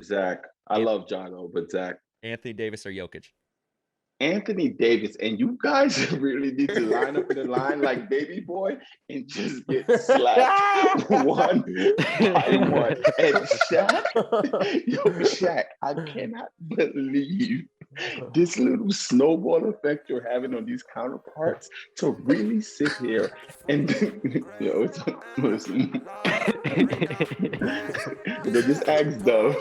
Zach. I love John, but Zach. Anthony Davis or Jokic? Anthony Davis, and you guys really need to line up in the line like baby boy and just get slapped one by one. And Shaq, I cannot believe this little snowball effect you're having on these counterparts to really sit here and listen. They just ask though.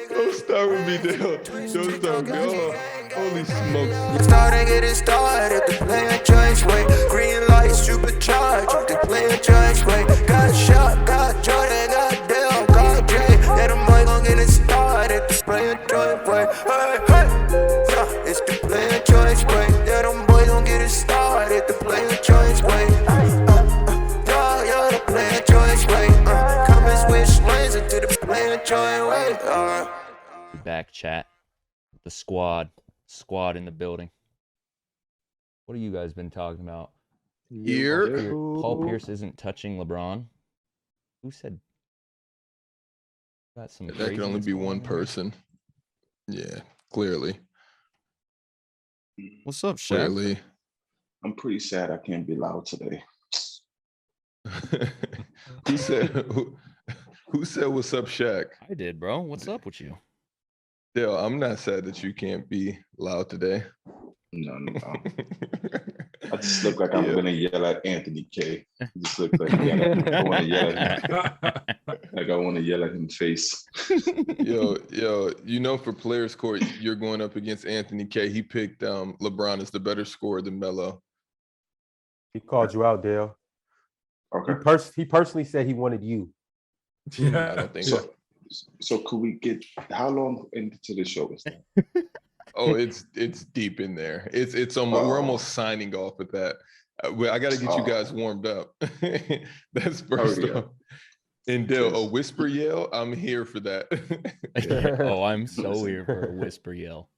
Don't start with me, Dale. Don't start with me. Holy smokes. Starting getting started, the player choice way. Green light, supercharged, the player choice way. Got shot, got Jordan, got Dale, got Jay. Yeah, the boy gon' get it started, the player choice way. Hey, hey, yeah, it's the player choice way. Yeah, the boy gon' get it started, the player choice way. Yeah, the player choice way. Come and switch lanes into the player choice way. Back chat, the squad in the building. What have you guys been talking about? Here, Paul Pierce isn't touching LeBron. Who said? Got some. That can only be one person. Yeah, clearly. What's up, Shaq? Clearly. I'm pretty sad I can't be loud today. Who said what's up, Shaq? I did, bro. What's up with you? Dale, I'm not sad that you can't be loud today. No. I just look like I'm gonna yell at Anthony K. I just look like I want to yell at him. Like I want to yell at him face. Yo, for Players Court, you're going up against Anthony K. He picked LeBron as the better scorer than Melo. He called you out, Dale. Okay. He personally said he wanted you. Yeah, I don't think so. So could we get how long into the show is that? Oh, it's deep in there. It's almost we're almost signing off with that. I got to get you guys warmed up. That's first off. And Dale, a whisper yell, I'm here for that. Oh, I'm so here for a whisper yell.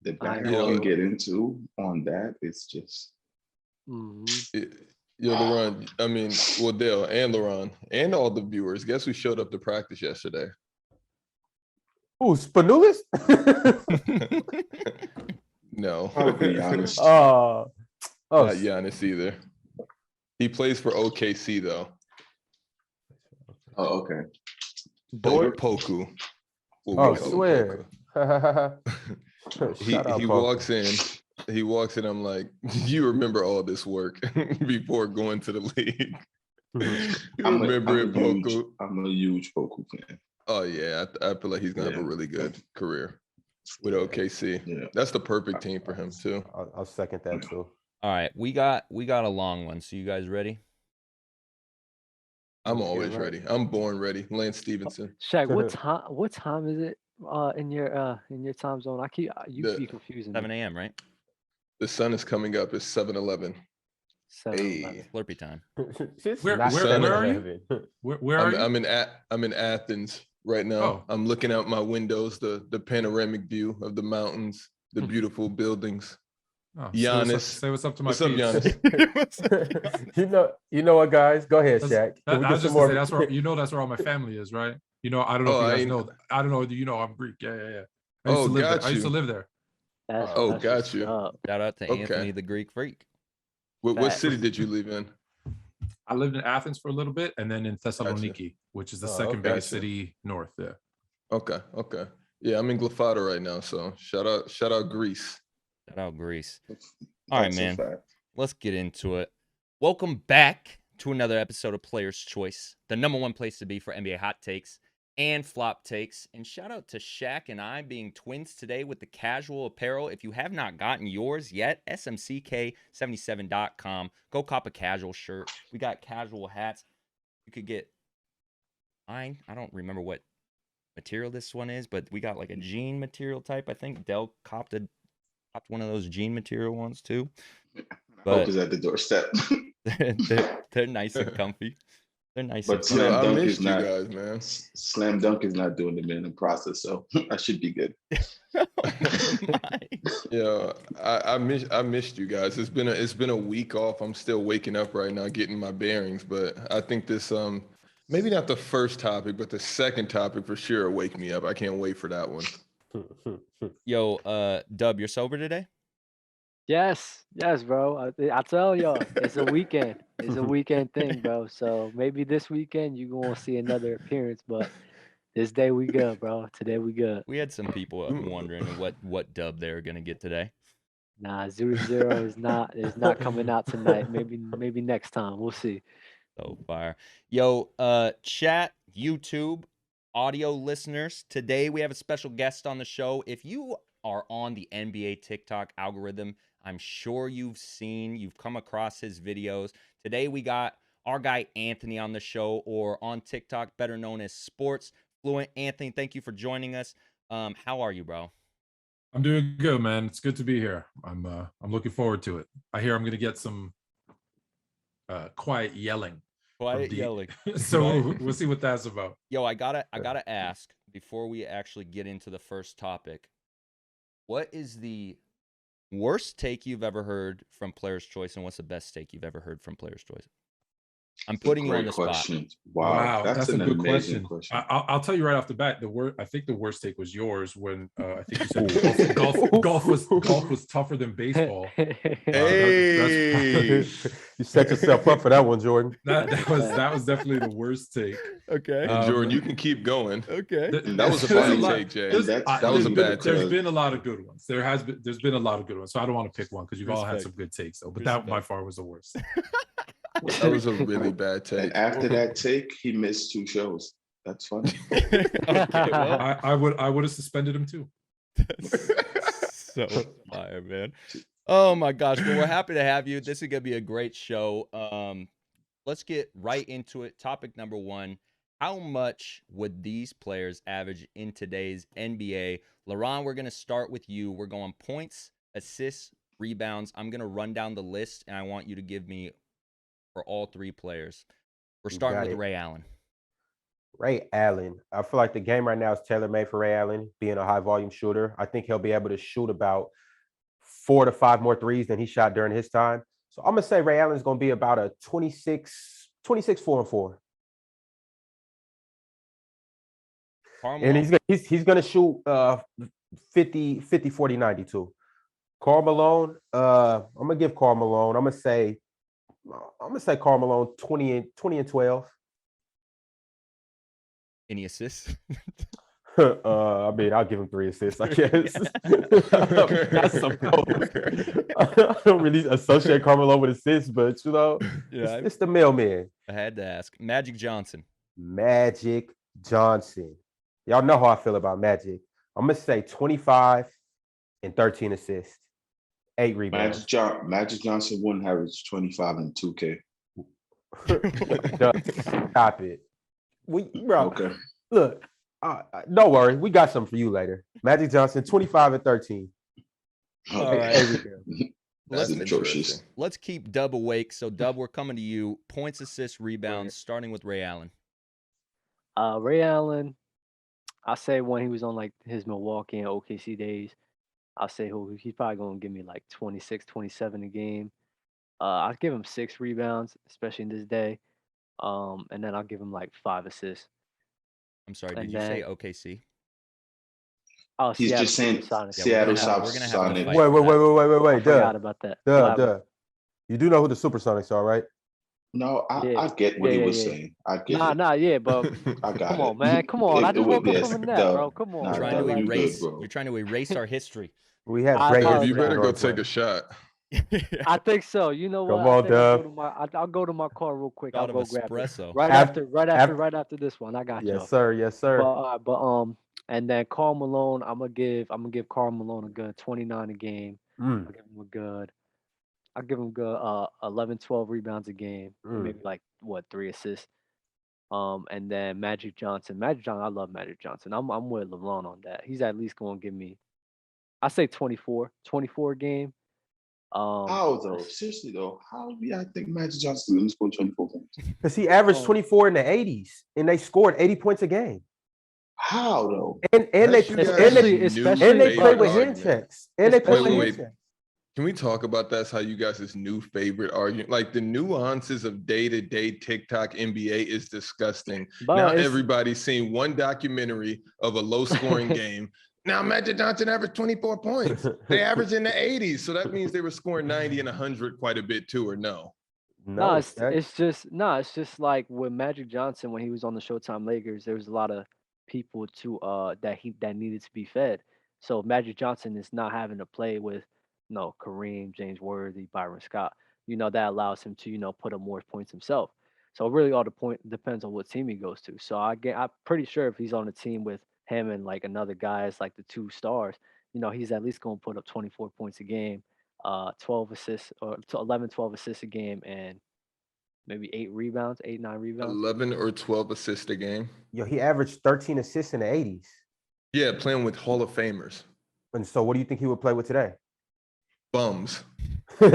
The back we can get into on that is just. LeBron, I mean, well, Dale and LeBron and all the viewers, guess who showed up to practice yesterday? Who, Spanulis? No. I'll be honest. Not Giannis either. He plays for OKC, though. Oh, okay. Poku. I swear. He walks in. He walks in, I'm like, you remember all this work before going to the league. I'm a huge Poku fan. Oh, yeah. I feel like he's going to have a really good career with OKC. Yeah. That's the perfect team for him, too. I'll second that, too. All right. We got a long one. So you guys ready? I'm always ready. I'm born ready. Lance Stevenson. Shaq, what time is it in your time zone? You keep confusing me. 7 a.m., right? The sun is coming up. It's 7-11. Hey, Slurpee time. Where are you? Where are you? I'm in Athens right now. Oh. I'm looking out my windows, the panoramic view of the mountains, the beautiful buildings. Oh, Giannis, say what's up to my what's up, peeps. Giannis? you know what, guys? Go ahead, Shaq. I was just gonna say that's where all my family is, right? I don't know if you guys know. I don't know whether you know I'm Greek. Yeah. I used to live there. Got you. Shout out to Anthony, the Greek freak. What city did you live in? I lived in Athens for a little bit, and then in Thessaloniki, which is the second biggest city north there. Okay. Yeah, I'm in Glafada right now, so shout out Greece. Shout out Greece. All right, man. Let's get into it. Welcome back to another episode of Player's Choice, the number one place to be for NBA hot takes and flop takes. And shout out to Shaq and I being twins today with the casual apparel. If you have not gotten yours yet, smck77.com. Go cop a casual shirt. We got casual hats. You could get mine. I don't remember what material this one is, but we got like a jean material type. I think Dell copped one of those jean material ones too. But Hope is at the doorstep. they're nice and comfy. They're nice. But Slam Dunk is not, guys, man. Slam Dunk is not doing the minimum process, so I should be good. Yeah, I missed you guys. It's been a week off. I'm still waking up right now, getting my bearings. But I think this Maybe not the first topic, but the second topic for sure wake me up. I can't wait for that one. Yo, Dub, you're sober today? Yes, bro. I tell y'all, it's a weekend. It's a weekend thing, bro. So maybe this weekend you gonna see another appearance, but this day we good, bro. Today we good. We had some people wondering what dub they were gonna get today. Nah, 0-0 is not coming out tonight. Maybe next time. We'll see. So fire. Yo, chat, YouTube, audio listeners. Today we have a special guest on the show. If you are on the NBA TikTok algorithm, I'm sure you've come across his videos. Today we got our guy Anthony on the show, or on TikTok, better known as Sports Fluent. Anthony, thank you for joining us. How are you, bro? I'm doing good, man. It's good to be here. I'm looking forward to it. I hear I'm gonna get some quiet yelling. So we'll see what that's about. Yo, I gotta ask before we actually get into the first topic. What is the worst take you've ever heard from Player's Choice, and what's the best take you've ever heard from Player's Choice? I'm putting you on the spot. Wow, that's a good question. I'll tell you right off the bat. I think the worst take was yours when I think you said golf was tougher than baseball. Hey, you set yourself up for that one, Jordan. That was definitely the worst take. Okay, Jordan, you can keep going. Okay, that was a funny take, Jay. That was a bad take. There's been a lot of good ones. There's been a lot of good ones. So I don't want to pick one because you've all had some good takes, though. But that by far was the worst. That was a really bad take. And after that take, he missed 2 shows. That's funny. Okay, well, I would have suspended him too. So fire, man. Oh my gosh. Well, we're happy to have you. This is gonna be a great show. Let's get right into it. Topic number 1. How much would these players average in today's NBA? LeBron, we're gonna start with you. We're going points, assists, rebounds. I'm gonna run down the list, and I want you to give me for all 3 players. We're starting with Ray Allen. Ray Allen. I feel like the game right now is tailor-made for Ray Allen, being a high-volume shooter. I think he'll be able to shoot about 4 to 5 more threes than he shot during his time. So I'm going to say Ray Allen's going to be about a 26, 4-4. And he's going to shoot 50, 40, 90 too. Karl Malone, I'm going to give Karl Malone. I'm going to say Karl Malone 20 and 12. Any assists? I mean, I'll give him 3 assists, I guess. That's some code. I don't really associate Karl Malone with assists, but it's the mailman. I had to ask. Magic Johnson. Y'all know how I feel about Magic. I'm gonna say 25 and 13 assists. 8 rebounds. Magic Johnson wouldn't average 25 in 2K. Stop it. Bro, okay. Look, don't worry. We got something for you later. Magic Johnson, 25 and 13. All right. That's atrocious. Let's keep Dub awake. So, Dub, we're coming to you. Points, assists, rebounds, starting with Ray Allen. Ray Allen, I say when he was on like his Milwaukee and OKC days, I'll say he's probably going to give me like 26, 27 a game. I'll give him 6 rebounds, especially in this day. And then I'll give him like 5 assists. I'm sorry, did you say OKC? Oh, he's just saying Seattle Sonics. Wait. I forgot about that. Duh. You do know who the Supersonics are, right? No, I get what he was saying. I get it. Yeah, but I got come on, man. Come on. I just woke up from a nap, bro. Come on. You're trying to erase our history. We have great history. You better go take a shot. I think so. You know what? Come on, Dub. I'll go to my car real quick. I'll go grab it. Right after this one. I got you. Yes, sir. But and then Karl Malone, I'm gonna give Karl Malone a good 29 a game. I'll give him a good 11, 12 rebounds a game. Maybe like 3 assists. And then Magic Johnson. I love Magic Johnson. I'm with LeBron on that. He's at least gonna give me, I say 24 a game. How though? Seriously though, how do I think Magic Johnson going to score 24 points? Because he averaged 24 in the 80s, and they scored 80 points a game. How though? And they play with hand checks. And they play with hand checks. Can we talk about that's how you guys' new favorite argument? Like the nuances of day-to-day TikTok NBA is disgusting. But now everybody's seen one documentary of a low-scoring game. Now Magic Johnson averaged 24 points. They averaged in the 80s. So that means they were scoring 90 and 100 quite a bit too, or no? No, it's just like with Magic Johnson when he was on the Showtime Lakers, there was a lot of people that needed to be fed. So Magic Johnson is not having to play with Kareem, James Worthy, Byron Scott. That allows him to put up more points himself. So really all the point depends on what team he goes to. So I'm pretty sure if he's on a team with him and like another guy as like the two stars, he's at least going to put up 24 points a game, 12 assists or 11, 12 assists a game, and maybe 8, 9 rebounds. 11 or 12 assists a game. Yo, he averaged 13 assists in the 80s. Yeah, playing with Hall of Famers. And so what do you think he would play with today? Bums. You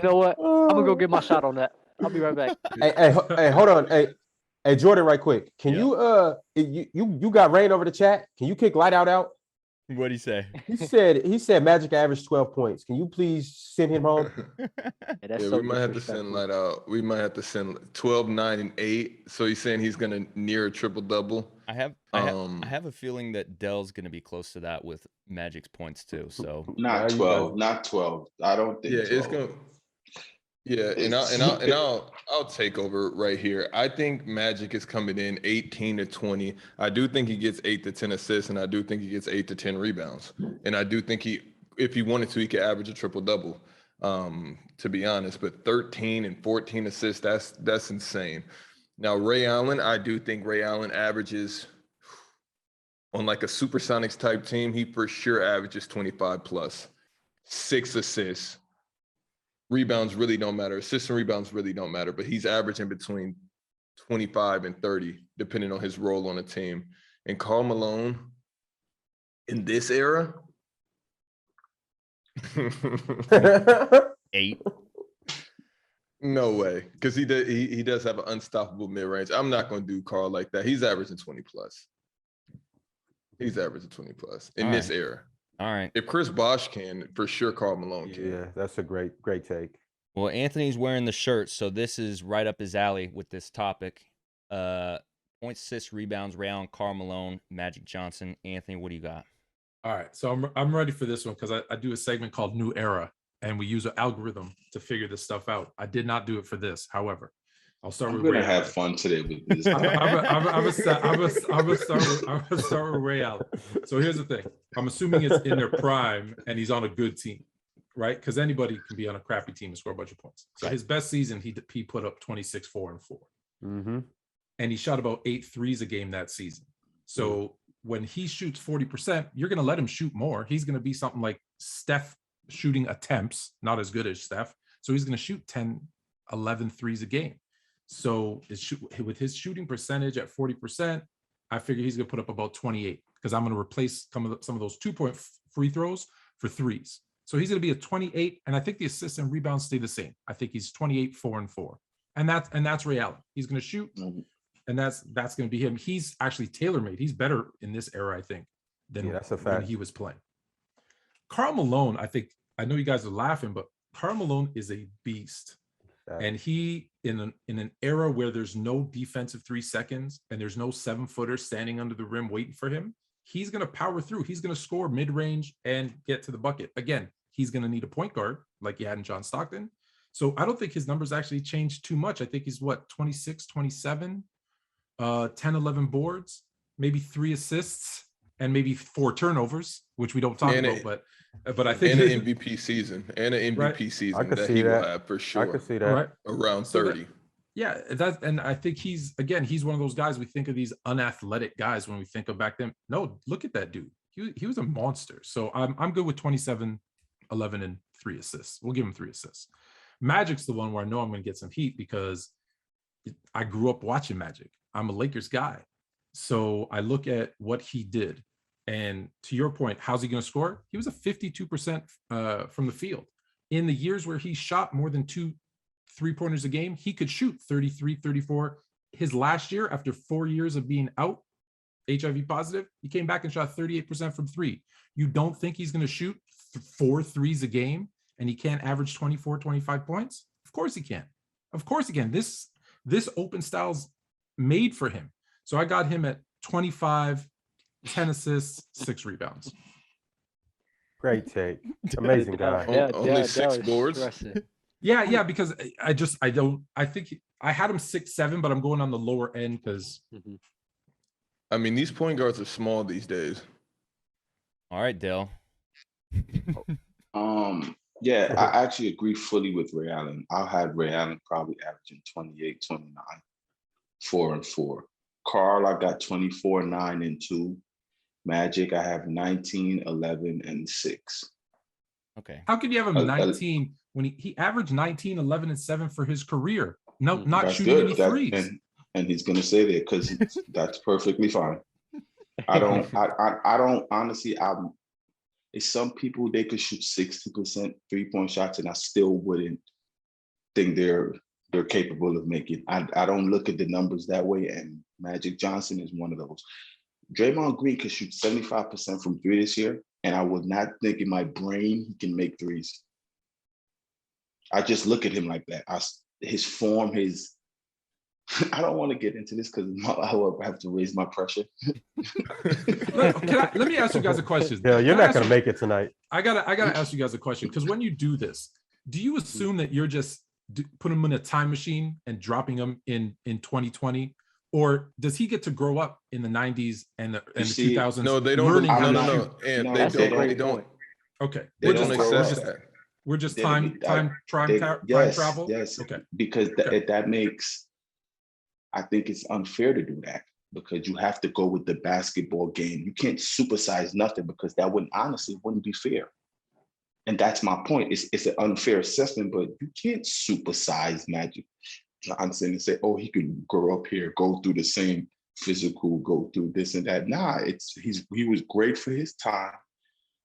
know what? I'm gonna go get my shot on that. I'll be right back. Hey, hold on. Hey, Jordan, right quick. Can you got rain over the chat? Can you kick light out? What'd he say? He said Magic averaged 12 points. Can you please send him home? We might have to send light out. We might have to send 12, 9, and 8. So he's saying he's gonna near a triple double. I have a feeling that Dell's gonna be close to that with Magic's points too. So not 12. I don't think. Yeah, 12. it's gonna. Yeah, I'll take over right here. I think Magic is coming in 18 to 20. I do think he gets 8 to 10 assists, and I do think he gets 8 to 10 rebounds. And I do think if he wanted to, he could average a triple double. To be honest, but 13 and 14 assists, that's insane. Now Ray Allen, I do think Ray Allen averages on like a Supersonics type team. He for sure averages 25 plus, 6 assists. Rebounds really don't matter. Assists and rebounds really don't matter, but he's averaging between 25 and 30, depending on his role on the team. And Karl Malone in this era, 8. No way, because he does have an unstoppable mid-range. I'm not going to do Karl like that. He's averaging 20 plus. He's averaging 20 plus in this era. All right. If Chris Bosh can, for sure Karl Malone can. Yeah, that's a great take. Well, Anthony's wearing the shirt, so this is right up his alley with this topic. Points, assists, rebounds, Ray Allen, Karl Malone, Magic Johnson. Anthony, what do you got? All right, so I'm ready for this one because I do a segment called New Era, and we use an algorithm to figure this stuff out. I did not do it for this, however. I'll start with Ray Allen. I'm gonna have fun today with this. I'm gonna start with Ray Allen. So here's the thing: I'm assuming it's in their prime, and he's on a good team, right? Because anybody can be on a crappy team and score a bunch of points. So his best season, he put up 26, 4, and 4, and he shot about 8 threes a game that season. So when he shoots 40%, you're gonna let him shoot more. He's gonna be something like Steph shooting attempts, not as good as Steph. So he's gonna shoot 10, 11 threes a game. So with his shooting percentage at 40%, I figure he's going to put up about 28 because I'm going to replace some of those 2-point free throws for threes. So he's going to be a 28, and I think the assists and rebounds stay the same. I think he's 28, 4, and 4, and that's Ray Allen. He's going to shoot, and that's going to be him. He's actually tailor-made. He's better in this era, I think, than that's a fact. when he was playing. Karl Malone, I know you guys are laughing, but Karl Malone is a beast. And he, in an era where there's no defensive 3 seconds and there's no 7-footer standing under the rim waiting for him, he's going to power through. He's going to score mid-range and get to the bucket. Again, he's going to need a point guard like he had in John Stockton. So I don't think his numbers actually changed too much. I think he's 26, 27, 10, 11 boards, maybe 3 assists, and maybe 4 turnovers, which we don't talk about, but I think an MVP season season that he will have for sure. I could see that. Right. Around 30. And I think he's one of those guys. We think of these unathletic guys when we think of back then. No, look at that dude. He was a monster. So I'm good with 27, 11, and 3 assists. We'll give him 3 assists. Magic's the one where I know I'm going to get some heat because I grew up watching Magic. I'm a Lakers guy. So I look at what he did. And to your point, how's he going to score? He was a 52% from the field. In the years where he shot more than 2 3-pointers a game, he could shoot 33, 34. His last year, after 4 years of being out, HIV positive. He came back and shot 38% from three. You don't think he's going to shoot 4 threes a game and he can't average 24, 25 points? Of course he can. Of course he can. This open style's made for him. So I got him at 25, 10 assists, 6 rebounds. Great take. Amazing guy. Only 6 boards. Yeah, because I think I had him 6'7", but I'm going on the lower end because I mean, these point guards are small these days. All right, Dale. Yeah, I actually agree fully with Ray Allen. I'll have Ray Allen probably averaging 28, 29, 4 and 4. Carl, I got 24, 9 and 2. Magic, I have 19, 11 and 6. Okay. How could you have him 19 when he averaged 19, 11 and 7 for his career? No, not that's shooting good. any threes. And he's gonna say that because that's perfectly fine. I don't honestly. It's some people they could shoot 60% 3-point shots, and I still wouldn't think they're capable of making. I don't look at the numbers that way, and Magic Johnson is one of those. Draymond Green could shoot 75% from 3 this year, and I would not think in my brain he can make threes. I just look at him like that. His form, I don't want to get into this because I will have to raise my pressure. Let me ask you guys a question. Yeah, you're not going to make it tonight. I gotta ask you guys a question because when you do this, do you assume that you're just putting him in a time machine and dropping him in 2020? Or does he get to grow up in the 90s and the 2000s? No, they don't. No. And they don't. Okay. They don't accept that. We're just time travel? Yes. Okay. Because that makes, I think it's unfair to do that because you have to go with the basketball game. You can't supersize nothing because that wouldn't be fair. And that's my point. It's an unfair assessment, but you can't supersize Magic Johnson and say, oh, he could grow up here, go through the same physical, go through this and that. Nah, he was great for his time,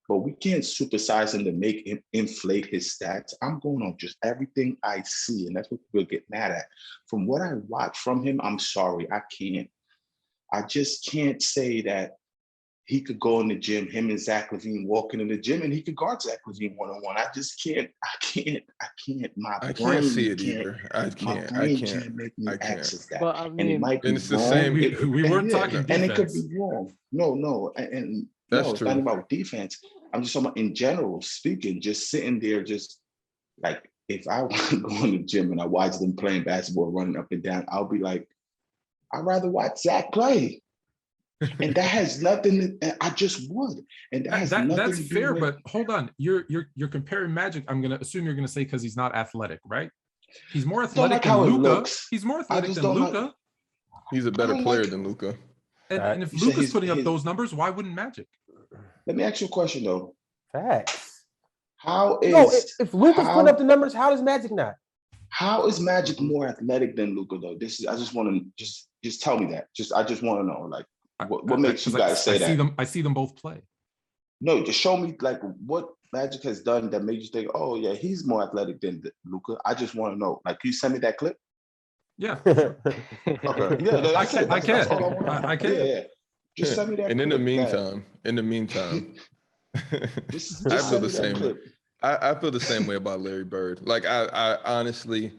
but we can't supersize him to make him inflate his stats. I'm going on just everything I see, and that's what people get mad at. From what I watch from him, I'm sorry, I can't. I just can't say that he could go in the gym, him and Zach LaVine walking in the gym, and he could guard Zach LaVine one-on-one. I just can't. I can't see it either. I can't make me access that. But I mean, and it might be it's the wrong. same. We weren't talking defense. And it could be wrong. No, and that's it's true. not about defense. I'm just talking about in general speaking, just sitting there, just like if I want to go in the gym and I watch them playing basketball, running up and down, I'll be like, I'd rather watch Zach play. And that has nothing. I just would, and that's fair. But hold on, you're comparing Magic. I'm gonna assume you're gonna say because he's not athletic, right? He's more athletic than Luka. He's more athletic than Luka. He's a better player than Luka. And if Luka's putting up those numbers, why wouldn't Magic? Let me ask you a question though. Facts. If Luka's putting up the numbers, how does Magic not? How is Magic more athletic than Luka though? I just want to just tell me that. I just want to know like. What makes you guys say that? I see them both play. No, just show me like what Magic has done that made you think, oh yeah, he's more athletic than Luka. I just want to know. Like, can you send me that clip? Yeah. Okay. Yeah, I can. Yeah. Just send me that. And clip. in the meantime, I feel the same. I feel the same way about Larry Bird. Like I honestly,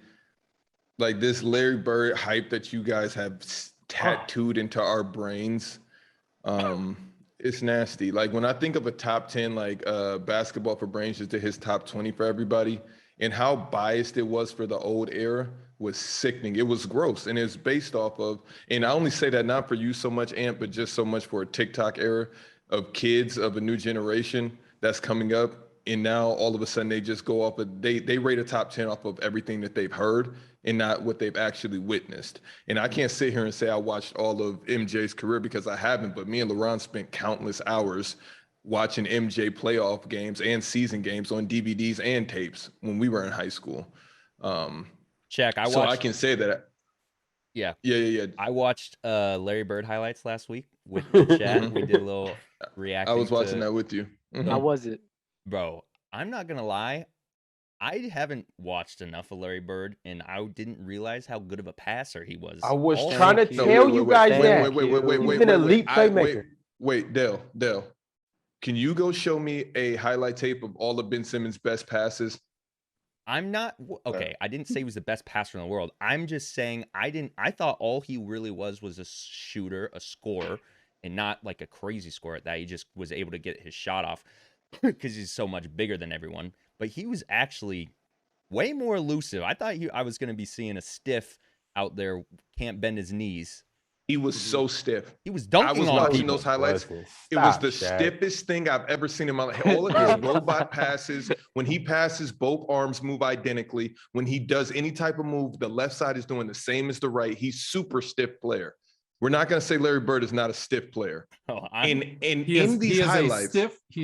like this Larry Bird hype that you guys have tattooed into our brains, it's nasty. Like when I think of a top 10 like basketball for brains just to his top 20 for everybody, and how biased it was for the old era was sickening. It was gross, and it's based off of, and I only say that not for you so much, Ant, but just so much for a TikTok era of kids of a new generation that's coming up, and now all of a sudden they just go off of, they rate a top 10 off of everything that they've heard and not what they've actually witnessed. And I can't sit here and say I watched all of MJ's career because I haven't, but me and LeBron spent countless hours watching MJ playoff games and season games on DVDs and tapes when we were in high school. Check. So I can say that. Yeah. I watched Larry Bird highlights last week with the chat. We did a little reaction. I was watching that with you. How was it? Bro, I'm not going to lie. I haven't watched enough of Larry Bird, and I didn't realize how good of a passer he was. I was Also- trying to tell you guys that. Wait, He's an elite playmaker. Wait, Dale, can you go show me a highlight tape of all of Ben Simmons' best passes? I'm not okay. I didn't say he was the best passer in the world. I'm just saying I thought all he really was a shooter, a scorer, and not like a crazy scorer at that. He just was able to get his shot off because he's so much bigger than everyone. But he was actually way more elusive. I thought I was going to be seeing a stiff out there, can't bend his knees. He was so stiff. He was dunking I was on watching people. those highlights. It was the stiffest thing I've ever seen in my life. All of his robot passes, when he passes, both arms move identically. When he does any type of move, the left side is doing the same as the right. He's super stiff player. We're not going to say Larry Bird is not a stiff player. He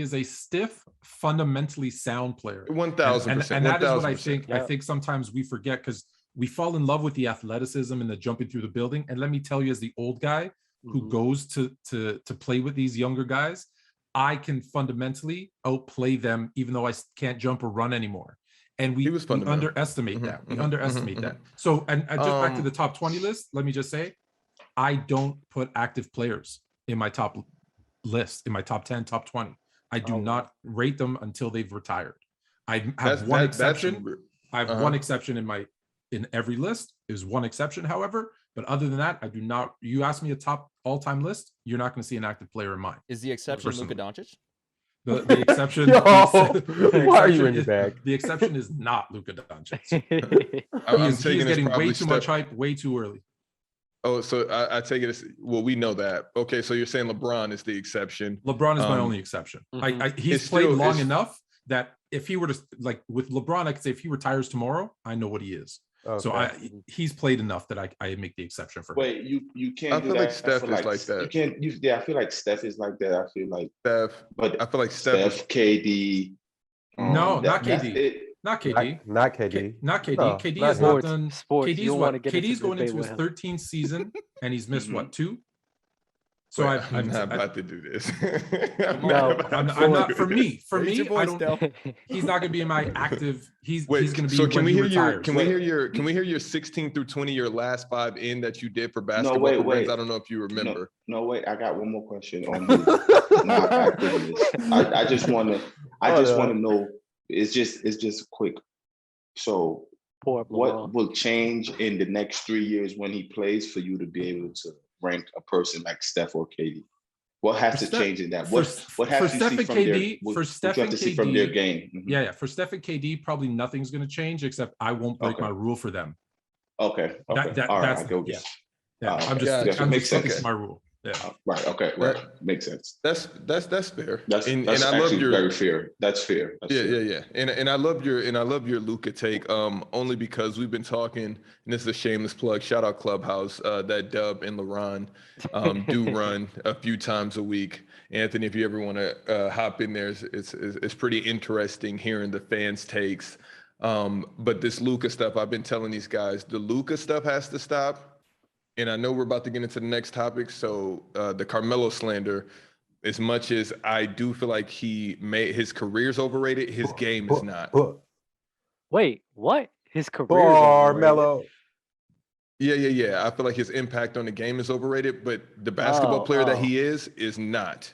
is a stiff, fundamentally sound player. 1,000%. And that is what I 1,000%. think. I think sometimes we forget because we fall in love with the athleticism and the jumping through the building. And let me tell you, as the old guy who goes to play with these younger guys, I can fundamentally outplay them, even though I can't jump or run anymore. And we underestimate that. We underestimate that. So, and just back to the top 20 list, let me just say, I don't put active players in my top list, in my top 10, top 20. I do not rate them until they've retired. I have one exception. I have one exception in every list. Is one exception, however, but other than that, I do not. You ask me a top all-time list, you're not going to see an active player in mine. Is the exception Luka Doncic? The exception. Why are you in the bag? The exception is not Luka Doncic. He is getting way too much hype, way too early. Oh, so I take it as, well, we know that. Okay, so you're saying LeBron is the exception. LeBron is my only exception. He's played long enough that if he were to, like with LeBron, I could say if he retires tomorrow, I know what he is. Okay. So he's played enough that I make the exception for him. Wait, you can't. I feel like Steph is like that. You can't. I feel like Steph is like that. I feel like Steph, but I feel like Steph, KD. No, not KD. Not KD. Not KD. Not KD. No, KD not is not done. KD's what? KD's going into his 13th season, and he's missed what, 2? So I'm not about to do this. I'm not. For me, I don't. He's not going to be in my active. He's going to be. So can we hear your 16 through 20, your last 5 in that you did for basketball? No, wait. I don't know if you remember. No, wait. I got one more question on his not activeness. I just want to know. It's just quick. So what will change in the next 3 years when he plays for you to be able to rank a person like Steph or KD? What has to change in that? What has to see from KD, for Steph and KD, from their game? Yeah. For Steph and KD, probably nothing's going to change except I won't break my rule for them. Okay. All right, I go. Yeah. I'm just focusing my rule. Yeah. Right. Okay. Right. Makes sense. That's fair. That's I love your very fair. That's fair. Yeah. And I love your Luka take. Only because we've been talking, and this is a shameless plug. Shout out Clubhouse. That Dub and LeBron do run a few times a week. Anthony, if you ever want to hop in there, it's pretty interesting hearing the fans' takes. But this Luka stuff, I've been telling these guys, the Luka stuff has to stop. And I know we're about to get into the next topic. So the Carmelo slander, as much as I do feel like his career's overrated, his game is not. Wait, what? His career is overrated? Melo. Yeah. I feel like his impact on the game is overrated, but the basketball player that he is not.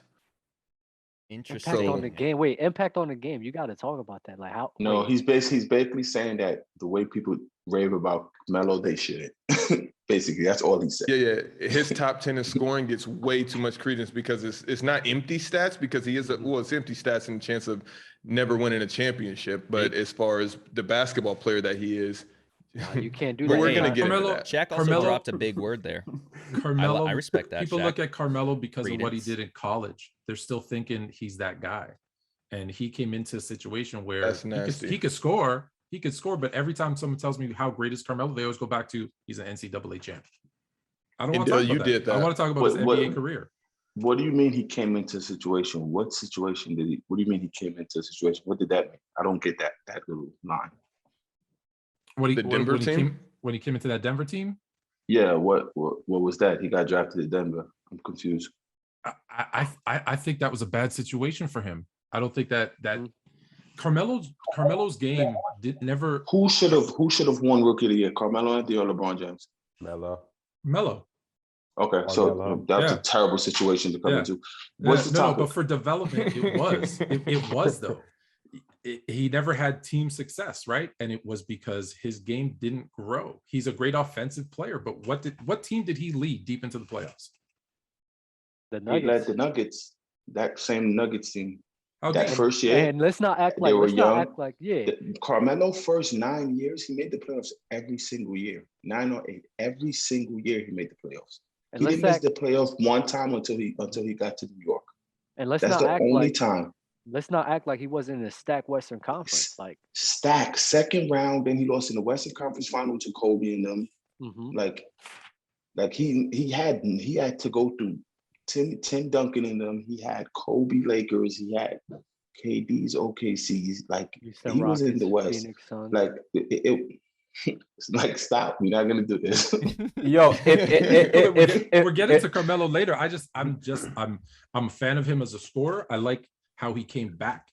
Interesting. Impact on the game. Wait, impact on the game. You got to talk about that. Like how? No, he's basically saying that the way people rave about Melo, they shouldn't. Basically, that's all he said. Yeah. His top 10 in scoring gets way too much credence because it's not empty stats because he is it's empty stats and the chance of never winning a championship. But as far as the basketball player that he is, you can't do that. We're gonna get into that. Shaq also dropped a big word there. Carmelo, I respect that. People Shaq. look at Carmelo because of what he did in college. They're still thinking he's that guy, and he came into a situation where he could score. He could score, but every time someone tells me how great is Carmelo, they always go back to he's an NCAA champ. I don't want to talk about that. I want to talk about his NBA career. What do you mean he came into a situation? What situation did he? What do you mean he came into a situation? What did that mean? I don't get that little line. When he came into that Denver team? Yeah. What was that? He got drafted to Denver. I'm confused. I think that was a bad situation for him. I don't think that Carmelo's game did never. Who should have won Rookie of the Year? Carmelo Anthony or LeBron James? Melo. Okay, so that was a terrible situation to come into. What's the topic? No, but for development, it was. It was though. He never had team success, right? And it was because his game didn't grow. He's a great offensive player, but what team did he lead deep into the playoffs? The Nuggets. He led the Nuggets. That same Nuggets team. Okay. First year. And let's not act like Carmelo first 9 years, he made the playoffs every single year. 9 or 8. Every single year he made the playoffs. And he didn't miss the playoffs one time until he got to New York. And that's the only time. Let's not act like he wasn't in a stacked Western Conference. Like stacked second round, then he lost in the Western Conference Final to Kobe and them. Mm-hmm. Like he had to go through Tim Duncan in them. He had Kobe Lakers. He had KD's OKC's. Like he was in the West. Phoenix, like it's like stop. We're not gonna do this. Yo, we're getting to Carmelo later. I'm a fan of him as a scorer. I like how he came back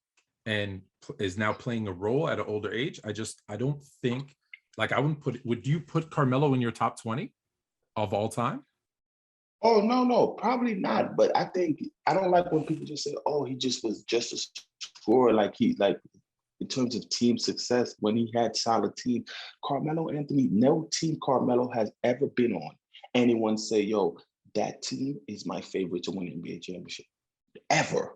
and is now playing a role at an older age. I don't think would you put Carmelo in your top 20 of all time? Oh, no, probably not. But I don't like when people just say, oh, he just was just a scorer. Like in terms of team success, when he had solid team, Carmelo Anthony, no team Carmelo has ever been on, anyone say, yo, that team is my favorite to win an NBA championship. Ever.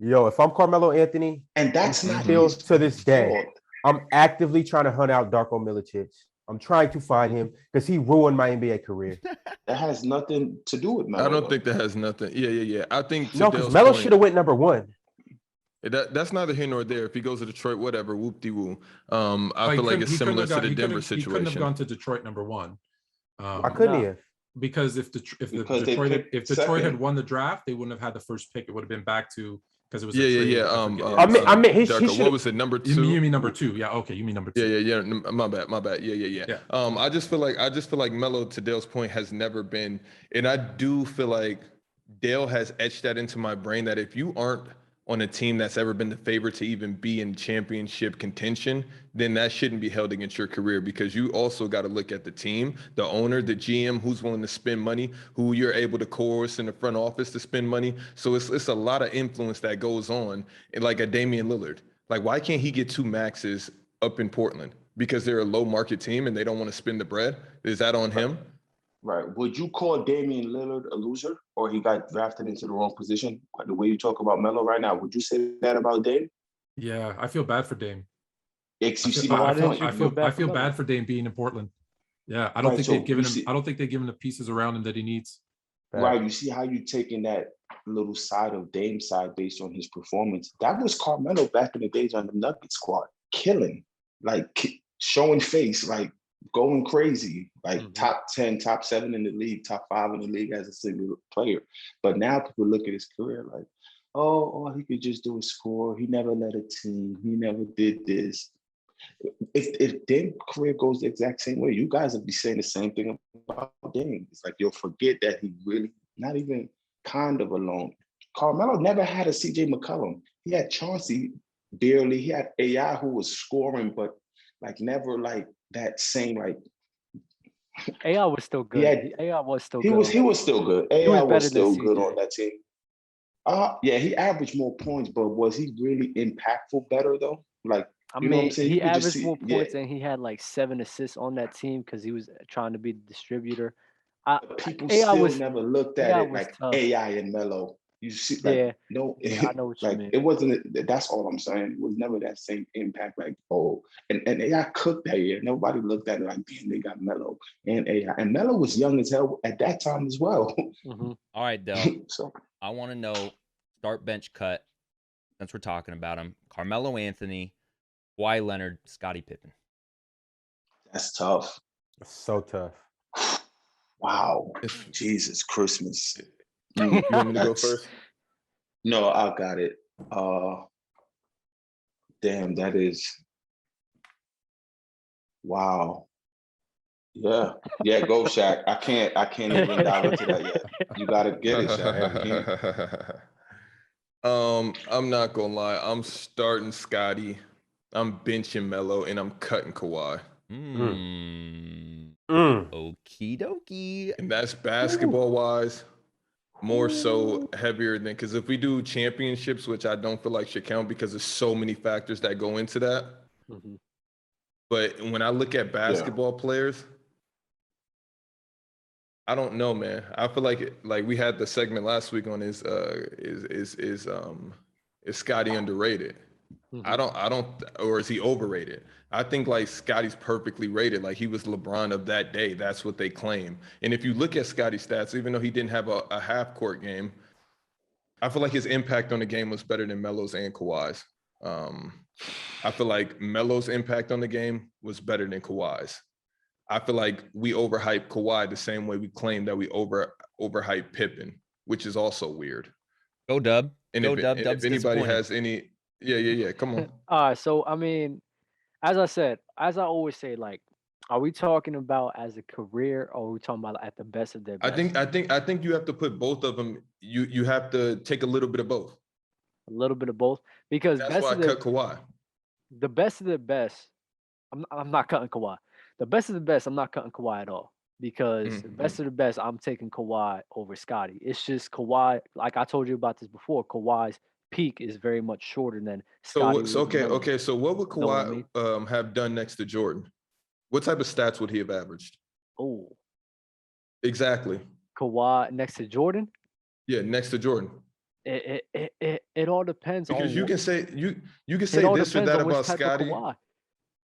Yo, if I'm Carmelo Anthony, and that's not still to this day, I'm actively trying to hunt out Darko Milicic. I'm trying to find him because he ruined my NBA career. That has nothing to do with Melo. I don't think that has nothing. Yeah. I think no, because Melo should have went number 1. That's neither here nor there. If he goes to Detroit, whatever, whoop-de-woo. I feel like it's similar to the Denver situation. He couldn't have gone to Detroit number 1. Why couldn't he have? Because if Detroit had won the draft, they wouldn't have had the first pick. It would have been back to because it was I mean, he what was it, number 2? You mean number 2? Yeah, okay, you mean number 2. Yeah. My bad. Yeah. I just feel like Melo, to Dale's point, has never been, and I do feel like Dale has etched that into my brain that if you aren't on a team that's ever been the favorite to even be in championship contention, then that shouldn't be held against your career, because you also got to look at the team, the owner, the GM, who's willing to spend money, who you're able to coerce in the front office to spend money. So it's a lot of influence that goes on, and like a Damian Lillard. Like, why can't he get 2 maxes up in Portland? Because they're a low market team and they don't want to spend the bread? Is that on him? Right. Would you call Damian Lillard a loser, or he got drafted into the wrong position? The way you talk about Melo right now, would you say that about Dame? Yeah, I feel bad for Dame. I feel bad for Dame being in Portland. Yeah, I don't think they've given him. I don't think they've given the pieces around him that he needs. Right. You see how you taking that little side of Dame's side based on his performance. That was Carmelo back in the days on the Nuggets squad, killing, like showing face, like going crazy, like top 10, top 7 in the league, top 5 in the league as a single player. But now people look at his career like, oh, all he could just do is score. He never led a team. He never did this. If Dame's career goes the exact same way, you guys will be saying the same thing about Dame. It's like you'll forget that he really not even kind of alone. Carmelo never had a CJ McCollum. He had Chauncey barely. He had AI who was scoring, but like never like that same like. AI was still good. AI was still good. He was still good. AI was still good on that team. Yeah, he averaged more points, but was he really impactful better though? Like, I mean, he averaged more points and he had like 7 assists on that team because he was trying to be the distributor. People still never looked at it like tough. AI and Melo. You see, like, I know what you mean. It wasn't. That's all I'm saying. It was never that same impact. Like, and AI cooked that year. Nobody looked at it like, damn, they got Melo and AI. And Melo was young as hell at that time as well. All right, Del. So I want to know start bench cut. Since we're talking about him, Carmelo Anthony, Kawhi Leonard, Scottie Pippen. That's tough. That's so tough. Wow. Jesus Christmas. You want me to go first? No, I got it. Damn, that is wow. Yeah, go Shaq. I can't even dive into that yet. You gotta get it, Shaq. I'm not gonna lie. I'm starting Scotty. I'm benching Melo, and I'm cutting Kawhi. Okie dokie. And that's basketball wise. More so heavier than, because if we do championships, which I don't feel like should count because there's so many factors that go into that. Mm-hmm. But when I look at basketball players, I don't know, man. I feel like we had the segment last week on is Scotty underrated? Mm-hmm. Or is he overrated? I think like Scotty's perfectly rated. Like he was LeBron of that day. That's what they claim. And if you look at Scotty's stats, even though he didn't have a half court game, I feel like his impact on the game was better than Melo's and Kawhi's. I feel like Melo's impact on the game was better than Kawhi's. I feel like we overhype Kawhi the same way we claim that we overhype Pippen, which is also weird. Go Dub. And if anybody has any, come on. All right, so I mean, as I always say, like, are we talking about as a career, or are we talking about at the best of their best? I think you have to put both of them. You have to take a little bit of both. A little bit of both, because that's why I cut Kawhi. The best of the best, I'm not cutting Kawhi. The best of the best, I'm not cutting Kawhi at all, because the best of the best, I'm taking Kawhi over Scotty. It's just Kawhi, like I told you about this before, Kawhi's peak is very much shorter than Scotty. So what would Kawhi have done next to Jordan? What type of stats would he have averaged? Oh, exactly. Kawhi next to Jordan? Yeah, next to Jordan. It all depends on, because you can say this or that about Scotty.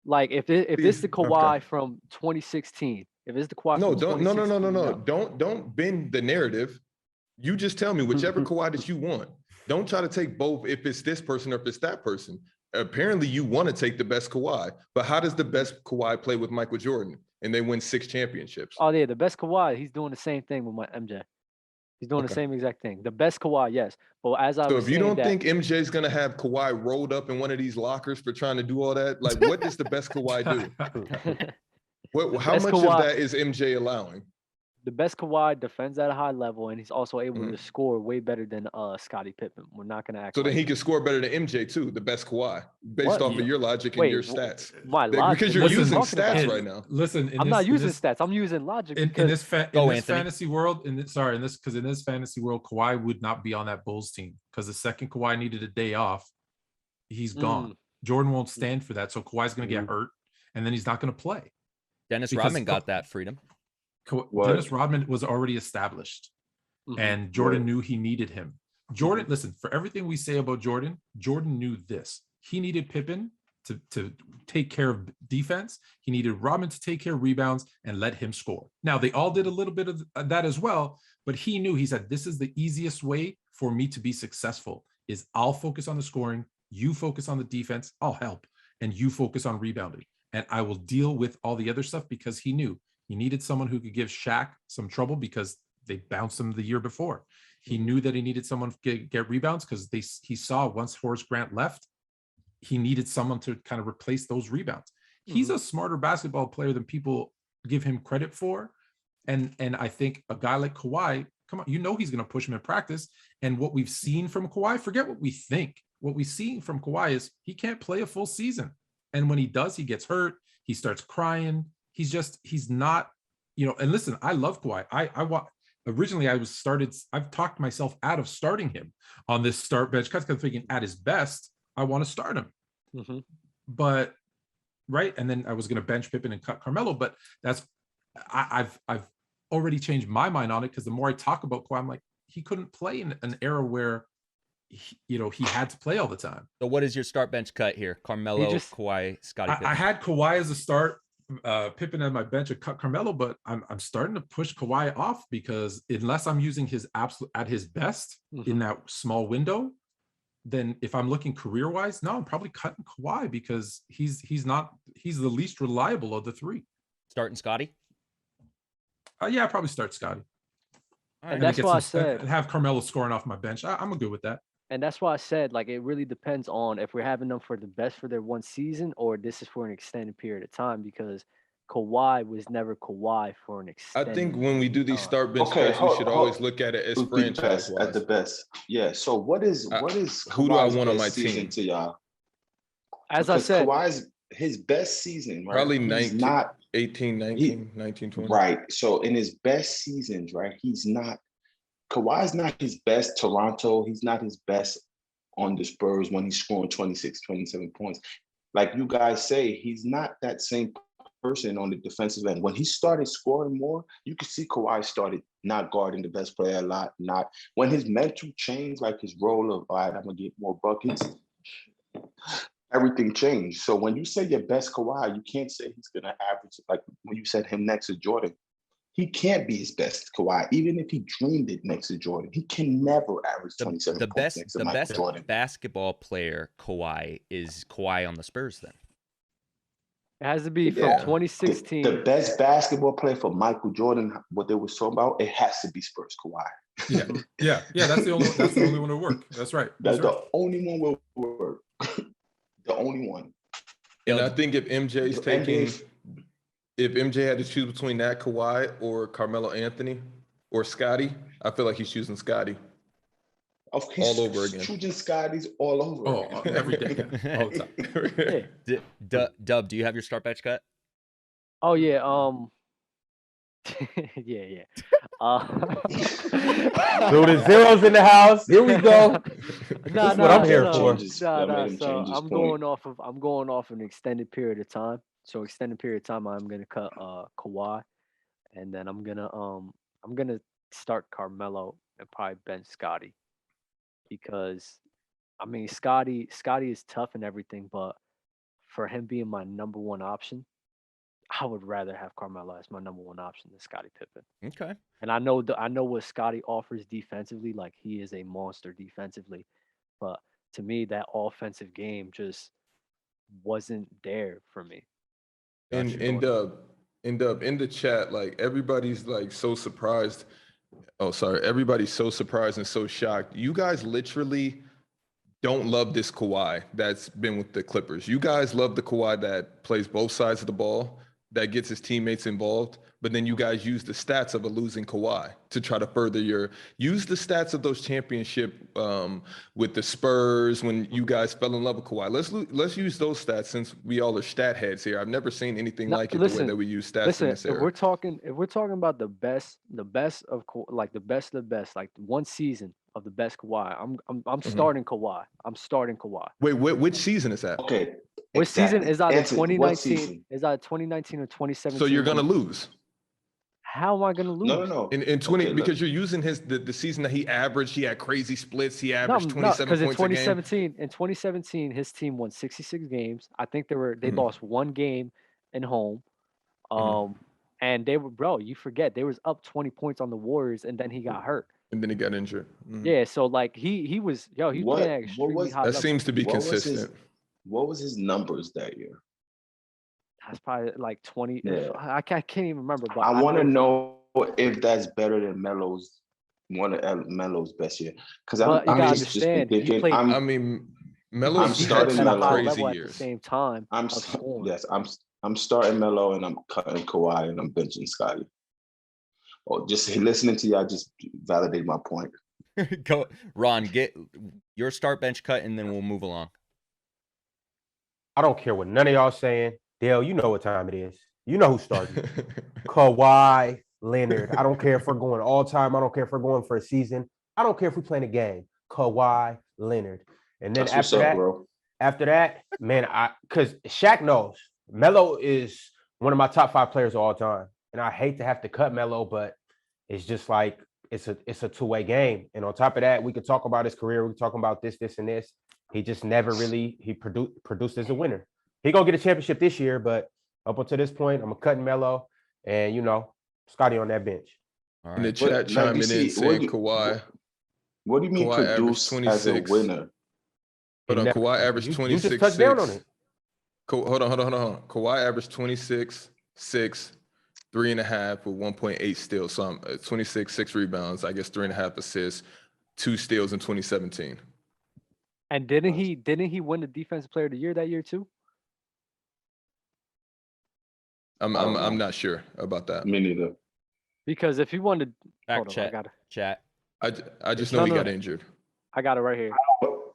Like if it's the Kawhi from 2016, if it's the Kawhi from 2016, don't bend the narrative. You just tell me whichever Kawhi that you want. Don't try to take both if it's this person or if it's that person. Apparently you want to take the best Kawhi, but how does the best Kawhi play with Michael Jordan and they win 6 championships? Oh yeah, the best Kawhi, he's doing the same thing with my MJ. He's doing the same exact thing. The best Kawhi, yes. But as I was saying, if you don't think MJ's gonna have Kawhi rolled up in one of these lockers for trying to do all that, like what does the best Kawhi do? How much of that is MJ allowing? The best Kawhi defends at a high level, and he's also able to score way better than Scottie Pippen. We're not gonna act. So then he can score better than MJ too, the best Kawhi, based off of your logic and your stats. My logic, because you're using stats right now. Listen, I'm not using stats. I'm using logic. In this fantasy world, in this fantasy world, Kawhi would not be on that Bulls team, because the second Kawhi needed a day off, he's gone. Jordan won't stand for that, so Kawhi's gonna get hurt, and then he's not gonna play. Dennis Rodman got that freedom. Dennis Rodman was already established, and Jordan knew he needed him. Jordan, listen, for everything we say about Jordan, Jordan knew this. He needed Pippen to take care of defense. He needed Rodman to take care of rebounds and let him score. Now, they all did a little bit of that as well, but he knew, he said, this is the easiest way for me to be successful, is I'll focus on the scoring, you focus on the defense, I'll help, and you focus on rebounding. And I will deal with all the other stuff, because he knew he needed someone who could give Shaq some trouble because they bounced him the year before. He knew that he needed someone to get rebounds, because he saw once Horace Grant left, he needed someone to kind of replace those rebounds. He's a smarter basketball player than people give him credit for. And I think a guy like Kawhi, come on, he's going to push him in practice. And what we've seen from Kawhi, forget what we think. What we've seen from Kawhi is he can't play a full season. And when he does, he gets hurt. He starts crying. He's not, and listen, I love Kawhi. Originally I've talked myself out of starting him on this start bench, because I'm thinking at his best, I want to start him. But right. And then I was going to bench Pippen and cut Carmelo, but I've already changed my mind on it, because the more I talk about Kawhi, I'm like, he couldn't play in an era where he had to play all the time. So what is your start bench cut here? Carmelo, Kawhi, Scottie Pippen. I had Kawhi as a start, Pippen at my bench, and cut Carmelo, but I'm starting to push Kawhi off, because unless I'm using his absolute at his best in that small window, then if I'm looking career wise, no, I'm probably cutting Kawhi, because he's the least reliable of the three. Starting Scottie? Yeah, I'd probably start Scottie. And that's why I said have Carmelo scoring off my bench. I'm good with that. And that's why I said, like, it really depends on if we're having them for the best for their one season, or this is for an extended period of time, because Kawhi was never Kawhi for an I extended think when we do these time. start bench Okay, cuts, we should always look at it as who's the franchise best at the wise. best? Yeah. So what is Who do I Kawhi's want on best my season team? to y'all? As I Because said, Kawhi's his best season, right? Probably He's 19, not 18, 19, 19, 20. right. So in his best seasons, right? He's not Kawhi's not his best Toronto. He's not his best on the Spurs when he's scoring 26, 27 points. Like you guys say, he's not that same person on the defensive end. When he started scoring more, you could see Kawhi started not guarding the best player a lot. Not when his mental changed, like his role of, all right, I'm gonna get more buckets. Everything changed. So when you say your best Kawhi, you can't say he's gonna average like when you said him next to Jordan. He can't be his best Kawhi, even if he dreamed it next to Jordan. He can never average 27 points next to Michael Jordan. Basketball player Kawhi is Kawhi on the Spurs then. it has to be from 2016. The best basketball player for Michael Jordan, what they were talking about, it has to be Spurs Kawhi. Yeah. That's the only one to work. That's right. That's the only one will work. The only one. And I think if MJ's taking, if MJ had to choose between that Kawhi or Carmelo Anthony or Scotty, I feel like he's choosing Scotty. All over again. Choosing Scotty's all over. Every day. All the time. Dub, do you have your start bench cut? Oh yeah. Yeah. So the zeros in the house. Here we go. That's what I'm here for. So I'm going off an extended period of time. So extended period of time, I'm gonna cut Kawhi, and then I'm gonna start Carmelo and probably bench Scotty, because I mean Scotty is tough and everything, but for him being my number one option, I would rather have Carmelo as my number one option than Scottie Pippen. Okay. And I know what Scotty offers defensively, like he is a monster defensively, but to me that offensive game just wasn't there for me. In the chat, like everybody's like so surprised. Oh, sorry. Everybody's so surprised and so shocked. You guys literally don't love this Kawhi that's been with the Clippers. You guys love the Kawhi that plays both sides of the ball, that gets his teammates involved, but then you guys use the stats of a losing Kawhi to try to further use the stats of those championship with the Spurs when you guys fell in love with Kawhi. Let's use those stats since we all are stat heads here. I've never seen anything like it the way that we use stats in this era. If we're talking about the best of like the best of the best, like one season of the best Kawhi, I'm starting Kawhi. I'm starting Kawhi. Wait, which season is that? Okay. Which season is either 2019? Is either 2019 or 2017? So you're gonna lose. How am I gonna lose? No. In 20 because you're using the season that he averaged. He had crazy splits. He averaged 27 because points a game. In 2017, his team won 66 games. I think they lost one game in home. And they were, you forget they was up 20 points on the Warriors, and then he got hurt. And then he got injured. Yeah, so like he was playing at extremely high level. Seems to be consistent. What was his numbers that year? That's probably like 20. Yeah. I can't even remember. But I want to know if that's better than one of Melo's best year. Because I'm just thinking. I mean, Melo's starting Melo crazy years. At the same time. I'm starting Melo and I'm cutting Kawhi and I'm benching Scotty. Oh, just listening to y'all just validate my point. Go, Ron. Get your start bench cut and then we'll move along. I don't care what none of y'all saying. Dale, you know what time it is. You know who's starting. Kawhi Leonard. I don't care if we're going all time. I don't care if we're going for a season. I don't care if we're playing a game. Kawhi Leonard. And then after that, man, because Shaq knows Melo is one of my top 5 players of all time. And I hate to have to cut Melo, but it's just like it's a two-way game. And on top of that, we could talk about his career. We could talk about this, and this. He just never really produced as a winner. He gonna get a championship this year, but up until this point, I'm cutting Melo and Scotty on that bench. All right. In the chat chiming in saying Kawhi. What do you mean Kawhi produce as a winner? Hold on, Kawhi averaged 26. You just touched down on it. Hold on. Kawhi averaged 26, 6, 3.5 with 1.8 steals. So I'm 26, 6 rebounds, I guess 3.5 assists, 2 steals in 2017. And didn't he win the Defensive Player of the Year that year too? I'm not sure about that. Me neither. Because if he wanted, Back chat. I just know he got injured. I got it right here.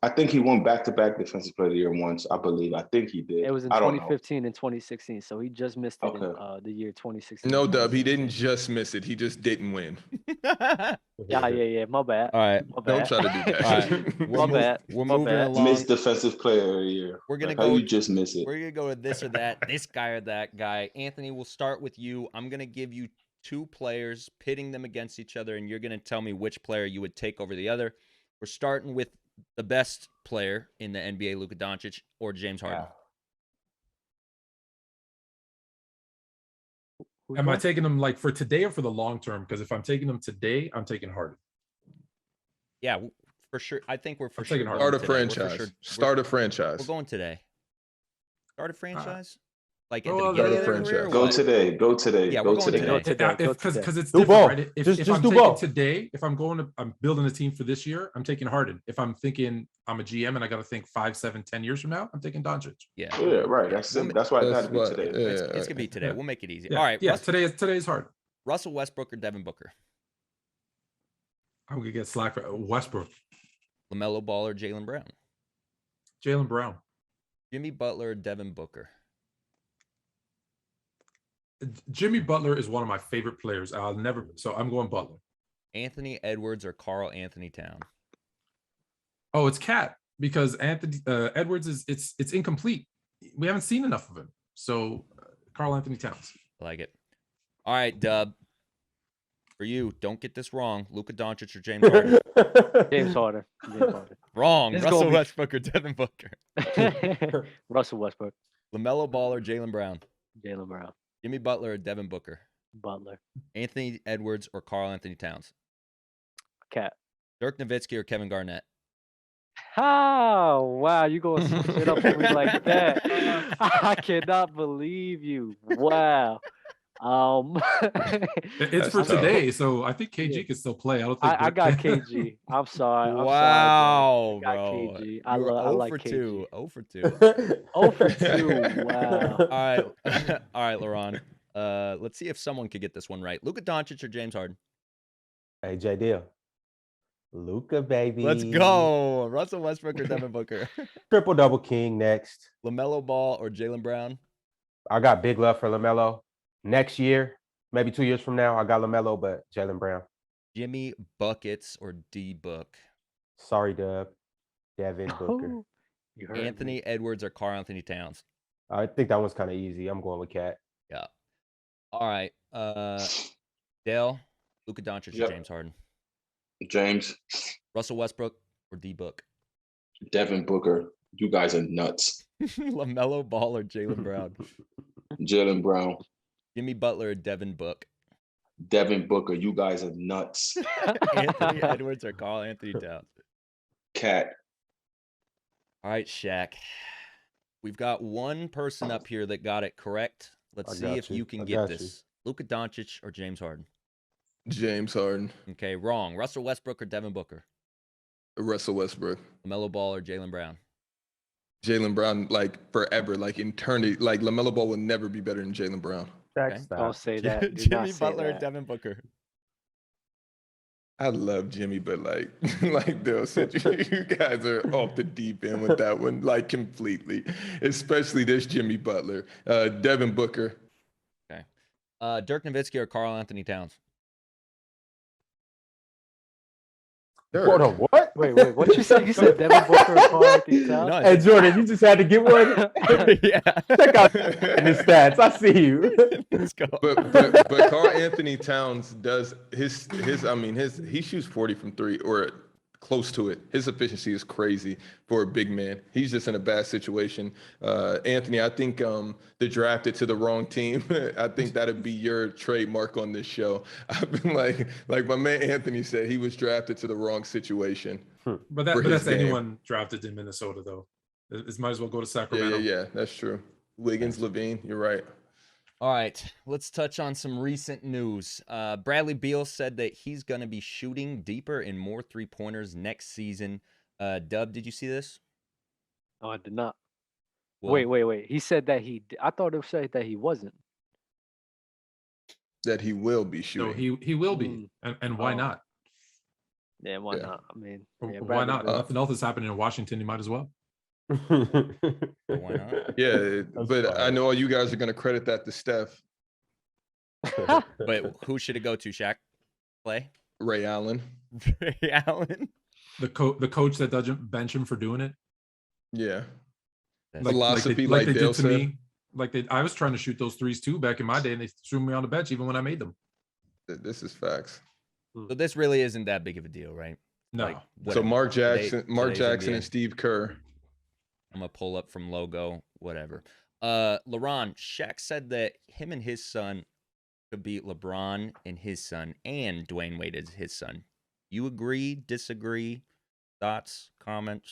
I think he won back-to-back Defensive Player of the Year once. I believe. I think he did. It was in 2015 and 2016, so he just missed it in the year 2016. No, Dub, he didn't just miss it. He just didn't win. Yeah. My bad. All right. Don't try to do that. All right. My bad. We're moving along. Missed Defensive Player of the Year. We're gonna go. How you just miss it? We're gonna go with this or that, this guy or that guy. Anthony, we'll start with you. I'm gonna give you 2 players, pitting them against each other, and you're gonna tell me which player you would take over the other. We're starting with the best player in the NBA, Luka Doncic or James Harden. Am I taking them like for today or for the long term? Because if I'm taking them today, I'm taking Harden. Yeah, for sure. I think we're for I'm sure. taking Start a franchise. Start a franchise. We're going today. Start a franchise? Like at Well, the beginning of start a their career? franchise. Go today. Go today. Yeah, go we're going today. today. Because it's Do different, both. right? If Just I'm do taking both. today, if I'm building a team for this year, I'm taking Harden. If I'm thinking I'm a GM and I got to think 5, 7, 10 years from now, I'm taking Doncic. Yeah. Yeah, right. That's why I got to be today. It's gonna be today. We'll make it easy. Yeah. All right. Yeah, today's hard. Russell Westbrook or Devin Booker? I'm gonna get slack for Westbrook. LaMelo Ball or Jaylen Brown? Jaylen Brown. Jimmy Butler or Devin Booker? Jimmy Butler is one of my favorite players. So I'm going Butler. Anthony Edwards or Karl Anthony Towns? Oh, it's Cat because Anthony Edwards it's incomplete. We haven't seen enough of him. So Karl Anthony Towns. I like it. All right, Dub. For you, don't get this wrong. Luka Doncic or James Harden? James Harden. Wrong. It's Russell gonna be- Westbrook or Devin Booker? Russell Westbrook. LaMelo Ball or Jaylen Brown? Jaylen Brown. Jimmy Butler or Devin Booker? Butler. Anthony Edwards or Karl Anthony Towns? Cat. Dirk Nowitzki or Kevin Garnett? Oh, wow. You going to switch it up for me like that. I cannot believe you. Wow. It's for today, so I think KG can still play. I don't think I got KG. I'm sorry. Wow, I got bro. KG. I like KG. 0 for 2. 0 for 2. Wow. All right. All right, Laron. Let's see if someone could get this one right. Luka Doncic or James Harden? Hey, JD. Luka, baby. Let's go. Russell Westbrook or Devin Booker? Triple-double king next. LaMelo Ball or Jaylen Brown? I got big love for LaMelo. Next year, maybe 2 years from now, I got LaMelo, but Jaylen Brown. Jimmy Buckets or D Book? Sorry, Dub. Devin Booker. You heard Anthony me. Edwards or Karl Anthony Towns? I think that one's kind of easy. I'm going with Cat. Yeah. All right. Dale, Luka Doncic or James Harden? James. Russell Westbrook or D Book? Devin Booker. You guys are nuts. LaMelo Ball or Jaylen Brown? Jaylen Brown. Jimmy Butler or Devin Book? Devin Booker. You guys are nuts. Anthony Edwards or Karl Anthony Towns? Cat. All right, Shaq. We've got one person up here that got it correct. Let's see if you can get this. Luka Doncic or James Harden? James Harden. Okay, wrong. Russell Westbrook or Devin Booker? Russell Westbrook. LaMelo Ball or Jaylen Brown? Jaylen Brown, like forever, like eternity. Like LaMelo Ball will never be better than Jaylen Brown. Okay. Don't say that. Do Jimmy not say Butler or that. Devin Booker? I love Jimmy, but like Dale said, you guys are off the deep end with that one, like completely. Especially this Jimmy Butler. Devin Booker. Okay. Dirk Nowitzki or Karl Anthony Towns? Hold on, what? Wait, what you said? You said Devin Booker or Karl Anthony Towns? No, Hey, Jordan, you just had to get one. yeah. Check out his stats. I see you. Let's go. But Karl Anthony Towns does his he shoots 40 from 3 or close to it. His efficiency is crazy for a big man. He's just in a bad situation. Anthony, I think they drafted to the wrong team. I think that'd be your trademark on this show. I've been like my man Anthony said, he was drafted to the wrong situation. But that's anyone drafted in Minnesota though. It might as well go to Sacramento. Yeah, that's true. Wiggins, Levine, you're right. All right, let's touch on some recent news. Bradley Beal said that he's going to be shooting deeper and more three-pointers next season. Dub, did you see this? No, I did not. Well, Wait. He said that I thought it said that he wasn't. That he will be No, shooting. he will be. And why not? Yeah, why not? I mean, yeah, why not? Bill. Nothing else is happening in Washington. You might as well. Why not? Yeah, but I know you guys are going to credit that to Steph. But who should it go to, Shaq? Clay? Ray Allen. Ray Allen? The coach that doesn't bench him for doing it. Yeah. Philosophy, like they Dale did to said. me. I was trying to shoot those threes too back in my day, and they threw me on the bench even when I made them. This is facts. So this really isn't that big of a deal, right? No. Like, So Mark Jackson, today's NBA. and Steve Kerr. I'm gonna pull up from logo, whatever. LeBron, Shaq said that him and his son could beat LeBron and his son, and Dwayne Wade is his son. You agree? Disagree? Thoughts? Comments?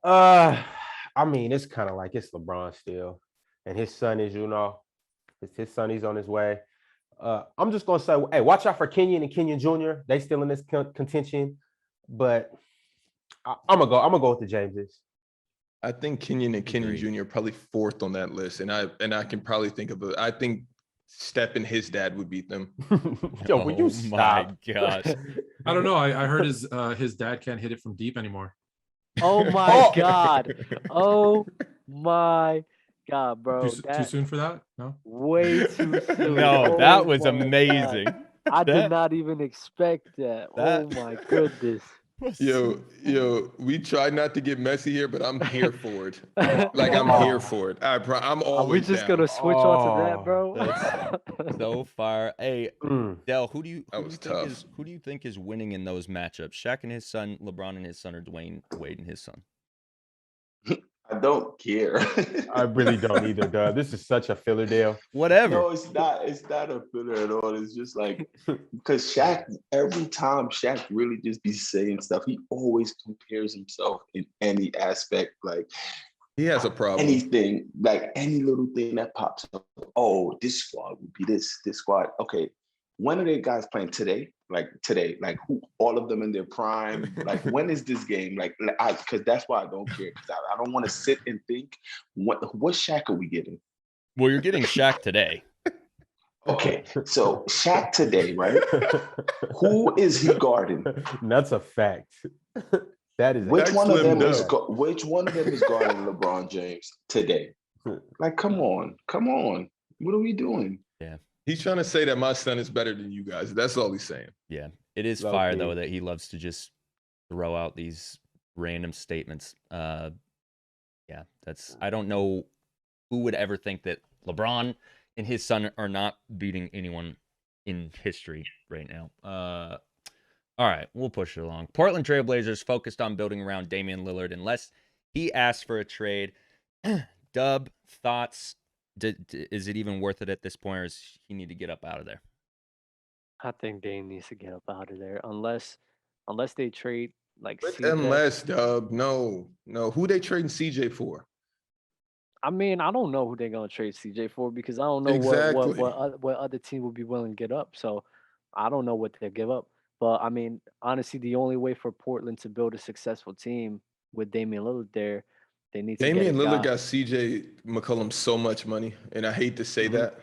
I mean, it's kind of like it's LeBron still, and his son is, it's his son. He's on his way. I'm just gonna say, hey, watch out for Kenyon and Kenyon Jr. They still in this contention, but I'm gonna go with the Jameses. I think Kenyon and Kenyon Jr. are probably fourth on that list, and I can probably think of I think Steph and his dad would beat them. Yo, will you stop? My gosh. I don't know. I heard his dad can't hit it from deep anymore. Oh my God. Oh my God, bro. Too soon for that? No. Way too soon. No, that was amazing. I did not even expect that. Oh my goodness. Yo, we try not to get messy here, but I'm here for it. Like I'm here for it. I'm always. Are we just down. gonna switch on to that, bro? That's so far. Hey, Del, who do you think is winning in those matchups? Shaq and his son, LeBron and his son, or Dwayne Wade and his son? I don't care. I really don't either, Doug. This is such a filler deal. Whatever. No, it's not. It's not a filler at all. It's just like because Shaq, every time Shaq really just be saying stuff, he always compares himself in any aspect. Like he has a problem. Anything, like any little thing that pops up. Oh, this squad would be this squad. Okay. When are they guys playing today? Like who? All of them in their prime. Like when is this game? Because that's why I don't care. Because I don't want to sit and think. What Shaq are we getting? Well, you're getting Shaq today. Okay, so Shaq today, right? Who is he guarding? That's a fact. That is. Which one of them is guarding LeBron James today? Like, come on. What are we doing? Yeah. He's trying to say that my son is better than you guys. That's all he's saying. Yeah. It is fire, though, that he loves to just throw out these random statements. Yeah, I don't know who would ever think that LeBron and his son are not beating anyone in history right now. All right, we'll push it along. Portland Trailblazers focused on building around Damian Lillard unless he asked for a trade. Dub, thoughts? Is it even worth it at this point, or does he need to get up out of there? I think Dame needs to get up out of there unless they trade like CJ. Unless, Dub, no. Who they trading CJ for? I mean, I don't know who they're gonna trade CJ for because I don't know what other team would be willing to get up. So I don't know what they'll give up. But I mean, honestly, the only way for Portland to build a successful team with Damian Lillard there, they need to Damian Lillard got CJ McCollum so much money, and I hate to say that.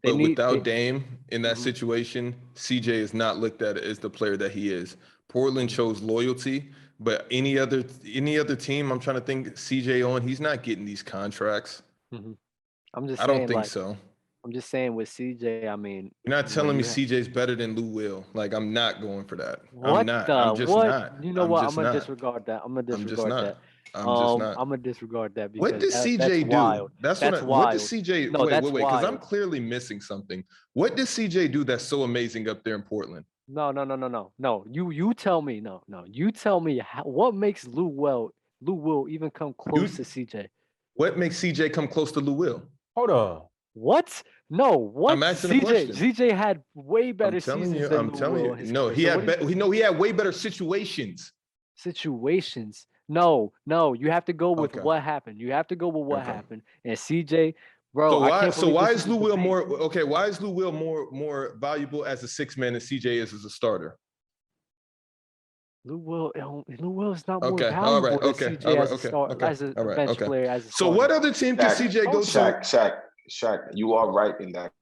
But without Dame in that situation, CJ is not looked at as the player that he is. Portland chose loyalty, but any other team, I'm trying to think CJ on, he's not getting these contracts. I don't think so. I'm just saying with CJ, I mean, you're not telling me CJ's better than Lou Will. Like, I'm not going for that. What I'm not. The, I'm just what? not. You know what? I'm gonna disregard that. I'm gonna disregard that. I'm just not. I'm gonna disregard that because what does CJ do? Wild. That's wild. What does CJ? No, wait, because I'm clearly missing something. What does CJ do that's so amazing up there in Portland? No. You tell me. No. You tell me what makes Lou Will even come close to CJ? What makes CJ come close to Lou Will? Hold on. What? No. What? I'm asking a question. CJ had way better seasons than I'm telling you. No, he had way better situations. Situations. No. You have to go with what happened. You have to go with what happened. And CJ, bro. Why is Lou Will more? Okay, why is Lou Will more valuable as a six man than CJ is as a starter? Lou Will is not more okay. valuable All right. than Okay. CJ All right. as a starter, as a bench player. As a so what other team can CJ go to? Shaq, you are right in that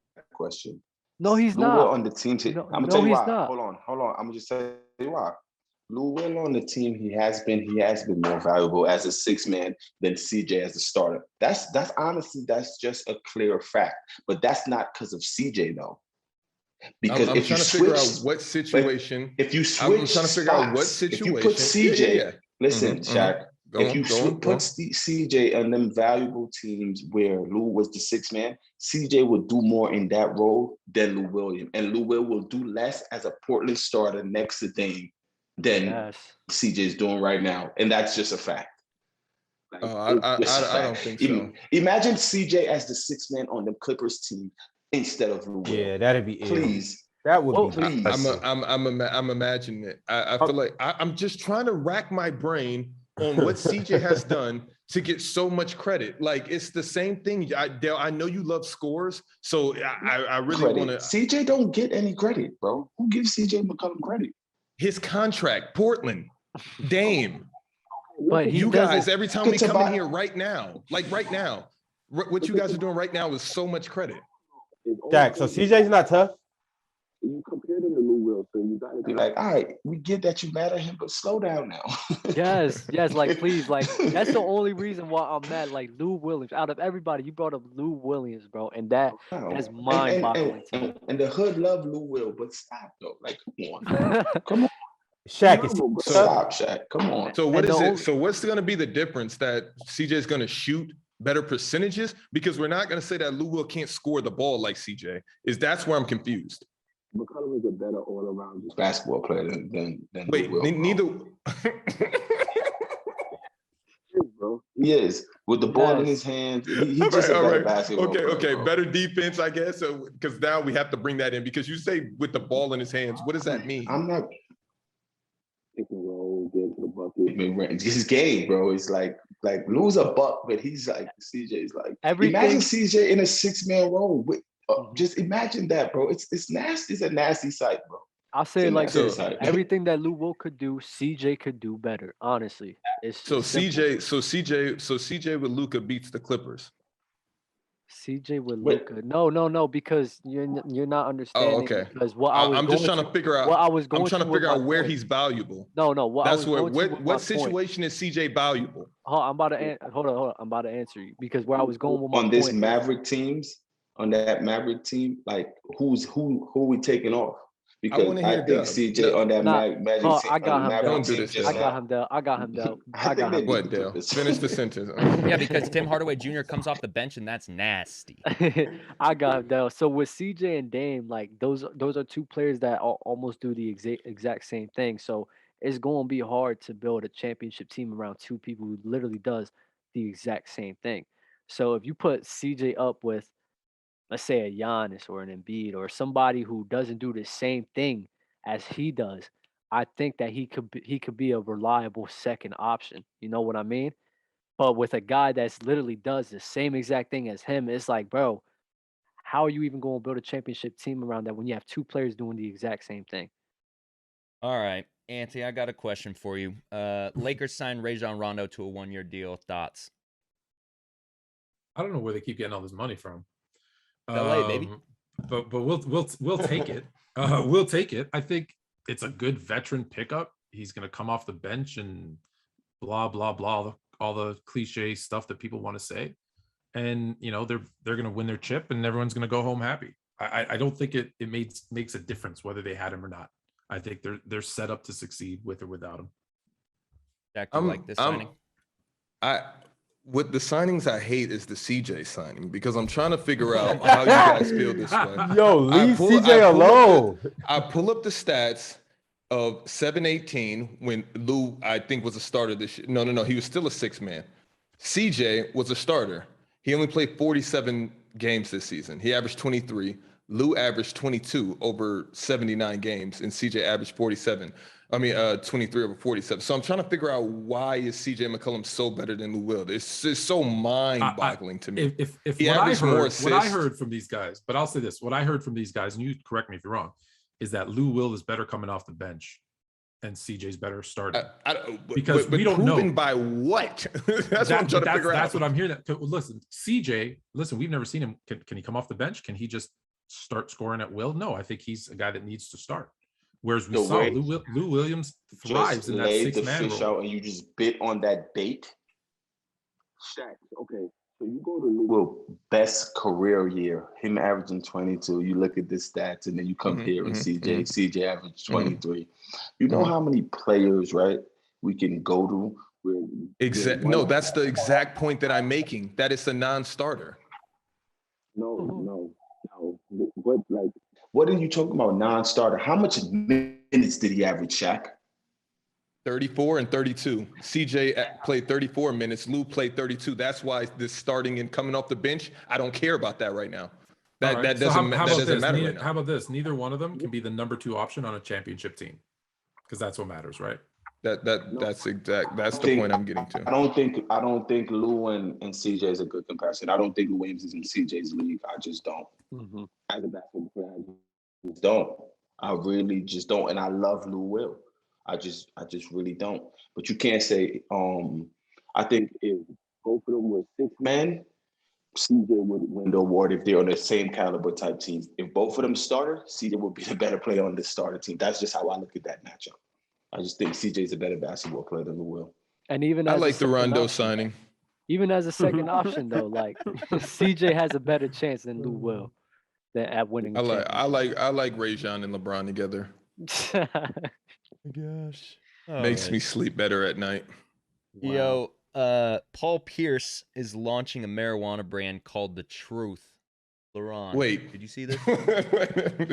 question. No, he's Lou not. Will on the team. No, I'm gonna no, tell you he's why. not. Hold on. I'm gonna just tell you why. Lou Will on the team, he has been more valuable as a 6-man than CJ as a starter. That's honestly, that's just a clear fact. But that's not because of CJ though. Because I'm trying to figure out what situation. If you switch, I'm trying to figure out what situation. If you put CJ, listen, Shaq. If you put CJ CJ on them valuable teams where Lou was the 6-man, CJ would do more in that role than Lou Williams, and Lou will do less as a Portland starter next to Dame than CJ is doing right now, and that's just a fact. Like, I don't think so. Imagine CJ as the 6-man on the Clippers team instead of Lou Will. Yeah, that'd be please. That would be. Please. I'm imagining it. I feel like I'm just trying to rack my brain on what CJ has done to get so much credit. Like, it's the same thing. Dale, I know you love scores, so I really want to. CJ don't get any credit, bro. Who gives CJ McCollum credit? His contract, Portland, Dame. But you guys, every time we come in here right now, what you guys are doing right now is so much credit. Jack, so CJ's not tough? You compare him to Lou Will, so you gotta be like, all right, we get that you mad at him, but slow down now. yes, like please, like that's the only reason why I'm mad. Like Lou Williams, out of everybody, you brought up Lou Williams, bro, and that's mind-boggling. And the hood love Lou Will, but stop though. Like, come on. Shaq, stop, Shaq. Come on. So what is it? So what's going to be the difference that CJ is going to shoot better percentages? Because we're not going to say that Lou Will can't score the ball like CJ. That's where I'm confused. McCollum is a better all-around basketball player than wait, Lou Will, neither. Bro, he is with the ball in his hands. He's just a better basketball player. Okay, better defense, I guess. So because now we have to bring that in because you say with the ball in his hands. What does that mean? I'm not. Pick and roll, get to the bucket. His game, bro. It's like lose a buck, but he's like CJ's like. Imagine CJ in a 6-man role. Just imagine that, bro. It's nasty. It's a nasty sight, bro. I'll say it like this: everything that Lou Will could do, CJ could do better. Honestly, CJ with Luka beats the Clippers. CJ with Luka. No, because you're not understanding. Oh, okay. Because I'm just trying to figure out. I'm trying to figure out where he's valuable. No. What situation is CJ valuable? I'm about to hold on. I'm about to answer you because where I was going with my on this Maverick teams. On that Maverick team, like who are we taking off? Because I think CJ on that Magic team. I got him. Don't do this. I got him down. What, Dale? Finish the sentence. Yeah, because Tim Hardaway Jr. comes off the bench and that's nasty. I got him down. So with CJ and Dame, like those are two players that almost do the exact same thing. So it's going to be hard to build a championship team around two people who literally does the exact same thing. So if you put CJ up with, let's say, a Giannis or an Embiid or somebody who doesn't do the same thing as he does, I think that he could be a reliable second option. You know what I mean? But with a guy that's literally does the same exact thing as him, it's like, bro, how are you even going to build a championship team around that when you have two players doing the exact same thing? All right, Anthony, I got a question for you. Lakers signed Rajon Rondo to a 1-year deal. Thoughts? I don't know where they keep getting all this money from. LA, baby. But we'll take it. We'll take it. I think it's a good veteran pickup. He's going to come off the bench and blah blah blah, all the cliche stuff that people want to say. And they're going to win their chip, and everyone's going to go home happy. I don't think it makes a difference whether they had him or not. I think they're set up to succeed with or without him. Jack, you like this signing? With the signings I hate is the CJ signing because I'm trying to figure out how you guys feel this way. Yo, leave CJ alone. I pull up the stats of 7-18 when Lou, I think, was a starter this year. No, he was still a 6-man. CJ was a starter. He only played 47 games this season. He averaged 23. Lou averaged 22 over 79 games, and CJ averaged 23 over 47. So I'm trying to figure out why is CJ McCollum so better than Lou Will? It's so mind-boggling to me. If what I heard from these guys, but I'll say this, what I heard from these guys, and you correct me if you're wrong, is that Lou Will is better coming off the bench and CJ's better starting. Because we don't know. Proven by what? That's what I'm trying to figure out. That's what I'm hearing. Listen, CJ, we've never seen him. Can he come off the bench? Can he just start scoring at will? No, I think he's a guy that needs to start. Whereas we The saw way Lou Williams thrives in that laid the 6-man fish role. out and you just bit on that bait. Shaq, okay. So you go to Lou best career year, him averaging 22. You look at the stats, and then you compare and CJ averaged 23. You know how many players, right, we can go to where No, that's the exact point that I'm making. That it's a non-starter. No. But like, what are you talking about? Non-starter. How much minutes did he average, Shaq? 34 and 32. CJ played 34 minutes. Lou played 32. That's why this starting and coming off the bench, I don't care about that right now. That doesn't matter right now. How about this? Neither one of them can be the number 2 option on a championship team, because that's what matters, right? That's the point I'm getting to. I don't think Lou and CJ is a good comparison. I don't think Lou Williams is in CJ's league. I just don't. As a basketball player, I just don't. I really just don't. And I love Lou Will. I just really don't. But you can't say, I think if both of them were 6 men, CJ would win the award if they're on the same caliber type teams. If both of them started, CJ would be the better player on the starter team. That's just how I look at that matchup. I just think CJ's a better basketball player than Lou Will. And even I like the Rondo signing. Even as a second option, though, like CJ has a better chance than Lou Will at winning. I like Rajon and LeBron together. Gosh, makes me sleep better at night. Wow. Yo, Paul Pierce is launching a marijuana brand called The Truth. LeBron, wait, did you see this?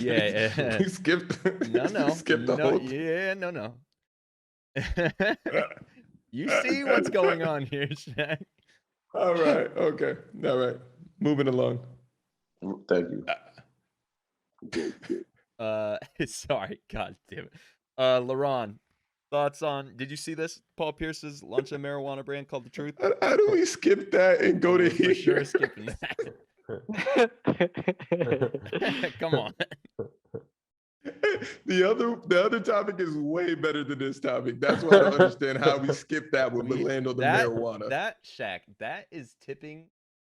Yeah. We skipped. No. Skipped the whole. Yeah, no. You see what's going on here, Shaq. All right. Okay. All right. Moving along. Thank you. Sorry. God damn it. LeBron, thoughts on? Did you see this? Paul Pierce's launch a marijuana brand called The Truth. How do we skip that and go to here? For sure, skipping that. Come on. The other topic is way better than this topic. That's why I don't understand how we skip that when we land on the marijuana. That, Shaq, that is tipping.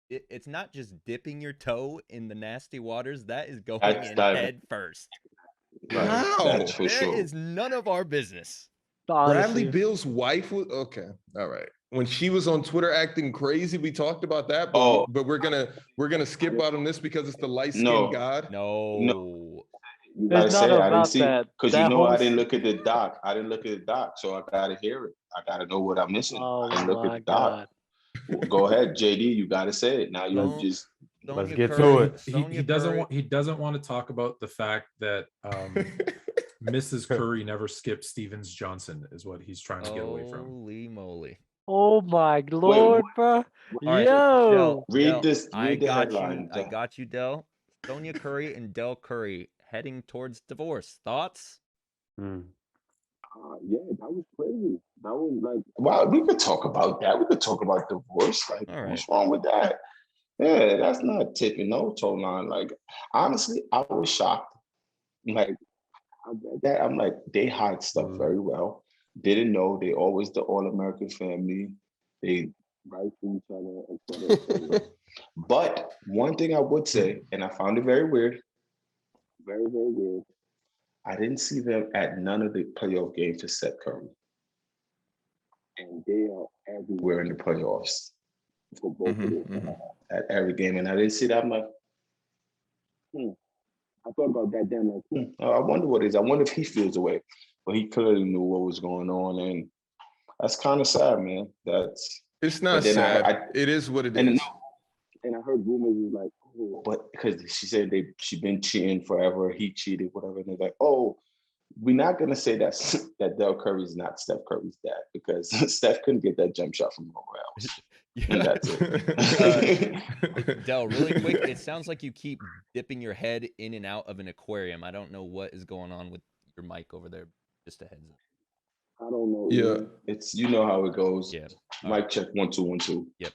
It's not just dipping your toe in the nasty waters. That is going in head first. How? That's for sure. That is none of our business. Bradley Beal's wife was okay. All right. When she was on Twitter acting crazy, we talked about that. But we're gonna skip out on this because it's the light-skinned god. No. You gotta say I didn't see because I didn't look at the doc. So I gotta hear it. I gotta know what I'm missing. I didn't look at the doc. Go ahead, JD. You gotta say it. Now you just let's get to it. He doesn't want to talk about the fact that Mrs. Curry never skipped Stevens Johnson is what he's trying to get away from. Holy moly. Oh my Lord, bro. Yo. Read the headline. I got you, Del. Sonia Curry and Del Curry heading towards divorce. Thoughts? Yeah, that was crazy. That was like, wow, we could talk about that. We could talk about divorce. Like, what's wrong with that? Yeah, that's not tipping no toe line. Like, honestly, I was shocked. Like, I'm like, they hide stuff very well. Didn't know they always the all-American family. They write for each other, et cetera. But one thing I would say, and I found it very weird, very, very weird. I didn't see them at none of the playoff games for Seth Curry. And they are everywhere in the playoffs for both of them at every game. And I didn't see that. I'm like, I thought about that then, like, I wonder what it is. I wonder if he feels the way. But he clearly knew what was going on. And that's kind of sad, man. It's not sad. It is what it is. And I heard rumors is like, but because she said she been cheating forever, he cheated, whatever. And they're like, we're not gonna say that Del Curry's not Steph Curry's dad because Steph couldn't get that jump shot from nowhere else. And that's it. Del, really quick, it sounds like you keep dipping your head in and out of an aquarium. I don't know what is going on with your mic over there. Just a heads up. I don't know. Yeah, it's how it goes. Yeah. Mic check 1 2 1 2. Yep.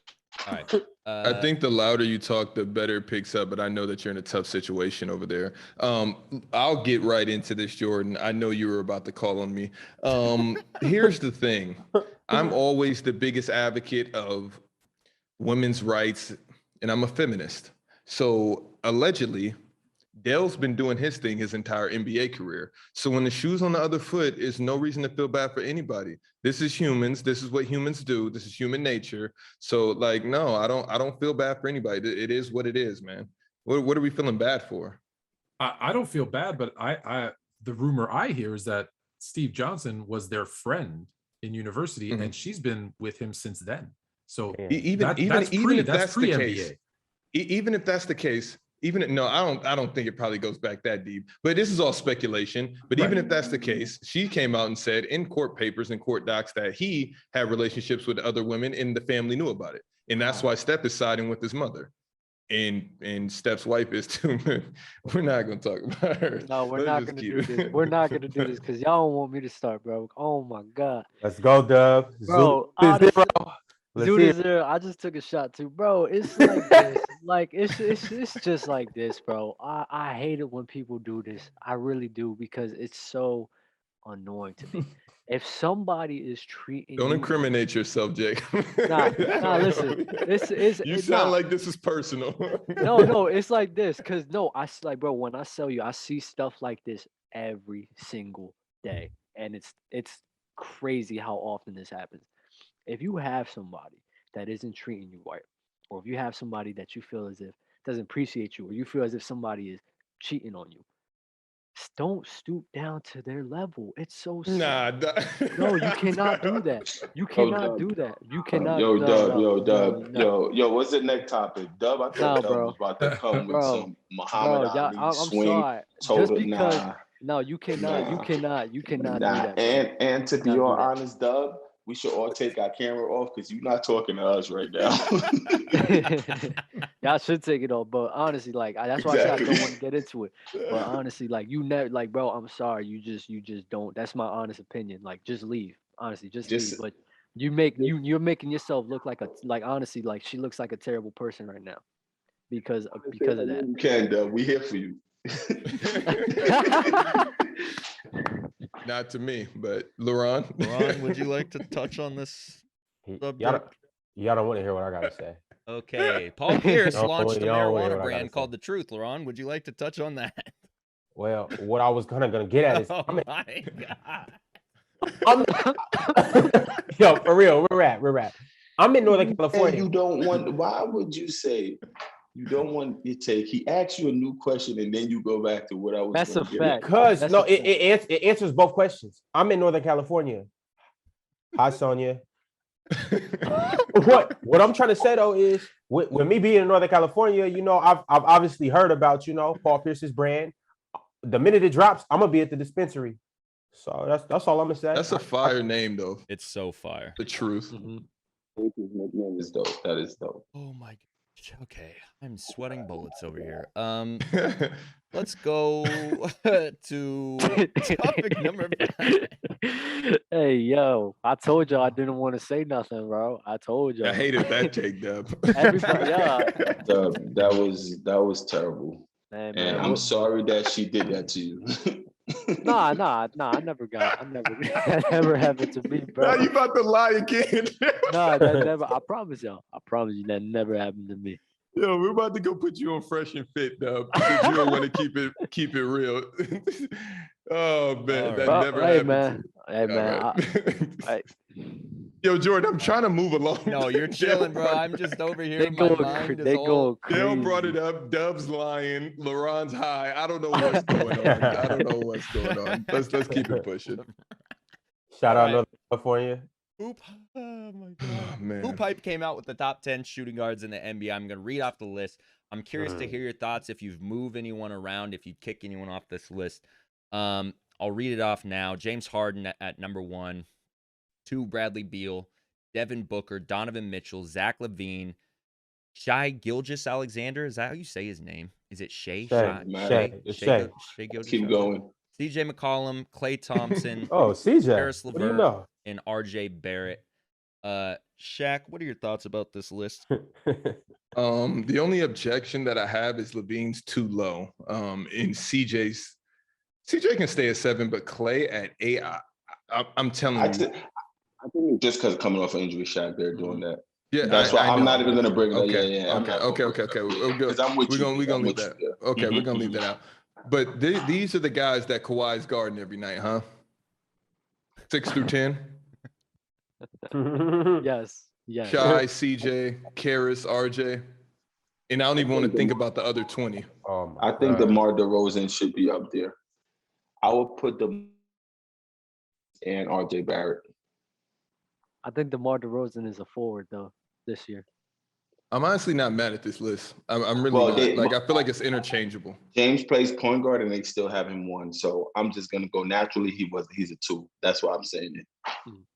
All right. I think the louder you talk, the better it picks up. But I know that you're in a tough situation over there. I'll get right into this, Jordan. I know you were about to call on me. Here's the thing. I'm always the biggest advocate of women's rights, and I'm a feminist. So allegedly, Dale's been doing his thing his entire NBA career. So when the shoe's on the other foot, there's no reason to feel bad for anybody. This is humans. This is what humans do. This is human nature. So like, no, I don't feel bad for anybody. It is what it is, man. What are we feeling bad for? I don't feel bad, but the rumor I hear is that Steve Johnson was their friend in university, and she's been with him since then. So even if that's the case, even if that's the case, I don't think it probably goes back that deep. But this is all speculation. But even if that's the case, she came out and said in court papers and court docs that he had relationships with other women, and the family knew about it, and that's why Steph is siding with his mother. And Steph's wife is too. We're not gonna talk about her. No, we're not gonna do this. We're not gonna do this because y'all don't want me to start, bro. Oh my god. Let's go, Dub. Bro, Zoo to zero. I just took a shot too, bro. It's like this. Like it's just like this, bro. I hate it when people do this. I really do because it's so annoying to me. If somebody is treating don't incriminate yourself, Jake. Nah, listen. You sound like this is personal. No, it's like this. Cause I like, bro, when I sell you, I see stuff like this every single day. And it's crazy how often this happens. If you have somebody that isn't treating you right, or if you have somebody that you feel as if doesn't appreciate you, or you feel as if somebody is cheating on you, don't stoop down to their level. It's so sad. No, you cannot do that. You cannot do that. You cannot. Yo, what's the next topic? Dub, I thought Dub was about to come with some Muhammad Ali I'm swing. sorry. Just because, no, you cannot. You cannot do that. And to be all honest, Dub, we should all take our camera off because you're not talking to us right now. Y'all should take it off, but honestly, like that's why I said I don't want to get into it. But honestly, like you never, like, bro, I'm sorry, you just don't. That's my honest opinion. Like, just leave. Honestly, just leave. But you're making yourself look like honestly, like she looks like a terrible person right now because of that. You can, Dub. We here for you. Not to me, but LeBron. LeBron, would you like to touch on this subject? Y'all don't want to hear what I gotta say. Okay, Paul Pierce launched a marijuana brand called The Truth. LeBron, would you like to touch on that? Well, what I was gonna get at is, my God. Yo, for real, we're at. I'm in Northern California. And you don't want. Why would you say? You don't want your take. He asks you a new question, and then you go back to what I was. That's a fact. Because it answers both questions. I'm in Northern California. Hi, Sonia. What I'm trying to say though is, with me being in Northern California, I've obviously heard about Paul Pierce's brand. The minute it drops, I'm gonna be at the dispensary. So that's all I'm gonna say. That's a fire name though. It's so fire. The Truth. His nickname is dope. That is dope. Oh my God. Okay, I'm sweating bullets over here. Let's go to topic number 5. Hey, yo, I told y'all I didn't want to say nothing, bro. I told y'all. I hated that take, Dub. Everybody, Dub, that was terrible. Man, and I'm sorry that she did that to you. Nah, I never that never happened to me, bro. Now you about to lie again. Nah, that never. I promise you, that never happened to me. Yo, we're about to go put you on Fresh and Fit, Dub, because you don't want to keep it real. Oh man, that never happened. Hey man. Yo, Jordan, I'm trying to move along. No, you're chilling, bro. I'm just over here. They go crazy. Dale brought it up. Dub's lying. LeBron's high. I don't know what's going on. Let's keep it pushing. Shout out Northern California. Oh my God. Man. Hoop Hype came out with the top 10 shooting guards in the NBA. I'm going to read off the list. I'm curious to hear your thoughts if you've moved anyone around, if you'd kick anyone off this list. I'll read it off now. James Harden at number 1. 2, Bradley Beal, Devin Booker, Donovan Mitchell, Zach LaVine, Shai Gilgeous-Alexander. Is that how you say his name? Is it Shai? Shai. Keep going. CJ McCollum, Klay Thompson. CJ. Harris LeVert, and RJ Barrett. Shaq, what are your thoughts about this list? The only objection that I have is LaVine's too low. In CJ can stay at 7, but Klay at 8. I'm telling you. I think just because coming off an injury, Shaq, they're doing that. Yeah, that's why I'm know. not even gonna bring it up. Okay, Yeah. okay. We're Because I'm with you. We're gonna leave that. Okay, we're gonna leave that out. But these are the guys that Kawhi's guarding every night, huh? 6 through 10. Yes. Shy, CJ, Karis, RJ. And I don't even want to think about the other 20. I think DeMar DeRozan should be up there. I would put them and RJ Barrett. I think DeMar DeRozan is a forward though this year. I'm honestly not mad at this list. I'm really not. I feel like it's interchangeable. James plays point guard and they still have him 1. So I'm just gonna go naturally. He's a 2. That's why I'm saying it.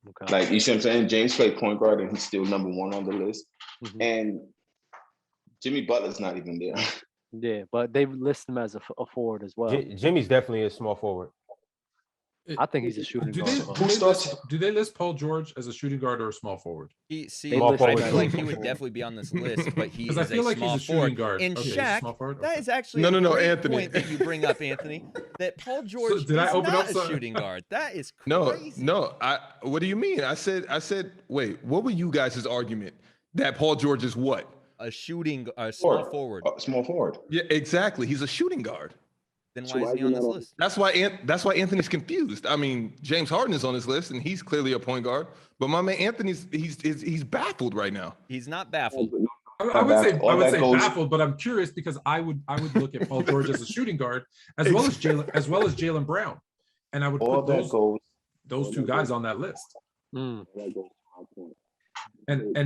Okay. Like, you see what I'm saying? James played point guard and he's still number 1 on the list. And Jimmy Butler's not even there. Yeah, but they list him as a forward as well. Jimmy's definitely a small forward. I think he's a shooting guard. Do they list Paul George as a shooting guard or a small forward? I feel like he would definitely be on this list, but he is I feel like small he's a shooting forward. guard. And okay, Shaq, that is actually no, great Anthony. point that you bring up, Anthony. That Paul George is I open not up a shooting guard. That is crazy. No. What do you mean? I said. Wait, what were you guys' argument? That Paul George is what? A small forward. Small forward. Yeah, exactly. He's a shooting guard. Then why is he on this list? That's why Anthony's confused. I mean, James Harden is on this list, and he's clearly a point guard. But my man Anthony's he's baffled right now. He's not baffled. I would say baffled, but I'm curious because I would look at Paul George as a shooting guard as well as Jaylen Brown, and I would put those 2 guys on that list. And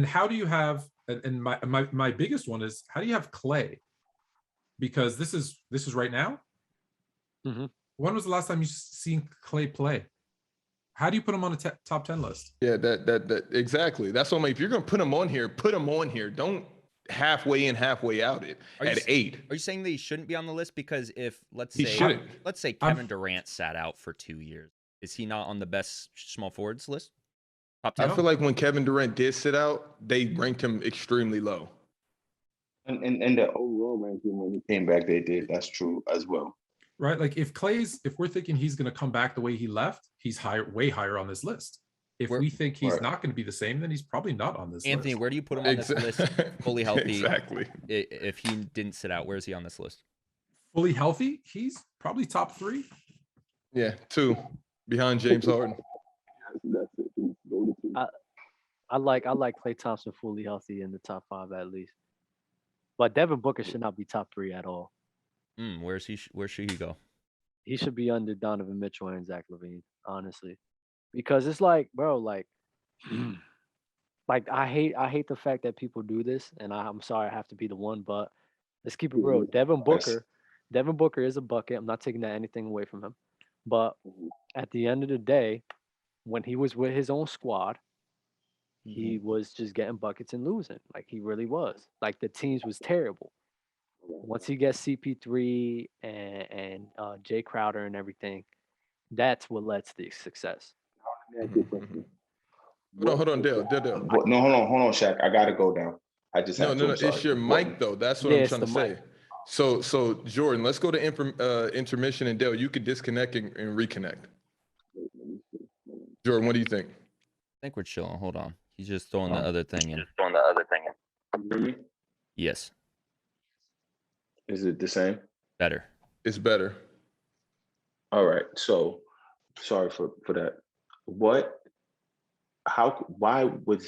how do you have? And my biggest one is, how do you have Clay? Because this is right now. When was the last time you seen Clay play? How do you put him on a top 10 list? Yeah, that exactly. That's what I'm like. If you're gonna put him on here, put him on here. Don't halfway in, halfway out it at 8. Are you saying that he shouldn't be on the list because if let's say Kevin Durant sat out for 2 years, is he not on the best small forwards list? Top 10? I feel like when Kevin Durant did sit out, they ranked him extremely low. And the overall ranking when he came back, they did. That's true as well. Right, like if we're thinking he's going to come back the way he left, he's way higher on this list. If we think he's not going to be the same, then he's probably not on this list. Anthony, where do you put him on this list? Fully healthy. Exactly. If he didn't sit out, where is he on this list? Fully healthy, he's probably top 3. Yeah, 2 behind James Harden. I like Klay Thompson fully healthy in the top 5 at least. But Devin Booker should not be top 3 at all. Where should he go? He should be under Donovan Mitchell and Zach LaVine, honestly, because it's like, bro, like I hate the fact that people do this, and I'm sorry I have to be the one, but let's keep it real. Devin Booker is a bucket. I'm not taking anything away from him, but at the end of the day, when he was with his own squad, he was just getting buckets and losing. Like, he really was. Like, the teams was terrible. Once he gets CP3 and Jay Crowder and everything, that's what led to the success. Hold on, Dale. No, hold on, Shaq. I gotta go down. I just have to. It's your mic though. That's what I'm trying to say. So Jordan, let's go to intermission, and Dale, you could disconnect and reconnect. Jordan, what do you think? I think we're chilling. Hold on. He's just throwing the other thing in. Yes. Is it the same? Better. It's better. All right. So sorry for that. Why would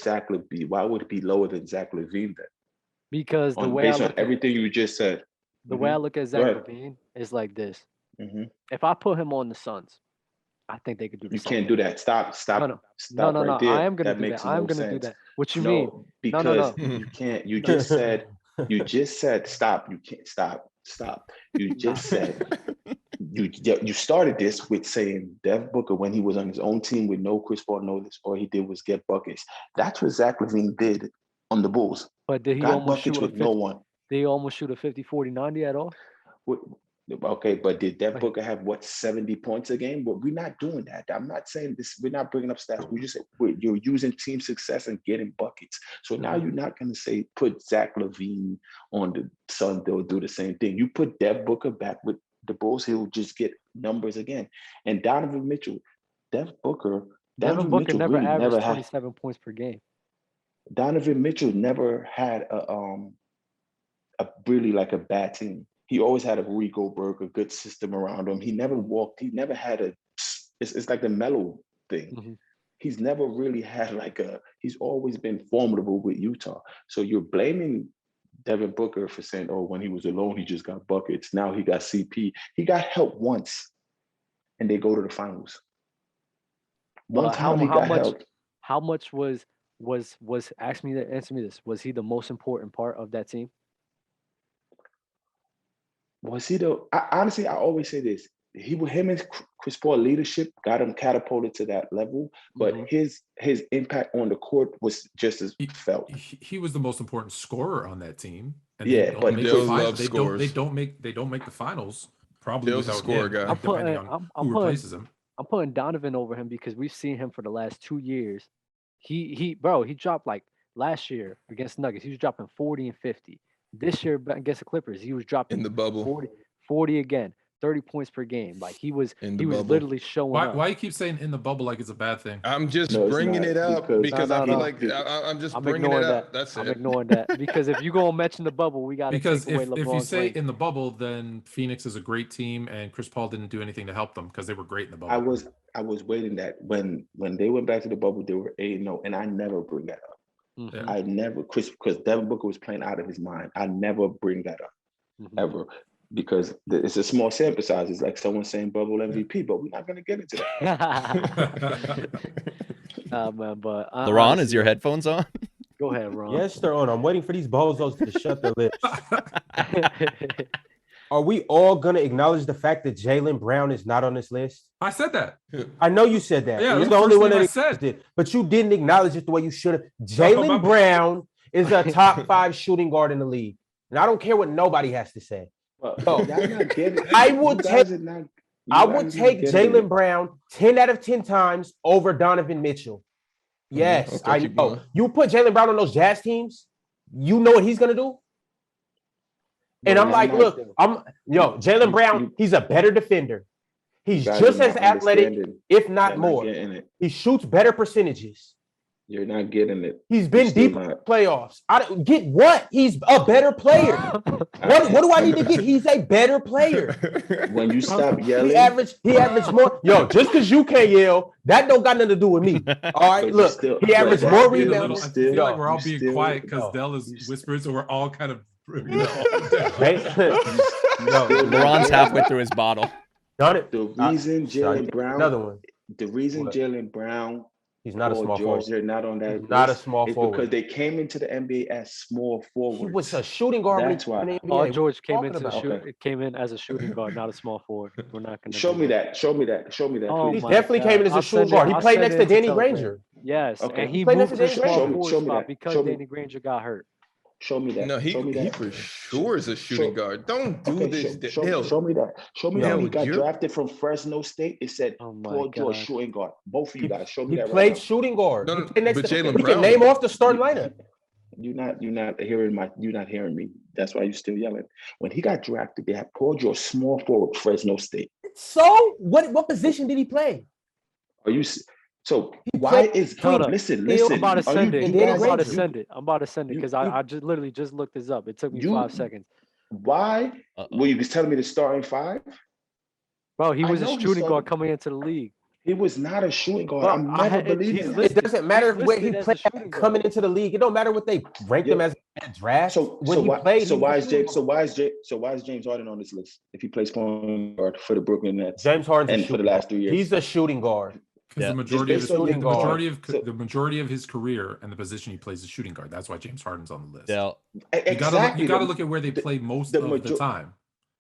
it be lower than Zach LaVine then? Because based on everything you just said. The way I look at Zach LaVine is like this. If I put him on the Suns, I think they could do the same. You can't do that. Stop. No. Right there. I am going to do that. I'm going to do that. What you mean? Because you can't. You just said stop. You can't stop. You just said you started this with saying Devin Booker, when he was on his own team with no Chris Paul notice, all he did was get buckets. That's what Zach LaVine did on the Bulls. But did he got almost buckets shoot with no one? Did he almost shoot a 50, 40, 90 at all? Okay, but did Devin Booker have 70 points a game? But we're not doing that. I'm not saying this. We're not bringing up stats. We just you're using team success and getting buckets. So now you're not going to say put Zach LaVine on the Suns. They'll do the same thing. You put Devin Booker back with the Bulls, he'll just get numbers again. And Donovan Mitchell, Devin Booker never really averaged 27 points per game. Donovan Mitchell never had a really like a bad team. He always had a Rudy Gobert, a good system around him. He never had it's like the Melo thing. Mhm. He's never really had he's always been formidable with Utah. So you're blaming Devin Booker for saying, oh, when he was alone, he just got buckets. Now he got CP. He got help once and they go to the finals. One time he got help. How much was answer me this. Was he the most important part of that team? Was he honestly, I always say this. Him and Chris Paul leadership got him catapulted to that level, but his impact on the court was just as felt. He was the most important scorer on that team. And yeah, but they don't make the finals probably without a scorer guy. Who replaces him. I'm putting Donovan over him because we've seen him for the last 2 years. He dropped like last year against Nuggets. He was dropping 40 and 50. This year against the Clippers, he was dropping in the bubble 40 again. 30 points per game. Like he was literally showing up. Why you keep saying in the bubble like it's a bad thing? I'm just bringing it up because I feel like I'm just bringing it up. That's it. I'm ignoring that because if you go and mention the bubble, we got to because take away LeBron's if you say rank. In the bubble, then Phoenix is a great team and Chris Paul didn't do anything to help them because they were great in the bubble. I was waiting that when they went back to the bubble, they were 8-0, and I never bring that up. Mhm. I never because Devin Booker was playing out of his mind. I never bring that up ever. Because it's a small sample size. It's like someone saying bubble MVP, but we're not going to get into that. Man, but LeBron, is your headphones on? Go ahead, Ron. Yes, they're on. I'm waiting for these bozos to shut their lips. Are we all going to acknowledge the fact that Jaylen Brown is not on this list? I said that. I know you said that. Yeah, you're the only one that said it, but you didn't acknowledge it the way you should have. Jaylen Brown is a top 5 shooting guard in the league, and I don't care what nobody has to say. I would take Jaylen Brown 10 out of 10 times over Donovan Mitchell. Yes, I know. You put Jaylen Brown on those Jazz teams, you know what he's gonna do. And I'm like, look, Jaylen Brown, he's a better defender. He's just as athletic, if not more. He shoots better percentages. You're not getting it. He's been deep in the playoffs. I don't get what? He's a better player. What do I need to get? He's a better player. When you stop yelling, he averaged more. Yo, just because you can't yell, that don't got nothing to do with me. All right, look, he averaged more rebounds. I feel like we're all being quiet because Dell is whispering, so we're all kind of. LeBron's halfway through his bottle. Done it. The reason Jaylen Brown. Another one. The reason Jaylen Brown. He's not a small forward. They're not on that. Not a small forward. Because they came into the NBA as small forwards. He was a shooting guard. That's why. Paul George came in as a shooting guard, not a small forward. We're not going to show me that. Oh, he definitely came in as a shooting guard. He played next to Danny Granger. Yes, okay. And he moved to the small forward spot because Danny Granger got hurt. Show me that. No, he for sure is a shooting guard. Don't do this. Show me that. Show me how he got drafted from Fresno State. It said Paul George shooting guard. Both of you guys, show me that. He played shooting guard. No, but Jaylen Brown. We can name off the starting lineup. You're not hearing me. That's why you're still yelling. When he got drafted, they had Paul George, small forward, Fresno State. So what position did he play? Are you? So why is listen? I'm about to send it. I'm about to send it because I just literally just looked this up. It took me 5 seconds. Why? Well, you telling me the starting 5? Bro, he was a shooting guard coming into the league. He was not a shooting guard. I'm never believing it. It doesn't matter where he played coming into the league. It don't matter what they ranked him as a draft. So why is James Harden on this list if he plays point guard for the Brooklyn Nets? James Harden and for the last 3 years. He's a shooting guard. Because the majority of his career and the position he plays is shooting guard. That's why James Harden's on the list. You got to look at where they play most of the time,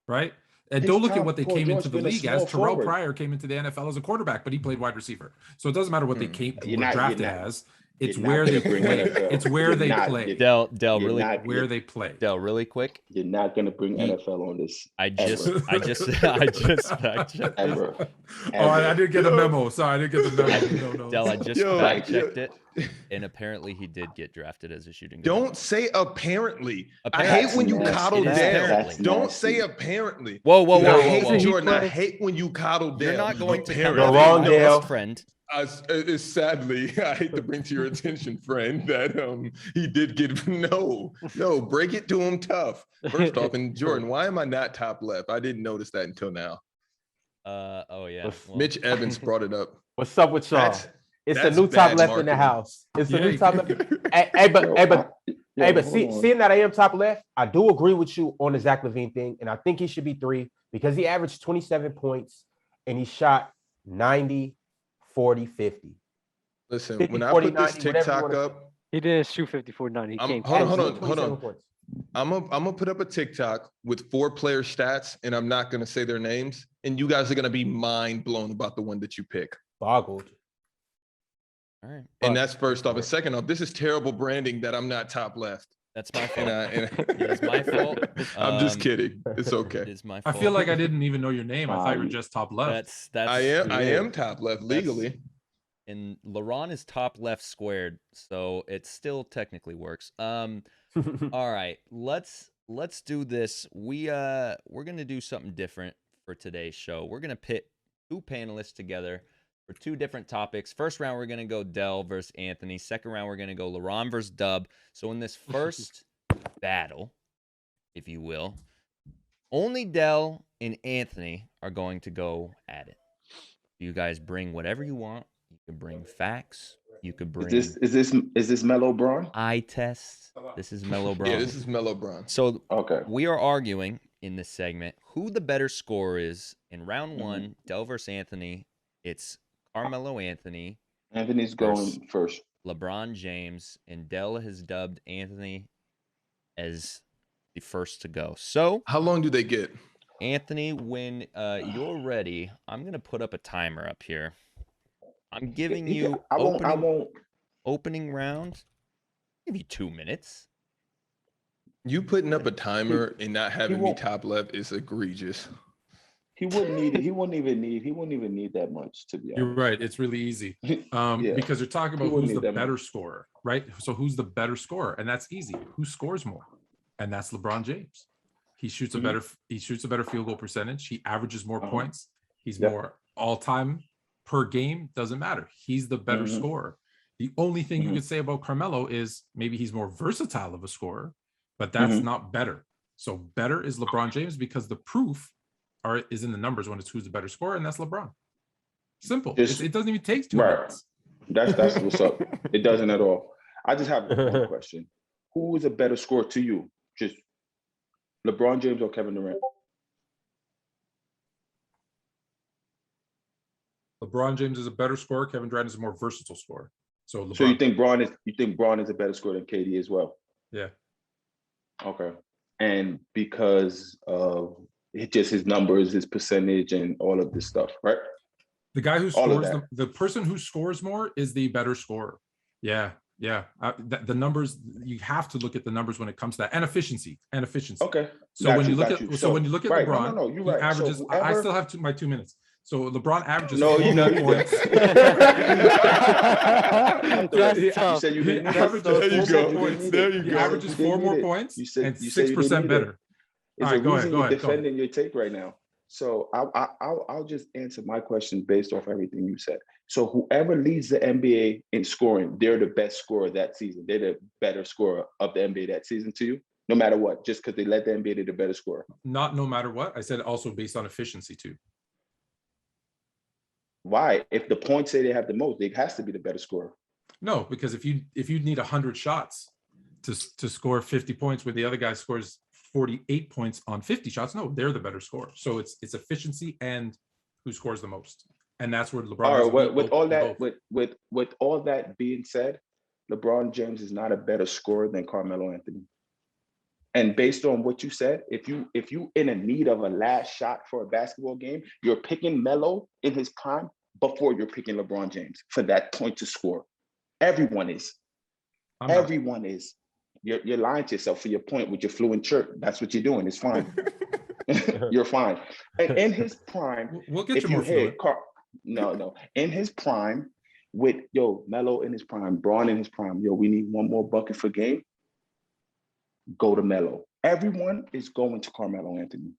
right? And don't look at what they came into the league as. Terrell Pryor came into the NFL as a quarterback, but he played wide receiver. So it doesn't matter what they were drafted as. It's where they play. It's where they play. Dell, really where they play. Dell, really quick. You're not gonna bring NFL on this. I just fact checked. Ever. Oh, I didn't get the memo. Sorry, I didn't get the memo. No. Dell, I just fact checked it, and apparently he did get drafted as a shooting guard. Don't say apparently. I hate when you coddle down. Don't say apparently. Whoa. I hate Jordan. I hate when you coddle down. You're not going to come my best friend. Sadly, I hate to bring to your attention, friend, that he did get no, break it to him tough. First off, and Jordan, why am I not top left? I didn't notice that until now. Oh yeah. Well, Mitch Evans brought it up. What's up with y'all? It's a new top left in the house. It's a new top left. But seeing that I am top left, I do agree with you on the Zach LaVine thing, and I think he should be 3 because he averaged 27 points and he shot 90, 40, 50. Listen, 50, when 40, I put this 90, TikTok up, he didn't shoot 50, 40, 90. He came. Hold on. I'm gonna put up a TikTok with 4 player stats, and I'm not gonna say their names, and you guys are gonna be mind blown about the one that you pick. Boggled. All right. And that's first off. And second off, this is terrible branding that I'm not top left. That's my fault. It's my fault. I'm just kidding. It's okay. It is my fault. I feel like I didn't even know your name. I thought you were just top left. I am top left legally. And LeBron is top left squared, so it still technically works. All right, let's do this. We're gonna do something different for today's show. We're gonna pit 2 panelists together for 2 different topics. First round, we're gonna go Dell versus Anthony. Second round, we're gonna go LeBron versus Dub. So in this first battle, if you will, only Dell and Anthony are going to go at it. You guys bring whatever you want. You can bring facts. You could bring. Is this Melo Braun? Eye test. This is Melo Braun. Yeah, this is Melo Braun. So okay, we are arguing in this segment who the better scorer is in round 1. Dell versus Anthony. It's Carmelo Anthony. Anthony's going first. LeBron James, and Dell has dubbed Anthony as the first to go. So how long do they get? Anthony, when you're ready, I'm gonna put up a timer up here. I'm giving you opening round. Give you 2 minutes. You putting up a timer and not having me top left is egregious. He wouldn't need it. He wouldn't even need that much, to be honest. You're right. It's really easy. Because you're talking about who's the better scorer, right? So who's the better scorer? And that's easy. Who scores more? And that's LeBron James. He shoots a better field goal percentage. He averages more points. He's more all-time per game. Doesn't matter. He's the better scorer. The only thing you could say about Carmelo is maybe he's more versatile of a scorer, but that's not better. So better is LeBron James because the proof is in the numbers when it's who's the better scorer, and that's LeBron. Simple. It doesn't even take 2 minutes. That's what's up. It doesn't at all. I just have one question. Who is a better scorer to you? Just LeBron James or Kevin Durant? LeBron James is a better scorer. Kevin Durant is a more versatile scorer. So you think Braun is a better scorer than KD as well? Yeah. Okay. And because of just his numbers, his percentage, and all of this stuff, right? The guy who scores, the person who scores more is the better scorer. Yeah. The numbers, you have to look at the numbers when it comes to that, and efficiency. Okay. So when you look at LeBron, no, you're right. He averages. So I still have my 2 minutes. So LeBron averages. No, you know points. That's tough. He averages 4 more points and 6% better. All right, go ahead. You're defending your take right now. So I'll just answer my question based off everything you said. So whoever leads the NBA in scoring, they're the best scorer that season. They're the better scorer of the NBA that season to you, no matter what, just because they led the NBA, they're the better scorer. Not no matter what. I said also based on efficiency too. Why? If the points say they have the most, they has to be the better scorer. No, because if you need 100 shots to score 50 points where the other guy scores 48 points on 50 shots, no, they're the better scorer. So it's efficiency and who scores the most. And that's where LeBron. All right, with all that being said, LeBron James is not a better scorer than Carmelo Anthony. And based on what you said, if you in a need of a last shot for a basketball game, you're picking Melo in his prime before you're picking LeBron James for that point to score. Everyone is. Everyone is. You're lying to yourself for your point with your fluent chirp. That's what you're doing. It's fine. You're fine. And in his prime, we'll get you more fluent. No. In his prime, with Melo in his prime, Braun in his prime, we need one more bucket for game. Go to Melo. Everyone is going to Carmelo Anthony.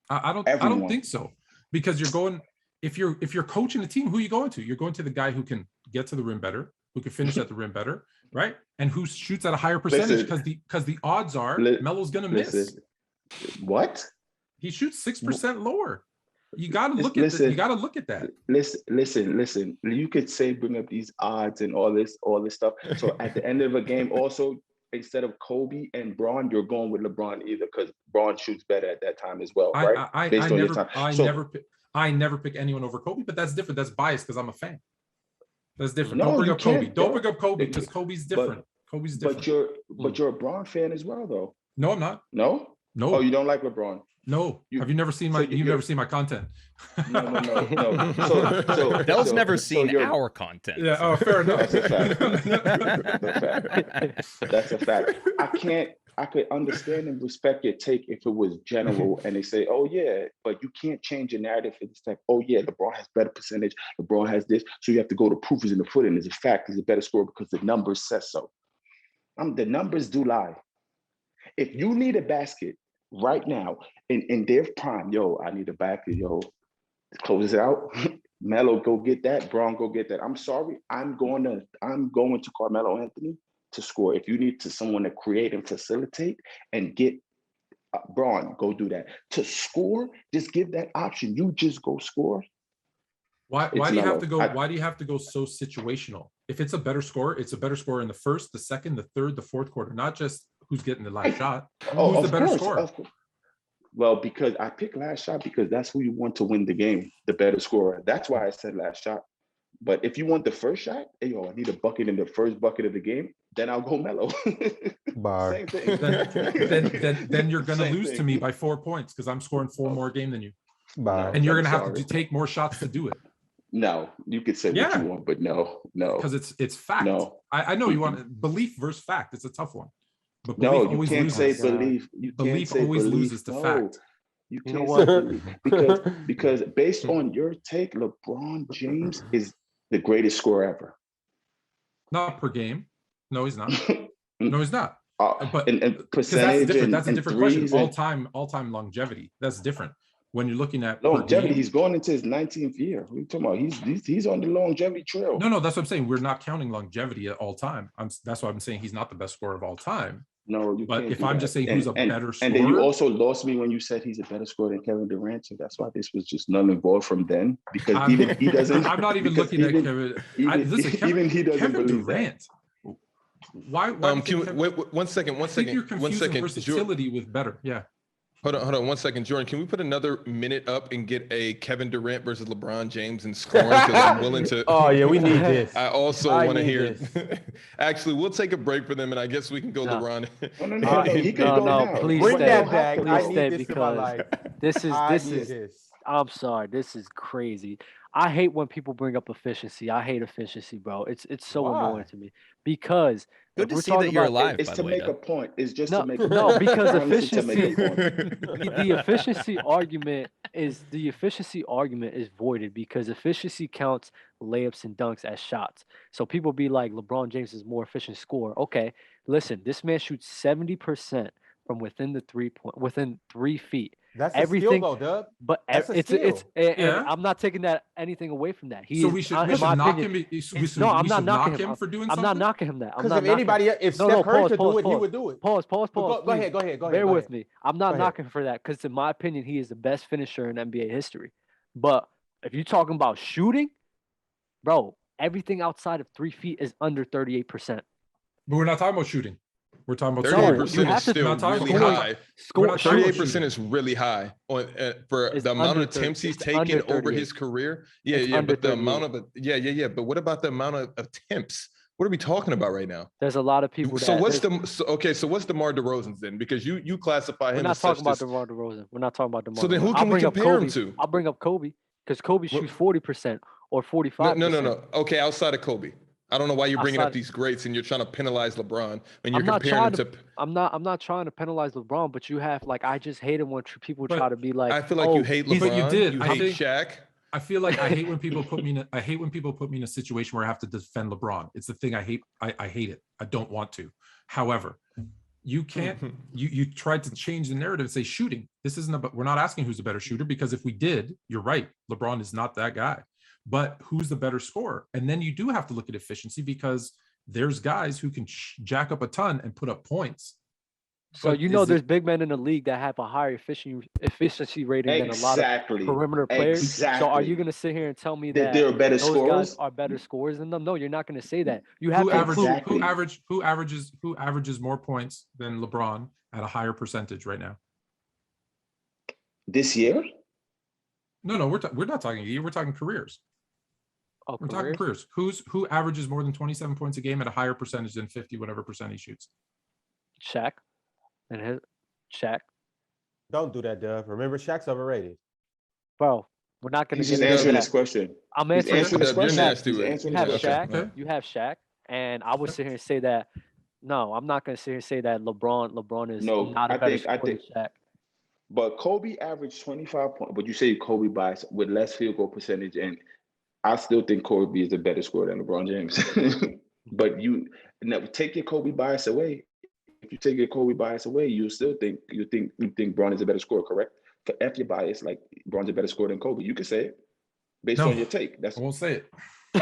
I don't think so, because you're going. if you're coaching a team, who are you going to? You're going to the guy who can get to the rim better, who can finish at the rim better, right? And who shoots at a higher percentage because the odds are Melo's gonna miss. What? He shoots 6% lower. You gotta look at that. You gotta look at that. Listen. You could say bring up these odds and all this stuff. So at the end of a game, also instead of Kobe and Bron, you're going with LeBron either because Bron shoots better at that time as well, right? I never pick anyone over Kobe, but that's different. That's biased because I'm a fan. That's different. No, don't bring up Kobe. Don't bring up Kobe because Kobe's different. Kobe's different. But you're a Bron fan as well, though. No, I'm not. No. Oh, you don't like LeBron? No. Have you never seen my? You've never seen my content? No. Dell's never seen our content. Yeah. Oh, fair enough. That's a fact. I could understand and respect your take if it was general and they say, oh yeah, but you can't change your narrative. It's like, oh yeah, LeBron has better percentage. LeBron has this. So you have to go to proof is in the pudding. It's a fact. He's a better scorer because the numbers says so. The numbers do lie. If you need a basket right now in their prime, yo, I need a basket, yo, close it out. Melo, go get that. Bron, go get that. I'm sorry. I'm going to Carmelo Anthony to score. If you need someone to create and facilitate and get Bron, go do that. To score, just give that option. You just go score. Why do you have to go? Why do you have to go so situational? If it's a better score, it's a better score in the first, the second, the third, the fourth quarter, not just who's getting the last shot. Who's the better scorer? Well, because I picked last shot because that's who you want to win the game, the better scorer. That's why I said last shot. But if you want the first shot, hey, yo, I need a bucket in the first bucket of the game, then I'll go Melo. Same thing. Then you're going to lose to me by 4 points because I'm scoring 4 more game than you. And you're going to have to take more shots to do it. No, you could say what you want, but no. Because it's fact. No. I know you want belief versus fact. It's a tough one. But no, you can't say belief. Belief always loses to fact. You can't say belief because based on your take, LeBron James is the greatest scorer ever. Not per game. No, he's not. No, he's not. But and percentage that's a different question. All time longevity. That's different. When you're looking at longevity, he's going into his 19th year. What are you talking about? He's on the longevity trail. No, that's what I'm saying. We're not counting longevity at all time. That's why I'm saying he's not the best scorer of all time. No, but if I'm just saying who's a better scorer, and then you also lost me when you said he's a better scorer than Kevin Durant. So that's why this was just null and void from then. Because even he doesn't. I'm not even looking at Kevin. Even he doesn't Kevin believe Durant. That. Why? Wait, one second. You're confusing versatility with better. Yeah. Hold on 1 second, Jordan. Can we put another minute up and get a Kevin Durant versus LeBron James and scoring? Because I'm willing to. Oh yeah, we need this. I also want to hear. Actually, we'll take a break for them, and I guess we can go LeBron. No, please bring stay. that back. Please I stay need this in my life. This is. I'm sorry. This is crazy. I hate when people bring up efficiency. I hate efficiency, bro. It's so annoying to me because good to see that you're alive. It's to make a point. It's just to make because efficiency. The efficiency argument is voided because efficiency counts layups and dunks as shots. So people be like, LeBron James is more efficient scorer. Okay, listen, this man shoots 70% from within 3 feet. That's everything, a skill, though, Dub. But it's I'm not taking anything away from that. We should knock him. No, I'm not knocking him for doing something. I'm not knocking him that. Because if anybody, if Steph Curry could do it, he would do it. Pause. Go ahead. Bear with me. I'm not knocking him for that because, in my opinion, he is the best finisher in NBA history. But if you're talking about shooting, bro, everything outside of 3 feet is under 38%. But we're not talking about shooting. We're talking about 38% is still really high. 38% is really high for the amount of attempts he's taken over his career. But the amount of But what about the amount of attempts? What are we talking about right now? There's a lot of people. So what's DeMar DeRozan's then? Because you classify him. We're not talking about DeMar DeRozan. We're not talking about DeMar. So then who can we compare him to? I'll bring up Kobe because Kobe shoots 40% or 45%. No. Okay, outside of Kobe. I don't know why you're bringing up these greats and you're trying to penalize LeBron when you're comparing him to. I'm not trying to penalize LeBron, but you have I just hate it when people try to be like. I feel like you hate LeBron. But you did. You hate Shaq. I feel like I hate when people put me in a situation where I have to defend LeBron. It's the thing I hate. I hate it. I don't want to. However, You can't. You tried to change the narrative and say shooting. This isn't about. We're not asking who's the better shooter, because if we did, you're right. LeBron is not that guy. But who's the better scorer? And then you do have to look at efficiency, because there's guys who can jack up a ton and put up points. So there's big men in the league that have a higher efficiency rating than a lot of perimeter players. Exactly. So are you going to sit here and tell me that they're better those scorers? guys are better scorers than them? No, you're not going to say that. You have who averages more points than LeBron at a higher percentage right now? This year? No, we're not talking year. We're talking careers. Oh, we're talking careers. Who averages more than 27 points a game at a higher percentage than 50 whatever percent he shoots? Shaq. And Shaq. Don't do that, Dove. Remember, Shaq's overrated. Bro, we're not going to get into this question. I'm answering this question. You have Shaq. You have Shaq, and I would sit here and say that. No, I'm not going to sit here and say that LeBron is not a better scorer than Shaq. But Kobe averaged 25 points. But you say Kobe bias with less field goal percentage, and I still think Kobe is a better scorer than LeBron James. But you take your Kobe bias away. If you take your Kobe bias away, you think LeBron is a better scorer, correct? For F your bias, like LeBron's a better scorer than Kobe. You can say it based on your take. I won't say it. Okay.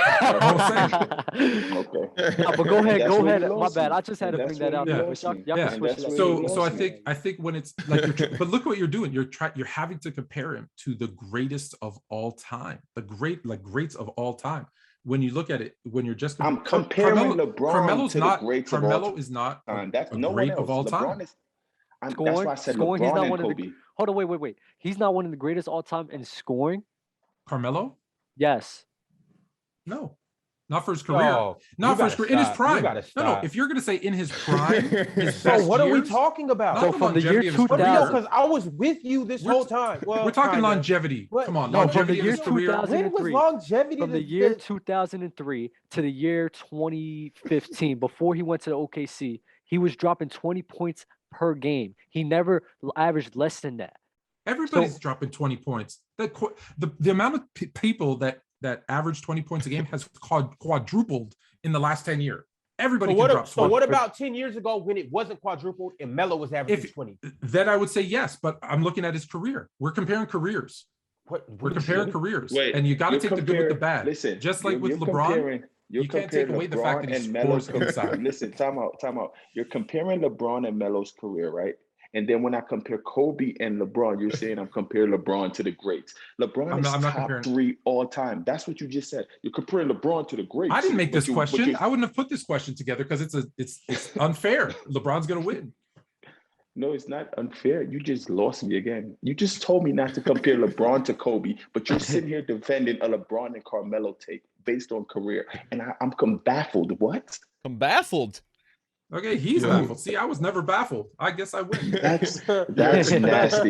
No, but go ahead. My bad. I just had to bring that out. So I think when it's like, but look what you're doing. You're having to compare him to the greatest of all time, greats of all time. When you look at it, when you're just I'm comparing LeBron to the greats of all time. Carmelo is not that's no great one else. of all time. That's why I said LeBron he's not and one Kobe. of the, hold on, wait. He's not one of the greatest all time in scoring. Carmelo? Yes. No. Not for his career. Not for his career. In his prime. No. If you're gonna say in his prime, so what are we talking about? So from the year 2000, because I was with you this whole time. Well, we're talking longevity. Come on, longevity in his career. When was longevity? From the year 2003 to the year 2015, before he went to the OKC, he was dropping 20 points per game. He never averaged less than that. Everybody's dropping 20 points. The amount of people that average 20 points a game has quadrupled in the last 10 years. Everybody can drop 20. So what about 10 years ago when it wasn't quadrupled and Melo was averaging 20? Then I would say yes, but I'm looking at his career. We're comparing careers. We're comparing careers. And you got to take the good with the bad. Listen, just like with LeBron, you can't take away the fact that he scores inside. Listen, time out. You're comparing LeBron and Melo's career, right? And then when I compare Kobe and LeBron, you're saying I'm comparing LeBron to the greats. LeBron is top 3 all time. That's what you just said. You're comparing LeBron to the greats. I didn't make this question. I wouldn't have put this question together because it's unfair. LeBron's gonna win. No, it's not unfair. You just lost me again. You just told me not to compare LeBron to Kobe, but you're sitting here defending a LeBron and Carmelo take based on career, and I'm baffled. What? I'm baffled. Okay, he's baffled. See, I was never baffled. I guess I win. That's nasty.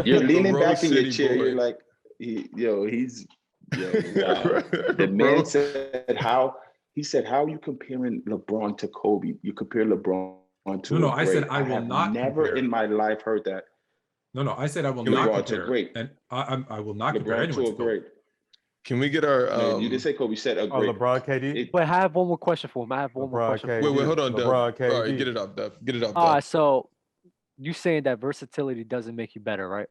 You're leaning back in your chair. You're like, wow. The man said how are you comparing LeBron to Kobe? You compare LeBron to No, I said I will not. Never compare. In my life heard that. No, I said I will not compare. Great. And I will not compare anyone to great. Can we get our? You didn't say Kobe. Said a great. LeBron, KD. But I have one more question for him. I have one more question. Wait, hold on, Dub. All right, get it up, Dub. Get it up. All right, so you saying that versatility doesn't make you better, right?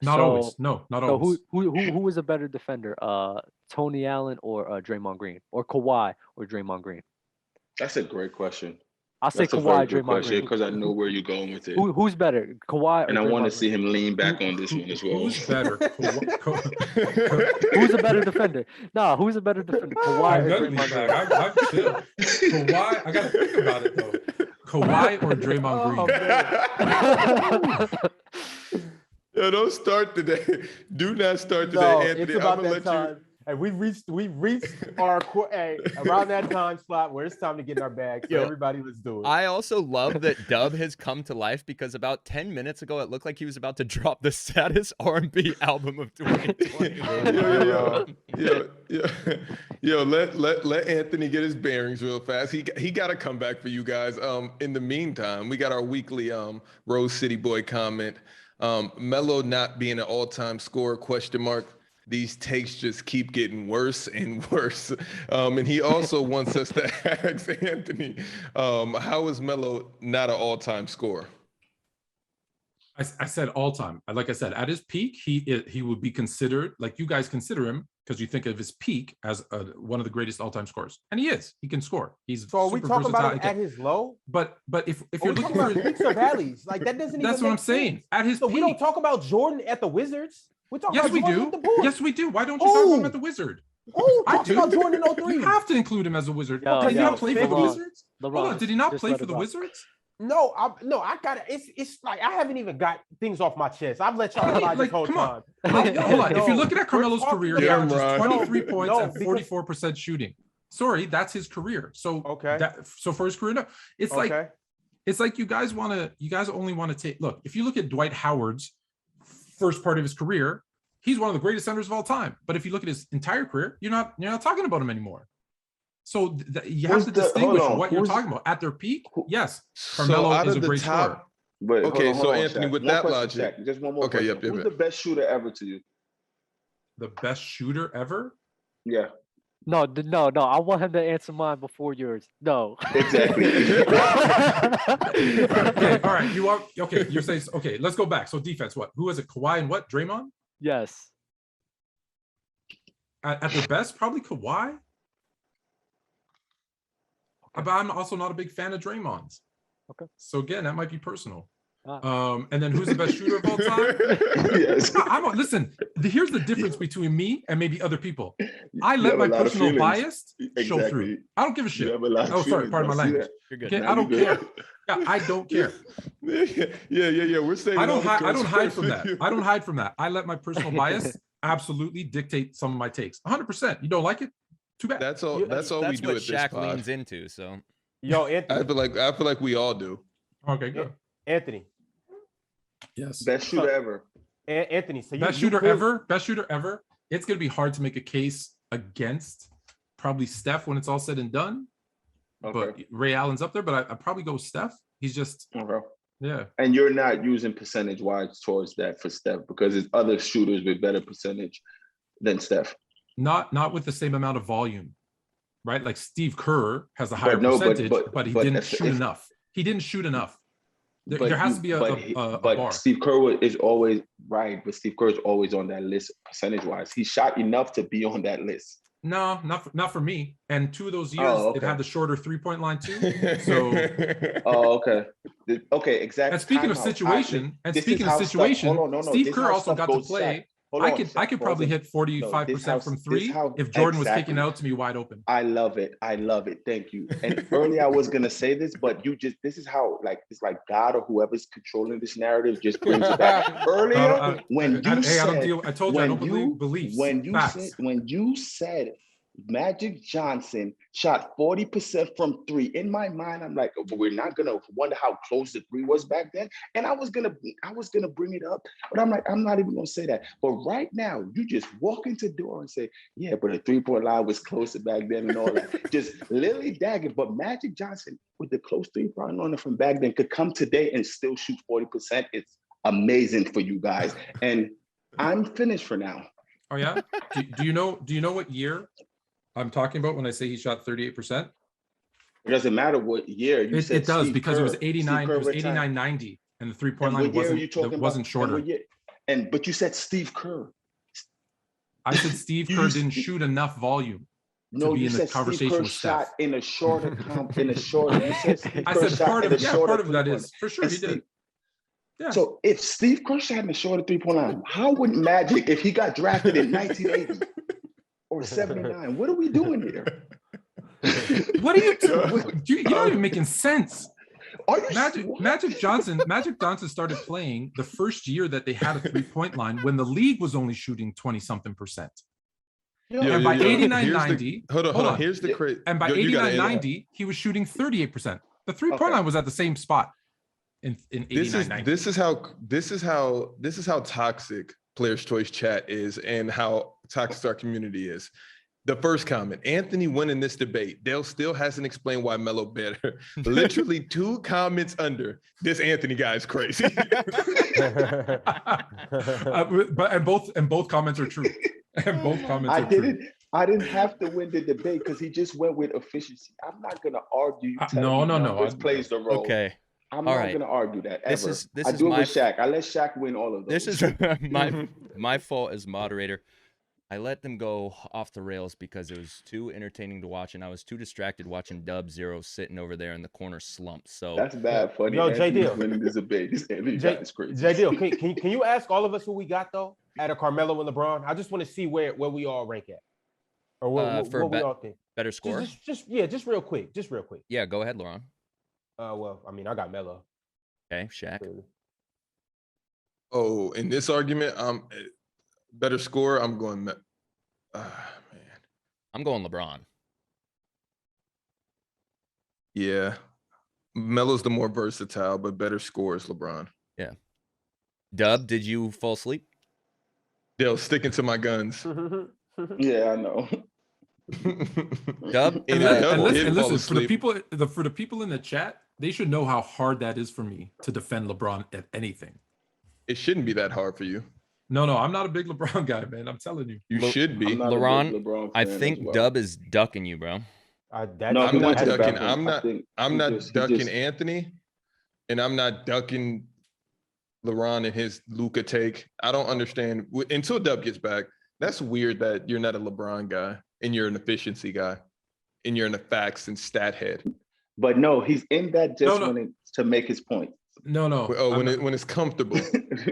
Not always. No, not always. So who is a better defender? Tony Allen or Draymond Green, or Kawhi or Draymond Green? That's a great question. I'll say Kawhi, Draymond Green. Because I know where you're going with it. Who's better, Kawhi? And I want to see him lean back on this one as well. Who's better? Who's a better defender? Who's a better defender? Kawhi or Draymond Green? I'm chill. Kawhi, I got to think about it though. Kawhi or Draymond Green? Yo, don't start today. Do not start today, Anthony. It's about that time. Hey, we reached our around that time slot where it's time to get in our bags. So everybody, let's do it. I also love that Dub has come to life because about 10 minutes ago, it looked like he was about to drop the saddest R&B album of 2020. Yo, let Anthony get his bearings real fast. He got to come back for you guys. In the meantime, we got our weekly Rose City Boy comment. Mello not being an all-time scorer, ? these takes just keep getting worse and worse. And he also wants us to ask Anthony, how is Melo not an all-time scorer? I said all time. Like I said, at his peak, he would be considered, like you guys consider him, because you think of his peak as one of the greatest all-time scorers, and he is. He can score. He's so. Are we talking about him at his low? But if you're looking for peaks or valleys, like that doesn't. That's what I'm saying. At his peak, we don't talk about Jordan at the Wizards. We talk about Jordan at the Bulls. Yes, we do. Why don't you talk about him at the Wizard? I do. About Jordan in 03. You have to include him as a Wizard. Did he not play for the Wizards? Hold on, did he not play for the Wizards? No, I got it. It's like I haven't even got things off my chest. I've let y'all slide this whole time. Hold on. If you're looking at Carmelo's career, he averages 23 points and 44% shooting. Sorry, that's his career. So so for his career, no, it's like you guys only want to take. Look, if you look at Dwight Howard's first part of his career, he's one of the greatest centers of all time. But if you look at his entire career, you're not talking about him anymore. So you have to distinguish what you're talking about. At their peak, yes, Carmelo is a great scorer. But okay, so Anthony, Shaq. with one that question, logic, Shaq. Just one more question. Who's the best shooter ever to you? The best shooter ever? Yeah. No. I want him to answer mine before yours. No. Exactly. Okay, all right. You are okay. You're saying okay. Let's go back. So defense, what? Who is it? Kawhi and what? Draymond? Yes. At their best, probably Kawhi. But I'm also not a big fan of Draymond's. Okay. So again, that might be personal. And then who's the best shooter of all time? Yes. Listen, here's the difference between me and maybe other people. I let my personal bias show through. I don't give a shit. Oh, sorry, pardon my language. Okay, I don't care. Yeah, I don't care. Yeah. We're saying I don't hide from that. I don't hide from that. I let my personal bias absolutely dictate some of my takes. 100%. You don't like it? Too bad. That's all we do at this Shaq pod. leans into. So, yo, Anthony. I feel like we all do. Okay, good. Anthony. Yes. Best shooter ever. Anthony. So best shooter ever. It's gonna be hard to make a case against probably Steph when it's all said and done. Okay. But Ray Allen's up there, but I'd probably go with Steph. He's just yeah. And you're not using percentage wise towards that for Steph because there's other shooters with better percentage than Steph. Not with the same amount of volume, right? Like Steve Kerr has a higher percentage, but he didn't shoot enough. He didn't shoot enough. There has to be a bar. Steve Kerr is always right, but Steve Kerr is always on that list percentage-wise. He shot enough to be on that list. No, not for me. And 2 of those years, it had the shorter 3-point line too. So. Okay. Okay, exactly. And speaking of situation, Steve Kerr also got to play. I could probably hit 45% from 3 if Jordan was kicking out to me wide open. I love it. Thank you. And earlier I was gonna say this, but this is how it's like God or whoever's controlling this narrative just brings it back. Earlier, I told you I don't believe beliefs. When you said Magic Johnson shot 40% from 3. In my mind, I'm like, we're not gonna wonder how close the 3 was back then. And I was gonna bring it up, but I'm like, I'm not even gonna say that. But right now, you just walk into the door and say, yeah, but the 3-point line was closer back then and all that. Just lily dagging. But Magic Johnson with the close 3-point line from back then could come today and still shoot 40%. It's amazing for you guys. And I'm finished for now. Oh yeah. Do you know what year I'm talking about when I say he shot 38%? It doesn't matter what year. It does because it was 89. It was 89-90, and the 3-point line wasn't shorter. But you said Steve Kerr. I said Steve Kerr didn't shoot enough volume to be in the conversation with Steph. In a shorter. I said part of that is for sure he did. Yeah. So if Steve Kerr shot in a shorter 3-point line, how would Magic, if he got drafted in 1980? Or 79. What are we doing here? What are you doing? You're not even making sense. Magic Johnson started playing the first year that they had a 3-point line when the league was only shooting 20-something%. And by 89-90, hold on. Here's the crazy. And by 89-90, he was shooting 38%. The 3-point line was at the same spot in 89-90. This is how toxic Players Choice Chat is and how toxic our community is. The first comment, Anthony winning this debate. Dale still hasn't explained why Melo better. Literally 2 comments under, this Anthony guy is crazy. But both comments are true. And both comments are true. I didn't have to win the debate because he just went with efficiency. I'm not gonna argue. You tell me numbers plays the role. Okay. I'm not gonna argue that ever. This I is do it my with Shaq. I let Shaq win all of those. This is my fault as moderator. I let them go off the rails because it was too entertaining to watch, and I was too distracted watching Dub Zero sitting over there in the corner slump. So that's bad funny. Yo, Anthony's winning this debate. This Anthony guy is crazy. J-Deal, can you ask all of us who we got though out of Carmelo and LeBron? I just want to see where we all rank at, or what we all think. Better score. Just real quick. Yeah, go ahead, Laurent. Well, I mean, I got Melo. Okay, Shaq. Oh, in this argument, better score. I'm going. Man, I'm going LeBron. Yeah, Melo's the more versatile, but better score is LeBron. Yeah. Dub, did you fall asleep? Dale, sticking to my guns. Yeah, I know. Dub, and listen for the people in the chat, they should know how hard that is for me to defend LeBron at anything. It shouldn't be that hard for you. No, I'm not a big LeBron guy, man. I'm telling you. You should be. LeBron, I think Dub is ducking you, bro. I'm not ducking. I'm not ducking Anthony, and I'm not ducking LeBron and his Luka take. I don't understand until Dub gets back. That's weird that you're not a LeBron guy and you're an efficiency guy and you're in the facts and stat head. But no, he's in that just to make his point. No. Oh, when it's comfortable.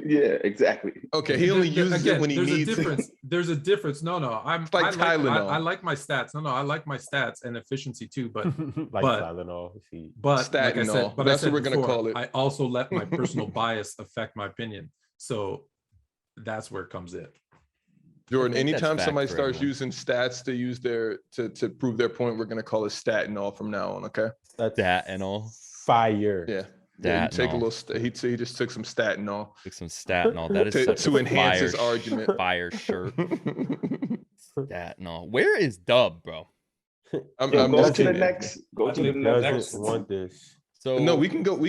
Yeah, exactly. Okay, he only uses it when he needs it. There's a difference. No. I like my stats. No, I like my stats and efficiency too. But Tylenol. But stat like I said, that's what we're gonna call it. I also let my personal bias affect my opinion. So that's where it comes in. Jordan, anytime somebody starts using stats to use to prove their point, we're gonna call it stat and all from now on. Okay. That's that and all. Fire. Yeah. Yeah, take a little. He just took some stat and all. Took some stat and all. That is such to a enhance his argument. Fire shirt. Stat and all. Where is Dub, bro? Go to the next. Go to the next. Want this? So no, we can go.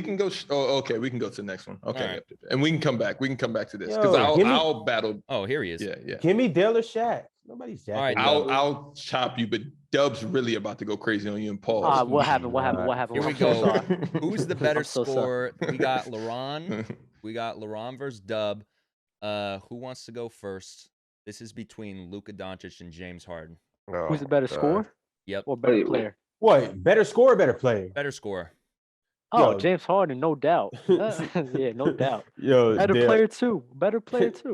Oh, okay, we can go to the next one. Okay, right. And we can come back. We can come back to this because I'll battle. Oh, here he is. Yeah. Give me Dale or Shaq. Nobody's jacking. All right, I'll chop you, but Dub's really about to go crazy on you and Paul. What happened? Here we go. Who's the better scorer? We got Laurent. We got Laurent versus Dub. Who wants to go first? This is between Luka Doncic and James Harden. Who's the better scorer? Yep. Or better player? What? Better score or better player? Better scorer. Oh, James Harden, no doubt. Yeah, no doubt. Better player too.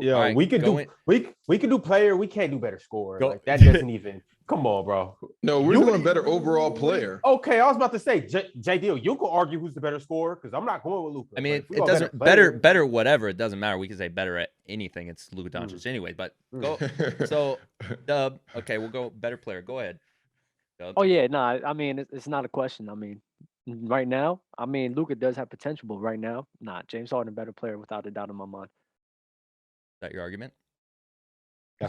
Yeah, right, we could do player. We can't do better score. Like, that doesn't even. Come on, bro. No, we're doing better overall player. Okay, I was about to say, J-Deal, you can argue who's the better scorer because I'm not going with Luka. I mean, it doesn't better whatever. It doesn't matter. We can say better at anything. It's Luka Doncic anyway. But go. So Dub. Okay, we'll go better player. Go ahead. Dub. Oh yeah, no. I mean, it's not a question. I mean, right now, I mean, Luka does have potential, but right now, James Harden better player without a doubt in my mind. Is that your argument?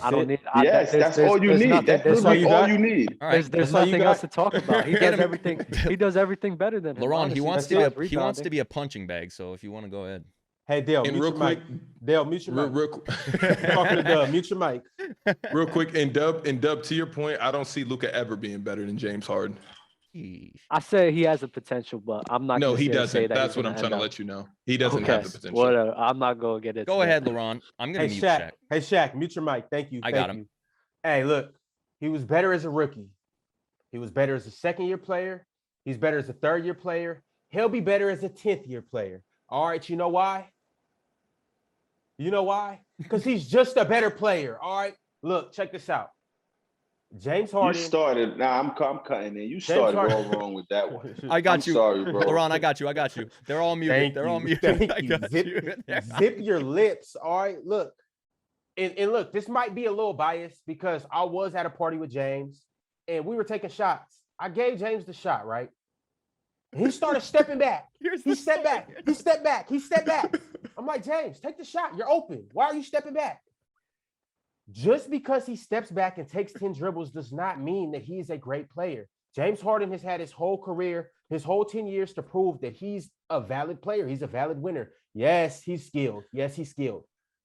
I don't need. That's all you need. That's all you need. All right. There's nothing else to talk about. He does everything. He does everything better than him. Laurent, he wants to be a punching bag. So if you want to go ahead. Hey Dale, and real quick, Dale, mute your mic. Talking to Dub, mute your mic. Real quick, and Dub, to your point, I don't see Luka ever being better than James Harden. I say he has a potential, but I'm not. No, he doesn't. That's what I'm trying to let you know. He doesn't have the potential. Whatever. I'm not gonna get it. Go ahead, Laurent. I'm gonna mute Shaq. Hey Shaq, mute your mic. Thank you. I got him. Hey, look, he was better as a rookie. He was better as a second-year player. He's better as a third-year player. He'll be better as a 10th-year player. All right, you know why? Because he's just a better player. All right, look, check this out. James Harden. You started. I'm cutting in. You started all wrong with that one. I got you. Sorry, bro. Laurent, I got you. They're all muted. They're all muted. Zip your lips. All right, look. And look, this might be a little biased because I was at a party with James and we were taking shots. I gave James the shot, right? He started stepping back. He stepped back. I'm like, James, take the shot. You're open. Why are you stepping back? Just because he steps back and takes 10 dribbles does not mean that he is a great player. James Harden has had his whole career, his whole 10 years to prove that he's a valid player. He's a valid winner. Yes, he's skilled.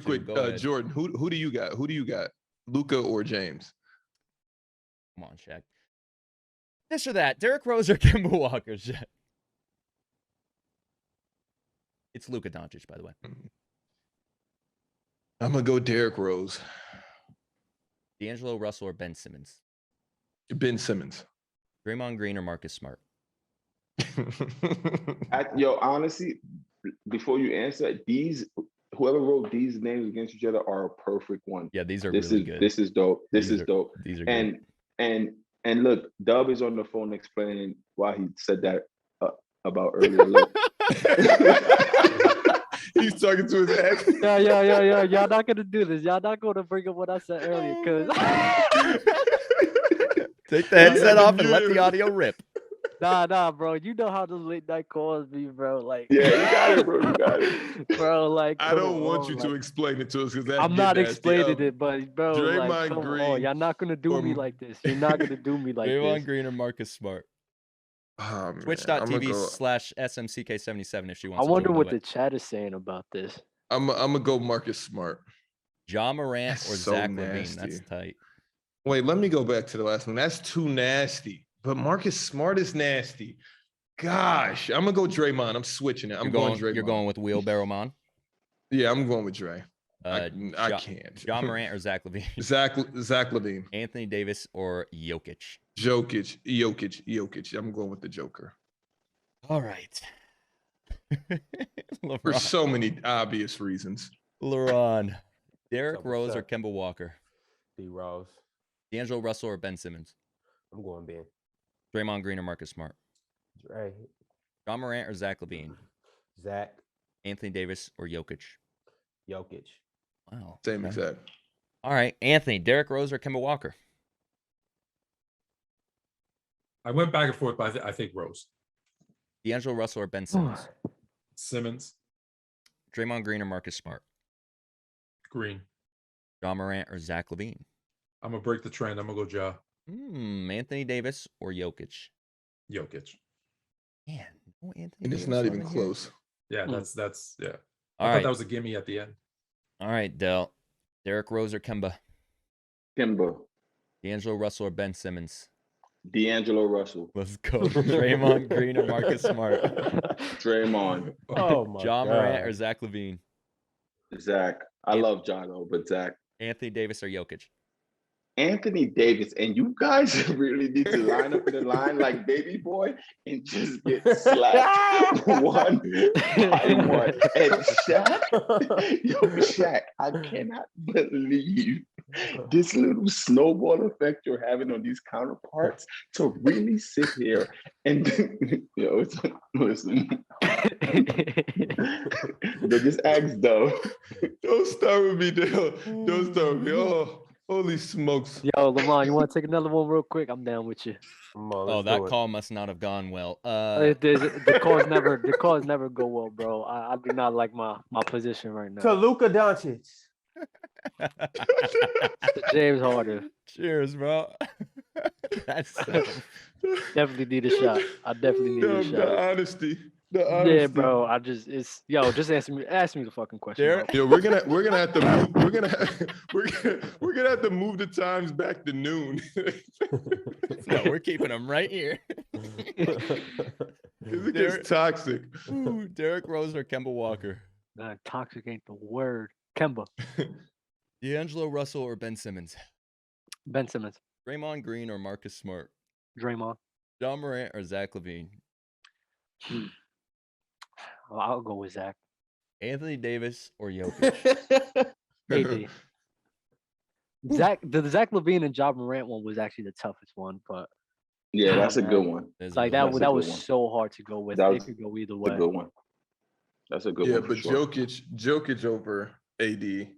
quick. Jordan, who do you got? Luka or James? Come on, Shaq. This or that. Derrick Rose or Kemba Walker? It's Luka Doncic, by the way. I'm going to go Derrick Rose. D'Angelo Russell or Ben Simmons? Ben Simmons. Draymond Green or Marcus Smart? Honestly, before you answer, whoever wrote these names against each other are a perfect one. Yeah, these are really good. This is dope. This is dope. These are good. And look, Dub is on the phone explaining why he said that about earlier. Look. He's talking to his ex. Yeah. Y'all not gonna do this. Y'all not gonna bring up what I said earlier, cause take the headset off and let the audio rip. Nah, bro. You know how the late night calls be, bro. Like, yeah, you got it, bro. You got it, bro. Like, I don't want you to explain it to us because I'm not explaining it, but bro, Draymond like, come Green on, y'all not gonna do me like this. You're not gonna do me like Draymond this. Green or Marcus Smart? Oh, Twitch.tv/SMCK77 if she wants. I wonder what the chat is saying about this. I'm gonna go Marcus Smart. Ja Morant That's or so Zach nasty. LaVine? That's tight. Wait, let me go back to the last one. That's too nasty. But Marcus Smart is nasty. Gosh, I'm gonna go Draymond. I'm switching it. I'm going Draymond. You're going with Wheelbarrow Man? Yeah, I'm going with Dre. I can't. Ja Morant or Zach LaVine? Zach LaVine. Anthony Davis or Jokic? Jokic. I'm going with the Joker. All right. For so many obvious reasons. LeBron. Derrick Rose or Kemba Walker? D Rose. D'Angelo Russell or Ben Simmons? I'm going Ben. Draymond Green or Marcus Smart? Dre. Ja Morant or Zach LaVine? Zach. Anthony Davis or Jokic? Jokic. Wow. Same exact. All right. Anthony, Derrick Rose or Kemba Walker? I went back and forth, but I think Rose. D'Angelo Russell or Ben Simmons? Simmons. Draymond Green or Marcus Smart? Green. Ja Morant or Zach LaVine? I'm gonna break the trend. I'm gonna go Ja. Anthony Davis or Jokic? Jokic. Man, no Anthony And it's Davis not on even here. close. Yeah, that's yeah. All I right. thought that was a gimme at the end. All right, Del. Derrick Rose or Kemba? Kemba. D'Angelo Russell or Ben Simmons? D'Angelo Russell. Let's go. Draymond Green or Marcus Smart? Draymond. Oh my Ja God. Morant or Zach LaVine? Zach. I love John though, but Zach. Anthony Davis or Jokic? Anthony Davis, and you guys really need to line up in the line like baby boy and just get slapped one by one. And Shaq, I cannot believe this little snowball effect you're having on these counterparts to really sit here and listen. Just ask though. Don't start with me, Dale. Don't start with me. Oh. Holy smokes. Yo, Lamont, you want to take another one real quick? I'm down with you. Oh, that call must not have gone well. The calls never go well, bro. I do not like my position right now. To Luka Doncic. To James Harden. Cheers, bro. That's definitely need a shot. I definitely need a shot. The honesty. Yeah, bro. just ask me the fucking question. Yo, we're gonna have to move, we're gonna have to move the times back to noon. No, we're keeping them right here. It gets toxic. Ooh, Derrick Rose or Kemba Walker? Nah, toxic ain't the word. Kemba. D'Angelo Russell or Ben Simmons? Ben Simmons. Draymond Green or Marcus Smart? Draymond. Ja Morant or Zach LaVine? I'll go with Zach. Anthony Davis or Jokic? AD. The Zach LaVine and Ja Morant one was actually the toughest one, but yeah, that's a good one. Like that was so hard to go with. They could go either way. That's a good one. That's a good one. Yeah, but sure. Jokic over AD.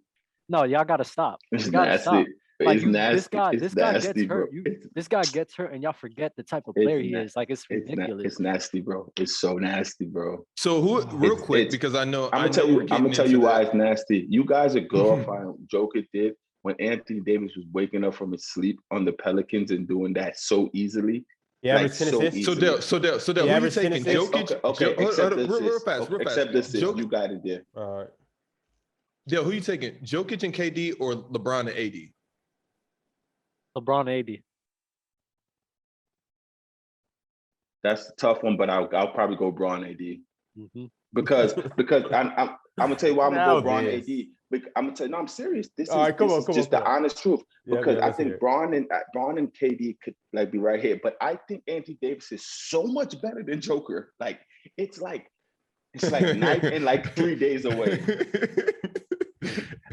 No, y'all gotta stop. It's nasty. Like this guy gets hurt. This guy gets hurt, and y'all forget the type of player he is. Like it's ridiculous. It's nasty, bro. It's so nasty, bro. So real quick, because I know I'm gonna tell you why it's nasty. You guys are glorifying what Joker did when Anthony Davis was waking up from his sleep on the Pelicans and doing that so easily. Yeah, like so easily. So Dale, who you taking? Jokic? Okay, real fast. Except this, you got it there. All right. Dale, who you taking? Jokic and KD or LeBron and AD? LeBron AD. That's a tough one, but I'll probably go Braun AD. Mm-hmm. Because I'm gonna tell you why I'm gonna go Braun AD. I'm gonna tell you, no, I'm serious. This is just the honest truth. Because I think Braun and KD could like be right here, but I think Anthony Davis is so much better than Joker. Like it's like night and like 3 days away.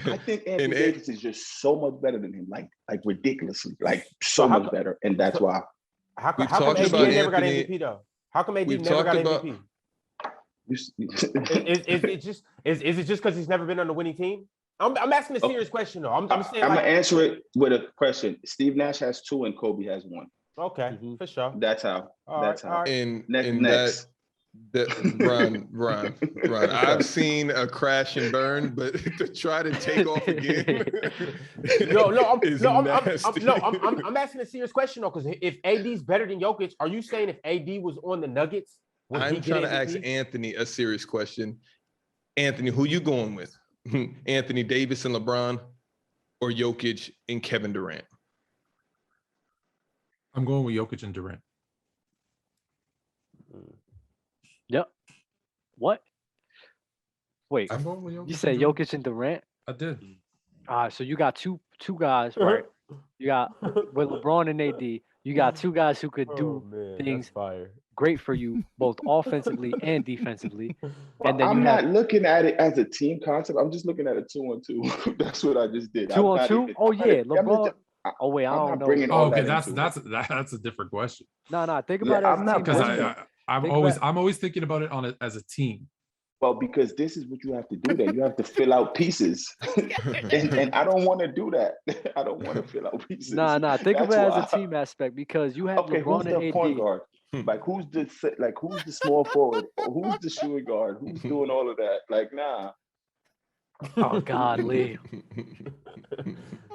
I think Anthony Davis is just so much better than him, like ridiculously, like so much better, and that's why. How come AD never got MVP though? How come AD never got MVP? Is it just because he's never been on the winning team? I'm asking a serious question though. I'm saying I'm gonna answer it with a question. Steve Nash has 2 and Kobe has 1. Okay, for sure. That's how. That's how. And next. Run. I've seen a crash and burn, but to try to take off again. I'm asking a serious question though, because if AD's better than Jokic, are you saying if AD was on the Nuggets? I'm trying to ask Anthony a serious question. Anthony, who you going with? Anthony Davis and LeBron, or Jokic and Kevin Durant? I'm going with Jokic and Durant. Yep. What? Wait, I'm going with Jokic. You said Jokic and Durant? I did. So you got two guys, right? You got with LeBron and AD. You got 2 guys who could do things great for you, both offensively and defensively. And then I'm not looking at it as a team concept. I'm just looking at a 2-on-2. That's what I just did. 2-on-2? Oh yeah, LeBron. Oh wait, I don't know. Oh, okay, that's a different question. No, think about it as a team. Because I'm always thinking about it as a team. Well, because this is what you have to do. Then you have to fill out pieces, and I don't want to do that. I don't want to fill out pieces. Nah. Think of it as a team aspect because you have LeBron and AD. Point guard? Like who's the small forward? Who's the shooting guard? Who's doing all of that? Like nah. Oh God, Lee.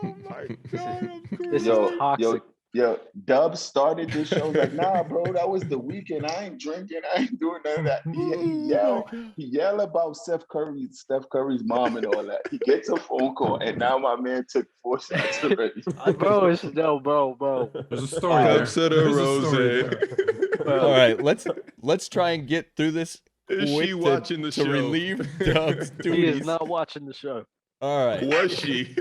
Oh my God, this is toxic. Yo, Dub started this show like, nah, bro, that was the weekend. I ain't drinking. I ain't doing none of that. He yell about Steph Curry's mom and all that. He gets a phone call, and now my man took 4 shots already. Bro. There's a story there. All right, let's try and get through this. Is she watching the show? To relieve Dub's duties. He is not watching the show. All right. Was she?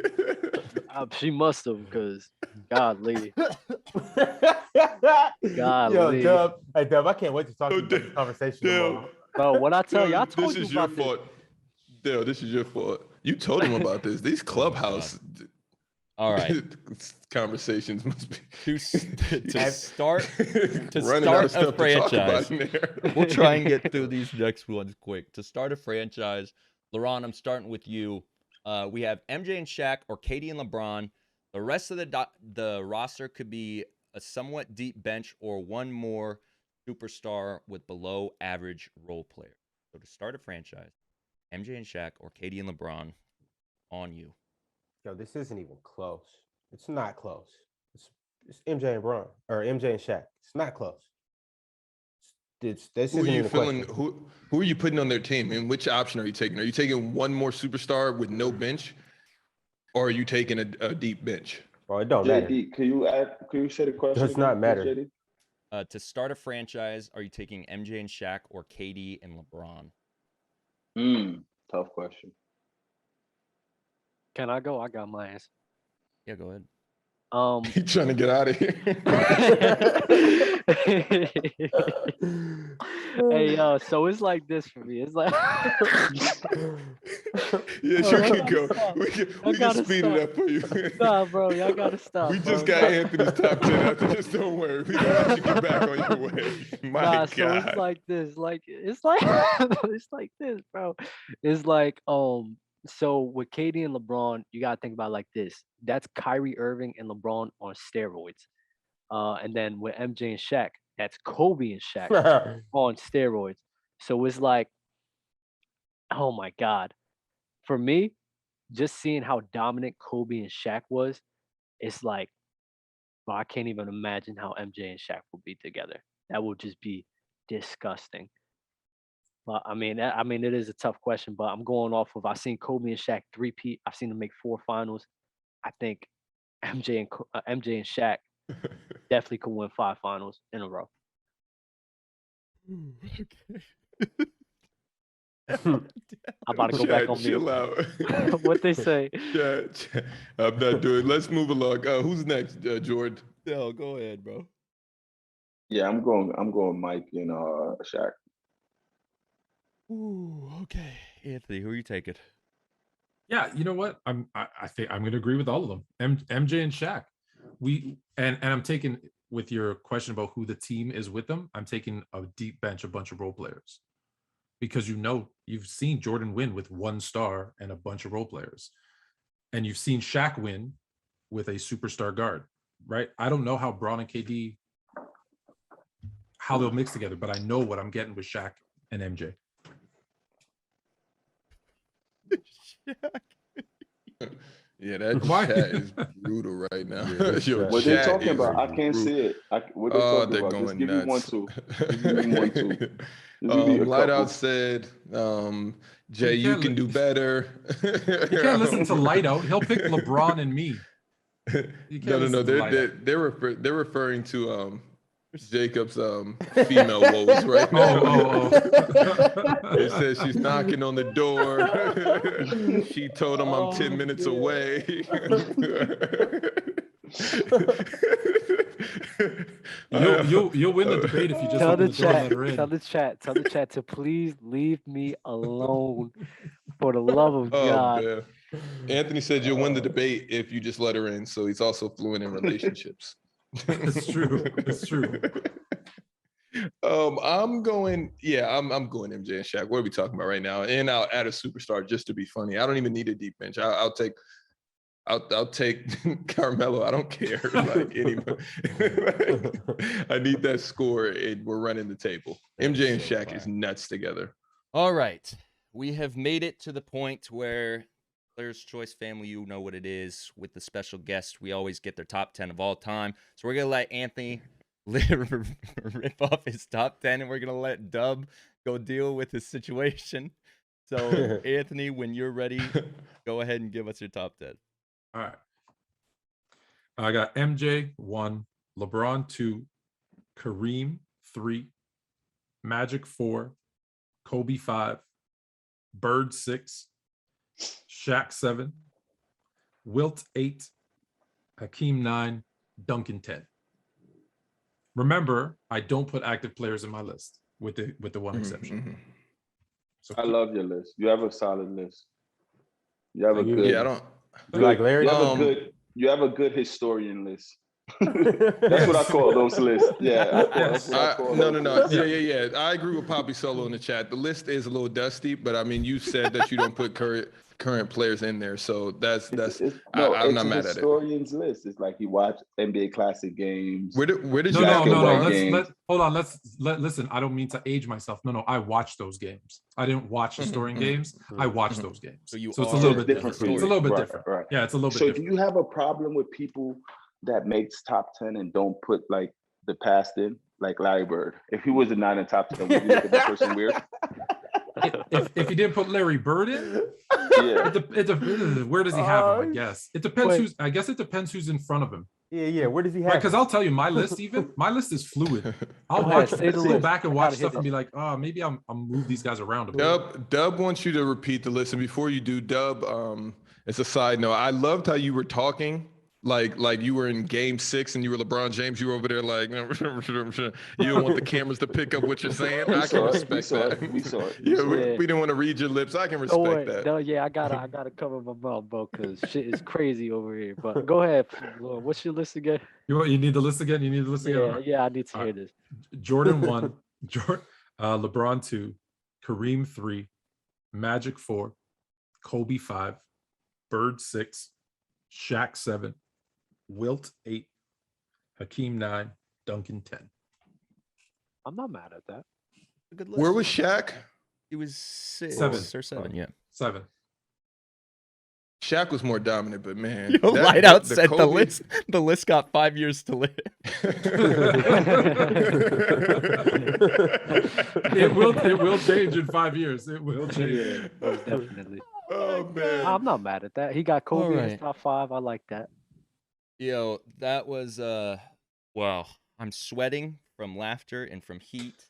She must have, because godly. Yo, Dub. Hey, Dub, I can't wait to talk to you about this conversation tomorrow. Bro, what I tell you, I told you about this. Dale, this is your fault. You told him about this. These Clubhouse all right conversations must be to start a franchise. We'll try and get through these next ones quick. To start a franchise, LaRon, I'm starting with you. We have MJ and Shaq or KD and LeBron. The rest of the roster could be a somewhat deep bench or one more superstar with below average role player. So to start a franchise, MJ and Shaq or KD and LeBron, on you. Yo, this isn't even close. It's not close. It's MJ and LeBron or MJ and Shaq. It's not close. This isn't even a question. Who are you putting on their team, and which option are you taking? Are you taking one more superstar with no bench, or are you taking a deep bench? Well, it don't matter. JD, can you say the question? It does not matter. To start a franchise, are you taking MJ and Shaq or KD and LeBron? Tough question. Can I go? I got my answer. Yeah, go ahead. He's trying to get out of here. Hey, so it's like this for me. It's like yes, you can go. We can speed it up for you. Stop, bro. Y'all gotta stop. We just got Anthony's top 10 after this. Don't worry. We got you get back on your way. My God. So it's like this. It's like this, bro. It's like so with KD and LeBron, you gotta think about it like this. That's Kyrie Irving and LeBron on steroids. And then with MJ and Shaq, that's Kobe and Shaq on steroids. So it's like, oh my God. For me, just seeing how dominant Kobe and Shaq was, it's like, well, I can't even imagine how MJ and Shaq will be together. That would just be disgusting. But I mean, it is a tough question, but I'm going off of, I've seen Kobe and Shaq three-peat. I've seen them make 4 finals. I think MJ and Shaq definitely could win 5 finals in a row. Okay. I'm about to go back on mute. Chill out. What they say? Chat. I'm not doing. Let's move along. Who's next, Jordan? No, go ahead, bro. Yeah, I'm going Mike and Shaq. Ooh, okay. Anthony, who are you taking? Yeah, you know what? I think I'm going to agree with all of them. MJ and Shaq. And I'm taking, with your question about who the team is with them, I'm taking a deep bench, a bunch of role players, because you've seen Jordan win with one star and a bunch of role players, and you've seen Shaq win with a superstar guard, right? I don't know how Bron and KD, how they'll mix together, but I know what I'm getting with Shaq and MJ. Yeah, that chat is brutal right now. Yeah, what they talking about? I can't see it. What they talking they're about? going Just give me nuts. 1, 2. Just give me 1, 2. Just give me a Lightout couple. said, Jay, you can do better. You can't listen to Lightout. He'll pick LeBron and me. No. They're referring to Jacob's female woes right now. It says she's knocking on the door. She told him I'm 10 minutes away. You'll win the debate if you just Tell open the the door and let her in. Tell the chat to please leave me alone, for the love of God. Man. Anthony said you'll win the debate if you just let her in. So he's also fluent in relationships. It's true. It's true. I'm going MJ and Shaq. What are we talking about right now? And I'll add a superstar just to be funny. I don't even need a deep bench. I'll take Carmelo. I don't care. Like anybody. I need that score, and we're running the table. MJ and Shaq is nuts together. All right. We have made it to the point where Players Choice family, you know what it is. With the special guest, we always get their top 10 of all time. So we're going to let Anthony rip off his top 10, and we're going to let Dub go deal with his situation. So, Anthony, when you're ready, go ahead and give us your top 10. All right. I got MJ 1, LeBron 2, Kareem 3, Magic 4, Kobe 5, Bird 6, Shaq 7, Wilt 8, Hakeem 9, Duncan 10. Remember, I don't put active players in my list with the one exception. Mm-hmm. So I love your list. You have a solid list. You have a good. Yeah, I don't. Like Larry? You have a good historian list. That's what I call those lists. Yeah. No. Yeah. I agree with Poppy Solo in the chat. The list is a little dusty, but I mean, you said that you don't put current players in there, so I'm not mad at it. Historian's list. It's like you watch NBA classic games. Where did you? No. Hold on. Listen. I don't mean to age myself. No. I watched those games. I didn't watch historian games. I watched those games. So it's a little bit different. It's a little bit different. Right. Yeah, it's a little bit different. So do you have a problem with people that makes top 10 and don't put like the past in, like Larry Bird? If he was not in top 10, would you look at that person weird? If he didn't put Larry Bird in, yeah. Where does he have him? I guess it depends. I guess it depends who's in front of him. Yeah. Where does he have? Because I'll tell you, my list is fluid. I'll go back and watch stuff and be like, oh, maybe I'll move these guys around a bit. Dub wants you to repeat the list, and before you do, Dub, it's a side note. I loved how you were talking. Like you were in game 6 and you were LeBron James. You were over there like, you don't want the cameras to pick up what you're saying. I can respect that. We saw it. Yeah, we didn't want to read your lips. I can respect that. No, yeah, I gotta cover my mouth, bro, because shit is crazy over here. But go ahead, Lord. What's your list again? You need the list again? Yeah, I need to hear this. Jordan 1, LeBron 2, Kareem 3, Magic 4, Kobe 5, Bird 6, Shaq 7, Wilt 8, Hakeem 9, Duncan 10. I'm not mad at that. A good list. Where was Shaq? He was 6 or 7, yeah. 7. Shaq was more dominant, but man. Lightout said Kobe... the list got 5 years to live. It will change in 5 years. It will change. Yeah, definitely. Oh man. I'm not mad at that. He got Kobe in his top 5. I like that. Yo, that was wow. I'm sweating from laughter and from heat.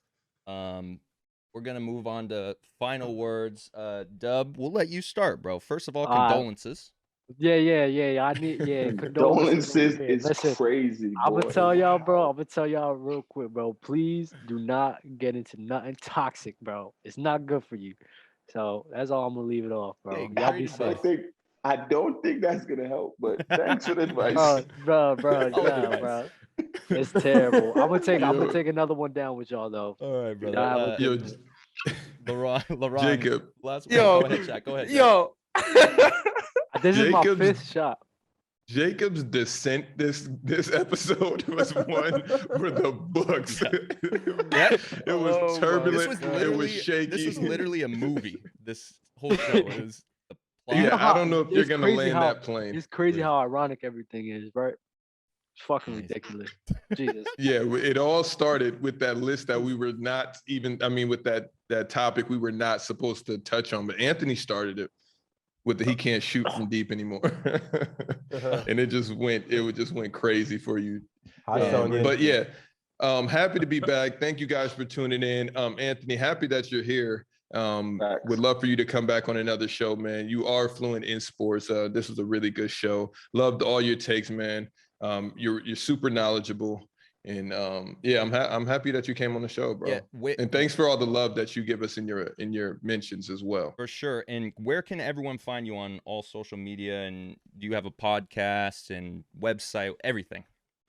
We're gonna move on to final words. Dub, we'll let you start, bro. First of all, condolences. Yeah. I need condolences is Listen, crazy. I'm gonna Boy. tell y'all, bro. I'm gonna tell y'all real quick, bro. Please do not get into nothing toxic, bro. It's not good for you. So that's all I'm gonna leave it off, bro. Yeah, Y'all be safe. I don't think that's gonna help, but thanks for the advice. Bro, bro. It's terrible. I'm gonna take another one down with y'all though. All right, brother. LeBron, Jacob. Last one. Go ahead, Jack. Go ahead. Yo. This is my 5th shot. Jacob's descent this episode was one for the books. It was turbulent. It was shaky. This was literally a movie. This whole show is. I don't know if you're gonna land that plane. It's crazy how ironic everything is, right? It's fucking ridiculous. Jesus. Yeah, it all started with that list that we were not even. I mean, with that topic we were not supposed to touch on, but Anthony started it with the he can't shoot from deep anymore, and it just went crazy for you. But yeah, happy to be back. Thank you guys for tuning in. Anthony, happy that you're here. Would love for you to come back on another show, man. You are fluent in sports. This was a really good show. Loved all your takes, man. You're super knowledgeable. And I'm happy that you came on the show, bro. Yeah, and thanks for all the love that you give us in your mentions as well. For sure. And where can everyone find you on all social media? And do you have a podcast and website, everything?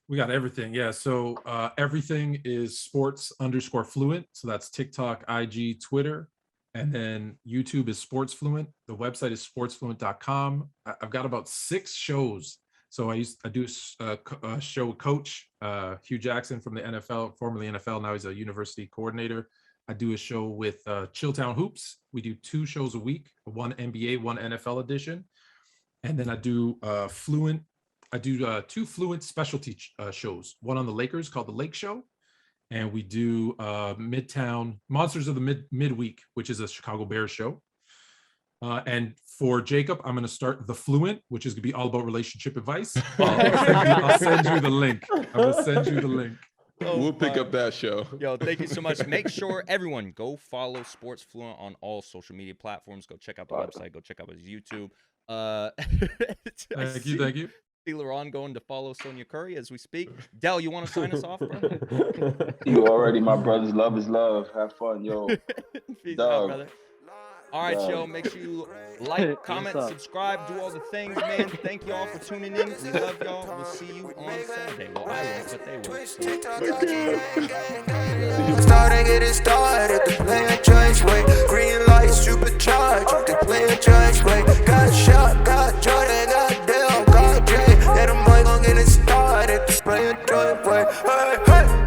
We got everything. Yeah. So everything is sports_fluent. So that's TikTok, IG, Twitter. And then YouTube is Sports Fluent. The website is sportsfluent.com. I've got about 6 shows. So I do a show with Coach Hugh Jackson from the NFL, formerly NFL. Now he's a university coordinator. I do a show with Chilltown Hoops. We do 2 shows a week, one NBA, one NFL edition. And then I do Fluent. I do 2 Fluent specialty shows. One on the Lakers called The Lake Show. And we do Midtown Monsters of the Midweek, which is a Chicago Bears show. And for Jacob, I'm going to start The Fluent, which is going to be all about relationship advice. I'll send you the link. I will send you the link. We'll pick up that show. Yo, thank you so much. Make sure everyone go follow Sports Fluent on all social media platforms. Go check out the website. Go check out his YouTube. Thank you. See LeBron going to follow Sonia Curry as we speak. Dell, you want to sign us off, bro? You already, my brothers. Love is love. Have fun, yo. Peace out, brother. All right, yo, make sure you like, comment, subscribe, do all the things, man. Thank y'all for tuning in. We love y'all. We'll see you on Saturday. Well, I won't, but they will. Starting getting started, the player choice way. Green light, supercharged, the player choice way. Got shot, got Jordan, got Dale, got Jay. Yeah, the mic gon' get it started, the player choice way. Hey.